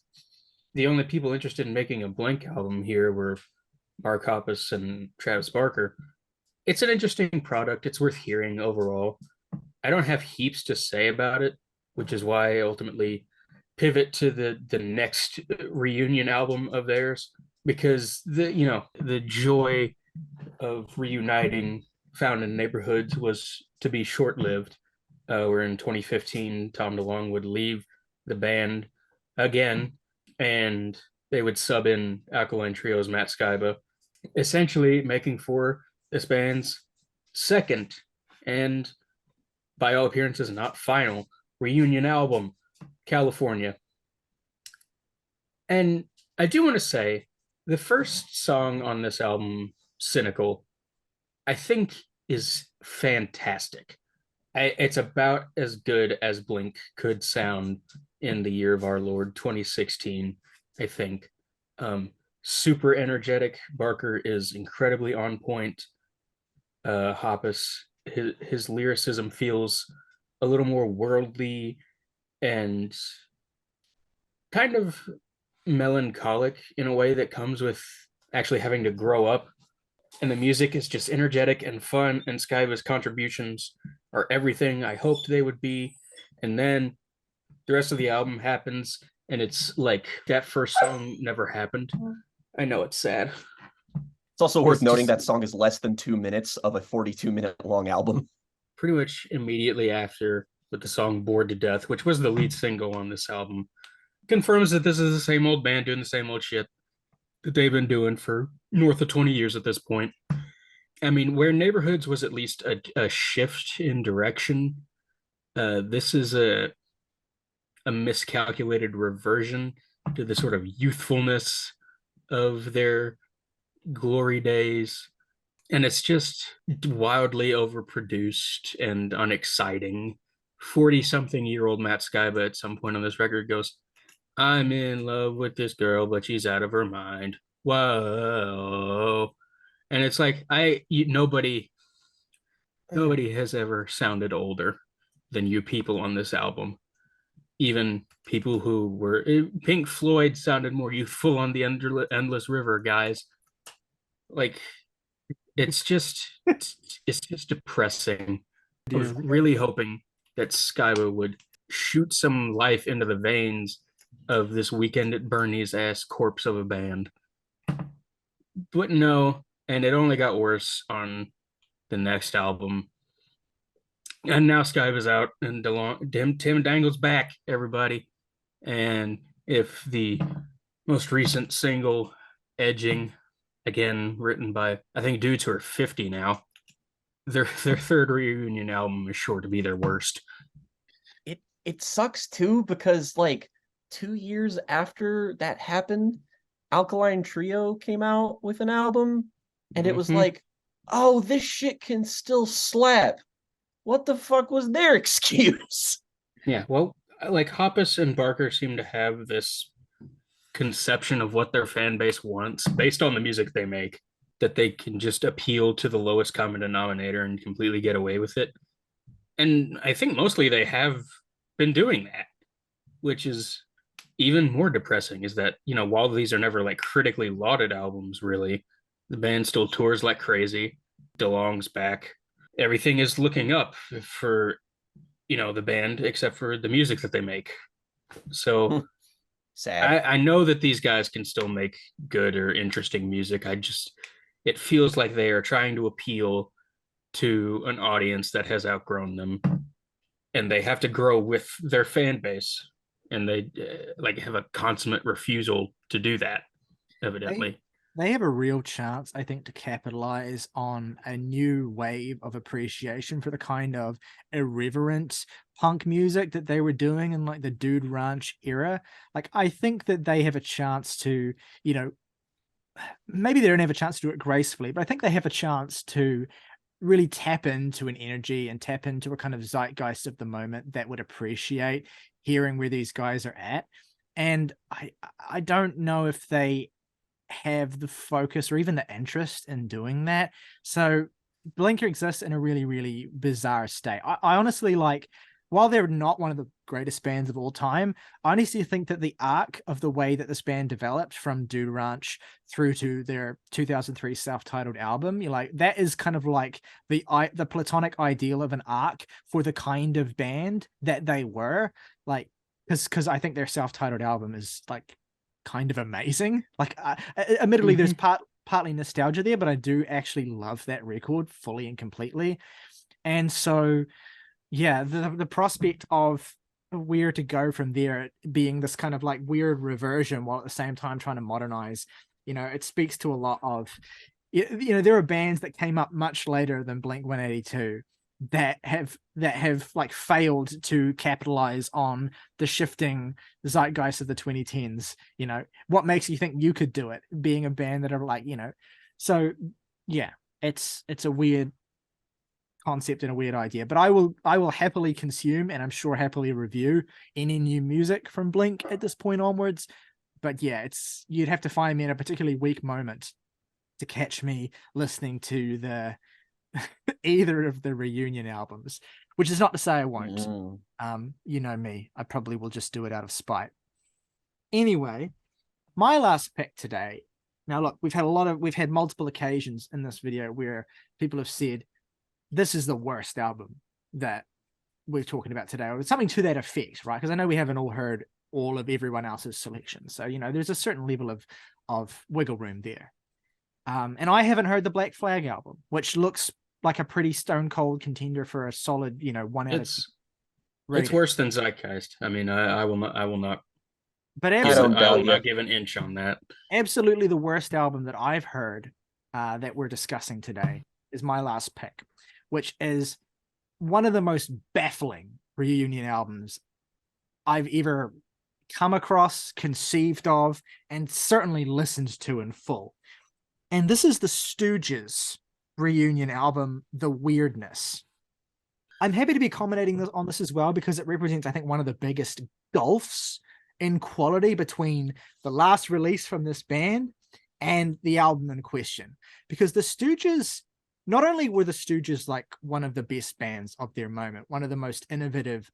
the only people interested in making a Blink album here were Mark Hoppus and Travis Barker. It's an interesting product. It's worth hearing overall. I don't have heaps to say about it, which is why I ultimately pivot to the next reunion album of theirs, because the joy of reuniting found in Neighborhoods was to be short-lived. Where in 2015, Tom DeLonge would leave the band again, and they would sub in Alkaline Trio's Matt Skiba, essentially making for this band's second and, by all appearances, not final reunion album, California. And I do want to say the first song on this album, Cynical, I think is fantastic. It's about as good as Blink could sound in the year of our Lord 2016, I think. Super energetic. Barker is incredibly on point. Hoppus, his lyricism feels a little more worldly and kind of melancholic in a way that comes with actually having to grow up. And the music is just energetic and fun, and Skiba's contributions are everything I hoped they would be. And then the rest of the album happens, and it's like that first song never happened. I know it's sad. It's also worth noting that song is less than 2 minutes of a 42-minute long album. Pretty much immediately after, with the song Bored to Death, which was the lead single on this album, confirms that this is the same old band doing the same old shit that they've been doing for north of 20 years at this point. I mean, where Neighborhoods was at least a shift in direction, this is a miscalculated reversion to the sort of youthfulness of their glory days. And it's just wildly overproduced and unexciting. 40 something year old Matt Skiba at some point on this record goes, I'm in love with this girl, but she's out of her mind. Whoa. And it's like, nobody has ever sounded older than you people on this album. Even people who were Pink Floyd sounded more youthful on the Endless River, guys. Like, it's just depressing. I was really hoping that Skyba would shoot some life into the veins of this Weekend at Bernie's ass corpse of a band. But no, and it only got worse on the next album. And now Skyba's out and Tim Dangle's back, everybody. And if the most recent single, Edging, again written by I think dudes who are 50 now, their third reunion album is sure to be their worst. It sucks too, because like 2 years after that happened, Alkaline Trio came out with an album, and it was like, oh, this shit can still slap. What the fuck was their excuse? Yeah, well, like Hoppus and Barker seem to have this conception of what their fan base wants based on the music they make, that they can just appeal to the lowest common denominator and completely get away with it. And I think mostly they have been doing that, which is even more depressing, is that, while these are never like critically lauded albums, really, the band still tours like crazy. DeLong's back. Everything is looking up for, the band, except for the music that they make. So sad. I know that these guys can still make good or interesting music. It feels like they are trying to appeal to an audience that has outgrown them, and they have to grow with their fan base, and they have a consummate refusal to do that, evidently. They have a real chance, I think, to capitalize on a new wave of appreciation for the kind of irreverent punk music that they were doing in like the Dude Ranch era. Like, I think that they have a chance to, maybe they don't have a chance to do it gracefully, but I think they have a chance to really tap into an energy and tap into a kind of zeitgeist of the moment that would appreciate hearing where these guys are at. And I don't know if they have the focus or even the interest in doing that. So Blinker exists in a really, really bizarre state. I honestly, like, while they're not one of the greatest bands of all time, I honestly think that the arc of the way that this band developed from Dude Ranch through to their 2003 self-titled album, that is kind of like the platonic ideal of an arc for the kind of band that they were. Like, because I think their self-titled album is like kind of amazing. Like, admittedly, there's partly nostalgia there, but I do actually love that record fully and completely. And so, yeah, the prospect of where to go from there being this kind of like weird reversion while at the same time trying to modernize, it speaks to a lot of, there are bands that came up much later than Blink-182 that have like failed to capitalize on the shifting zeitgeist of the 2010s. What makes you think you could do it, being a band that are like, so yeah, it's a weird concept and a weird idea, but I will happily consume, and I'm sure happily review, any new music from Blink at this point onwards. But yeah, you'd have to find me in a particularly weak moment to catch me listening to the either of the reunion albums, which is not to say I won't. You know me, I probably will just do it out of spite. Anyway, my last pick today. Now look, we've had multiple occasions in this video where people have said this is the worst album that we're talking about today, or something to that effect, right? Because I know we haven't all heard all of everyone else's selection, so there's a certain level of wiggle room there. And I haven't heard the Black Flag album, which looks like a pretty stone cold contender for a solid, 1 out of. It's worse than Zeitgeist. I mean, I will not But I don't doubt I'll you. give an inch on that. absolutely the worst album that I've heard that we're discussing today is my last pick, which is one of the most baffling reunion albums I've ever come across, conceived of, and certainly listened to in full. And this is the Stooges reunion album, The Weirdness. I'm happy to be commentating on this as well because it represents, I think, one of the biggest gulfs in quality between the last release from this band and the album in question. Because the Stooges, not only were the Stooges like one of the best bands of their moment, one of the most innovative,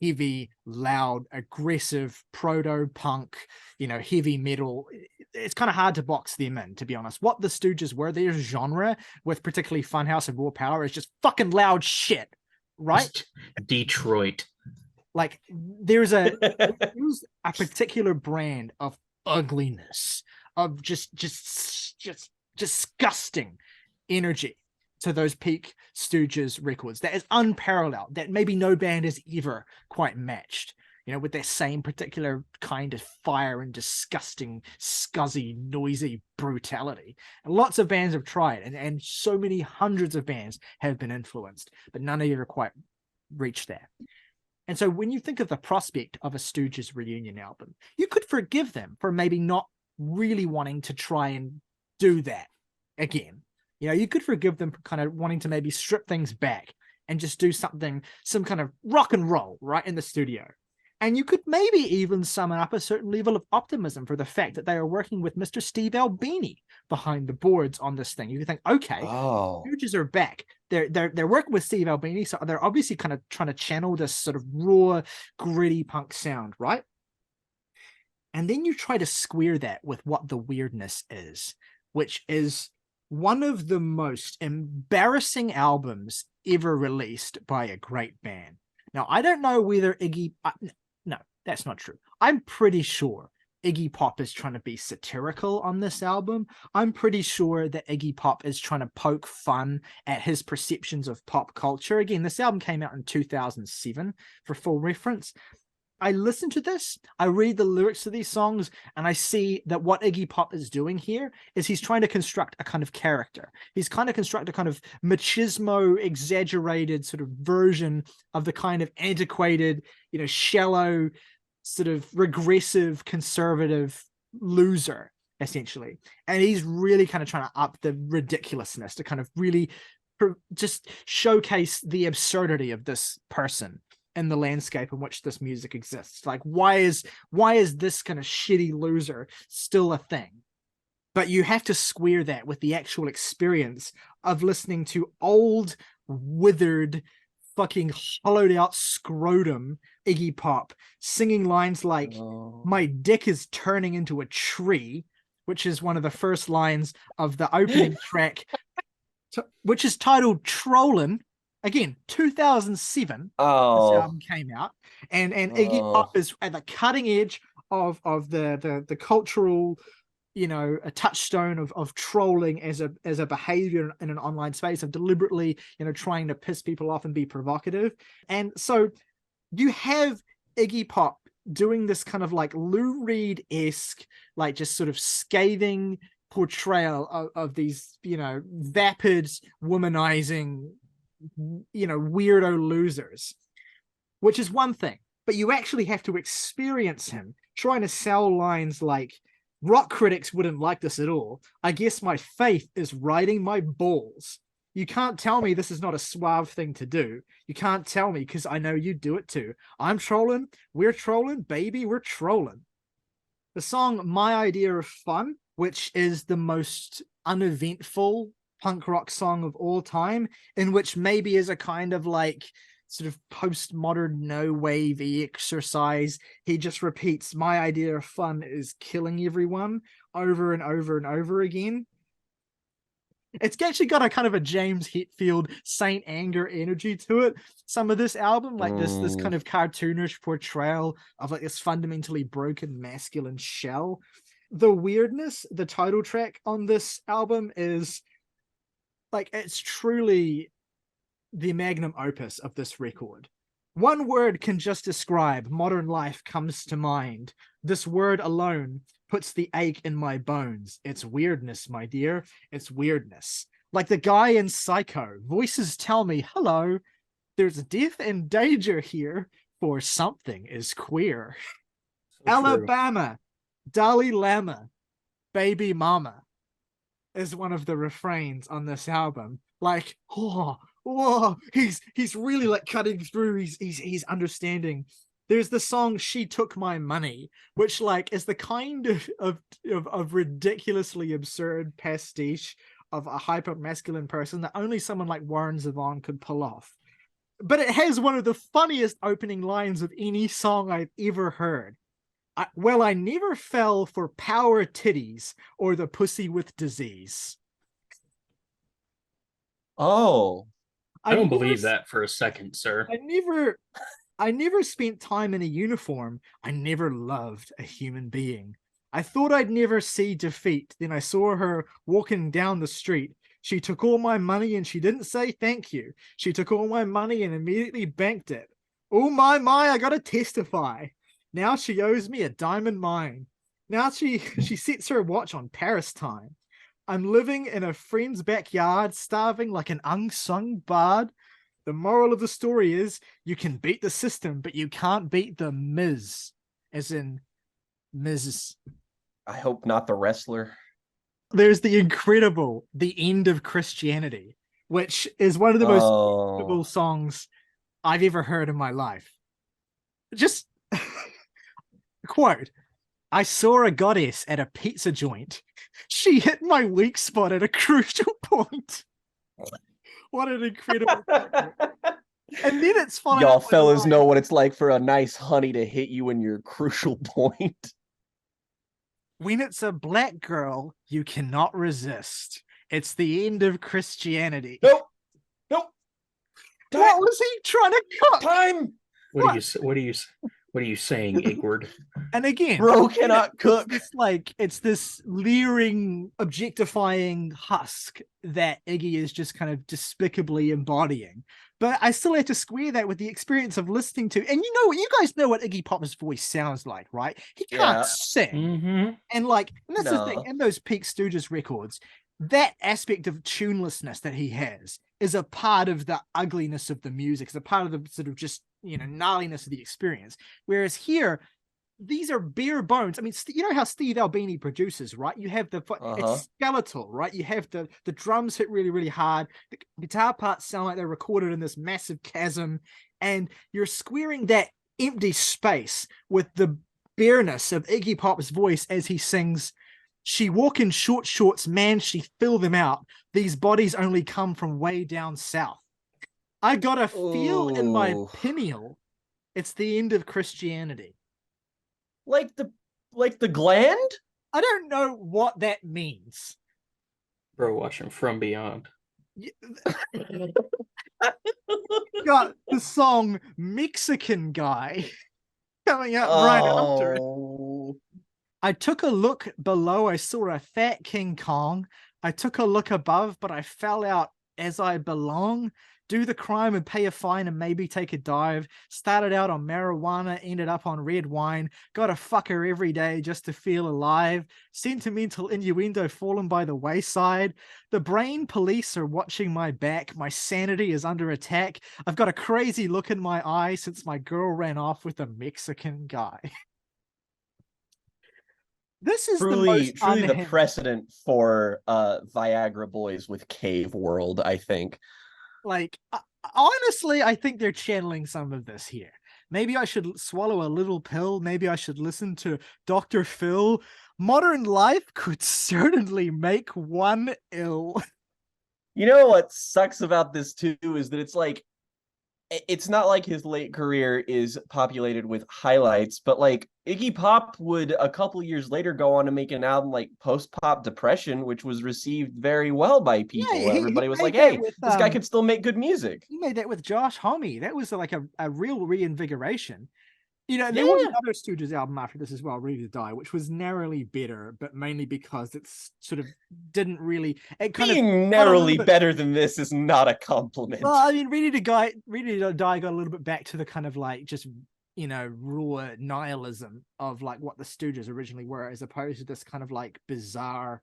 heavy, loud, aggressive, proto-punk, heavy metal. It's kind of hard to box them in, to be honest. What the Stooges were, their genre, with particularly Funhouse and Raw Power, is just fucking loud shit, right? Detroit. Like there's a particular brand of ugliness, of just disgusting energy to those peak Stooges records that is unparalleled, that maybe no band has ever quite matched, with that same particular kind of fire and disgusting, scuzzy, noisy brutality. And lots of bands have tried, and so many hundreds of bands have been influenced, but none have ever quite reached that. And so when you think of the prospect of a Stooges reunion album, you could forgive them for maybe not really wanting to try and do that again. You could forgive them for kind of wanting to maybe strip things back and just do some kind of rock and roll right in the studio. And you could maybe even summon up a certain level of optimism for the fact that they are working with Mr. Steve Albini behind the boards on this thing. You could think, okay, Stooges are back. They're working with Steve Albini, so they're obviously kind of trying to channel this sort of raw, gritty punk sound, right? And then you try to square that with what The Weirdness is, which is one of the most embarrassing albums ever released by a great band. Now, I don't know whether no, that's not true. I'm pretty sure Iggy Pop is trying to be satirical on this album. I'm pretty sure that Iggy Pop is trying to poke fun at his perceptions of pop culture. Again, this album came out in 2007 for full reference. I listen to this, I read the lyrics to these songs, and I see that what Iggy Pop is doing here is he's trying to construct a kind of character. He's kind of construct a kind of machismo, exaggerated sort of version of the kind of antiquated, shallow, sort of regressive, conservative loser, essentially. And he's really kind of trying to up the ridiculousness to kind of really just showcase the absurdity of this person in the landscape in which this music exists. Like, why is this kind of shitty loser still a thing? But you have to square that with the actual experience of listening to old, withered, fucking hollowed out scrotum Iggy Pop singing lines like, "My dick is turning into a tree," which is one of the first lines of the opening track, which is titled Trollin'. Again, 2007, this album came out, and Iggy Pop is at the cutting edge of the cultural, a touchstone of trolling as a behavior in an online space, of deliberately, trying to piss people off and be provocative. And so you have Iggy Pop doing this kind of like Lou Reed-esque, like just sort of scathing portrayal of these, vapid, womanizing, weirdo losers, which is one thing, but you actually have to experience him trying to sell lines like, "Rock critics wouldn't like this at all. I guess my faith is riding my balls. You can't tell me this is not a suave thing to do. You can't tell me because I know you do it too. I'm trolling. We're trolling, baby. We're trolling." The song "My Idea of Fun," which is the most uneventful punk rock song of all time, in which maybe is a kind of like sort of postmodern no wave exercise. He just repeats "My idea of fun is killing everyone" over and over and over again. It's actually got a kind of a James Hetfield Saint Anger energy to it. Some of this album, like this kind of cartoonish portrayal of like this fundamentally broken masculine shell. The Weirdness, the title track on this album, is like, it's truly the magnum opus of this record, One word can just describe modern life comes to mind. This word alone puts the ache in my bones. It's weirdness, my dear. It's weirdness. Like the guy in Psycho, voices tell me, hello, there's death and danger here, for something is queer. So true. Alabama, Dalai Lama, baby mama is one of the refrains on this album. Like, whoa, he's really like cutting through. He's understanding. There's the song "She Took My Money," which like is the kind of ridiculously absurd pastiche of a hyper masculine person that only someone like Warren Zevon could pull off. But it has one of the funniest opening lines of any song I've ever heard. I never fell for power titties or the pussy with disease. Oh, I don't believe that for a second, sir. I never spent time in a uniform. I never loved a human being. I thought I'd never see defeat. Then I saw her walking down the street. She took all my money and she didn't say thank you. She took all my money and immediately banked it. Oh my, I gotta testify. Now she owes me a diamond mine. Now she sets her watch on Paris time. I'm living in a friend's backyard, starving like an unsung bard. The moral of the story is you can beat the system, but you can't beat the Miz. As in Ms. I hope not the wrestler. There's the incredible The End of Christianity, which is one of the most incredible songs I've ever heard in my life. Just quote, I saw a goddess at a pizza joint. She hit my weak spot at a crucial point. What an incredible and then it's followed. Y'all fellas know what it's like for a nice honey to hit you in your crucial point. When it's a black girl, you cannot resist. It's the end of Christianity. Nope. What was he trying to cut? Time. What are you saying, Igward? And again, bro cannot cook. It's this leering, objectifying husk that Iggy is just kind of despicably embodying. But I still have to square that with the experience of listening to, and you guys know what Iggy Pop's voice sounds like, right? He can't sing. Mm-hmm. And that's the thing, in those Peak Stooges records, that aspect of tunelessness that he has is a part of the ugliness of the music. It's a part of the sort of just, gnarliness of the experience. Whereas here, these are bare bones. I mean, you know how Steve Albini produces, right? You have it's skeletal, right? You have the drums hit really, really hard. The guitar parts sound like they're recorded in this massive chasm, and you're squaring that empty space with the bareness of Iggy Pop's voice as he sings, she walk in short shorts, man, she fill them out. These bodies only come from way down south. I got a feel in my pineal. It's the end of Christianity. Like the gland? I don't know what that means. Bro, watching From Beyond. Got the song Mexican Guy coming up right after. I took a look below. I saw a fat King Kong. I took a look above, but I fell out as I belong. Do the crime and pay a fine and maybe take a dive. Started out on marijuana, ended up on red wine. Got a fucker every day just to feel alive. Sentimental innuendo fallen by the wayside. The brain police are watching my back. My sanity is under attack. I've got a crazy look in my eye since my girl ran off with a Mexican guy. This is truly the precedent for Viagra boys with Cave World, I think. Honestly, I think they're channeling some of this here. Maybe I should swallow a little pill. Maybe I should listen to Dr. Phil. Modern life could certainly make one ill. You know what sucks about this too is that it's not like his late career is populated with highlights, but Iggy Pop would a couple years later go on to make an album like Post Pop Depression, which was received very well by people. Everybody was like, hey, this guy could still make good music. He made that with Josh Homme. That was like a real reinvigoration. There was another Stooges album after this as well, Ready to Die, which was narrowly better, but mainly because it's sort of didn't really. It kind Being of narrowly better than this is not a compliment. Well, I mean, Ready to Die got a little bit back to the kind of like just raw nihilism of like what the Stooges originally were, as opposed to this kind of like bizarre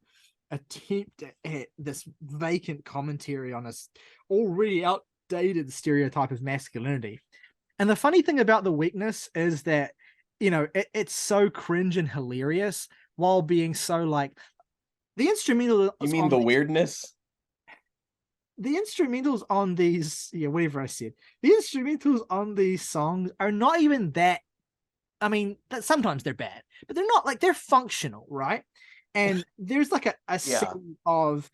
attempt at this vacant commentary on a already outdated stereotype of masculinity. And the funny thing about The Weakness is that, it's so cringe and hilarious while being so like the instrumental. You mean the weirdness? The instrumentals on these, whatever I said, the instrumentals on these songs are not even that. I mean, sometimes they're bad, but they're not like, they're functional, right? And there's like a scene of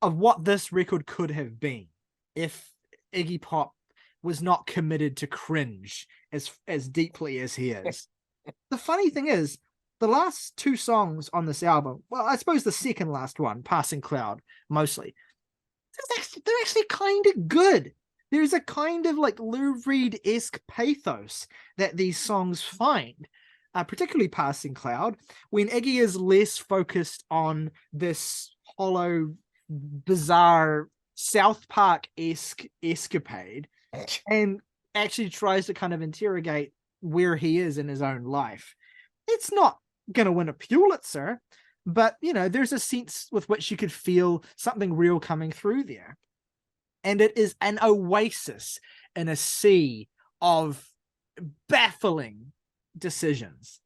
what this record could have been if Iggy Pop was not committed to cringe as deeply as he is. The funny thing is, the last two songs on this album, well, I suppose the second last one, Passing Cloud, mostly, they're actually kind of good. There's a kind of like Lou Reed-esque pathos that these songs find, particularly Passing Cloud, when Iggy is less focused on this hollow, bizarre South Park-esque escapade and actually tries to kind of interrogate where he is in his own life. It's not going to win a Pulitzer, but, there's a sense with which you could feel something real coming through there. And it is an oasis in a sea of baffling decisions.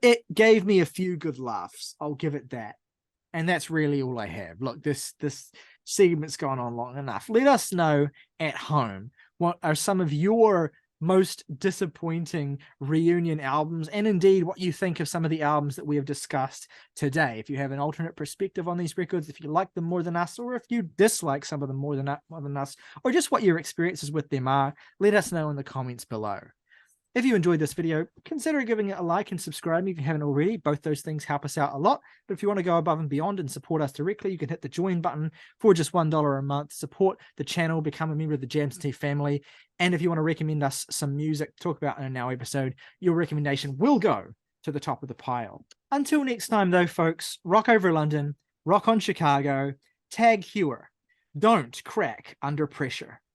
It gave me a few good laughs. I'll give it that. And that's really all I have. Look, this segment's gone on long enough. Let us know at home what are some of your most disappointing reunion albums, and indeed what you think of some of the albums that we have discussed today. If you have an alternate perspective on these records, if you like them more than us, or if you dislike some of them more than us, or just what your experiences with them are, let us know in the comments below. If you enjoyed this video, consider giving it a like and subscribing if you haven't already. Both those things help us out a lot. But if you want to go above and beyond and support us directly, you can hit the join button for just $1 a month. Support the channel, become a member of the Jams Tea family. And if you want to recommend us some music to talk about in a Now episode, your recommendation will go to the top of the pile. Until next time, though, folks, rock over London, rock on Chicago, tag Hewer. Don't crack under pressure.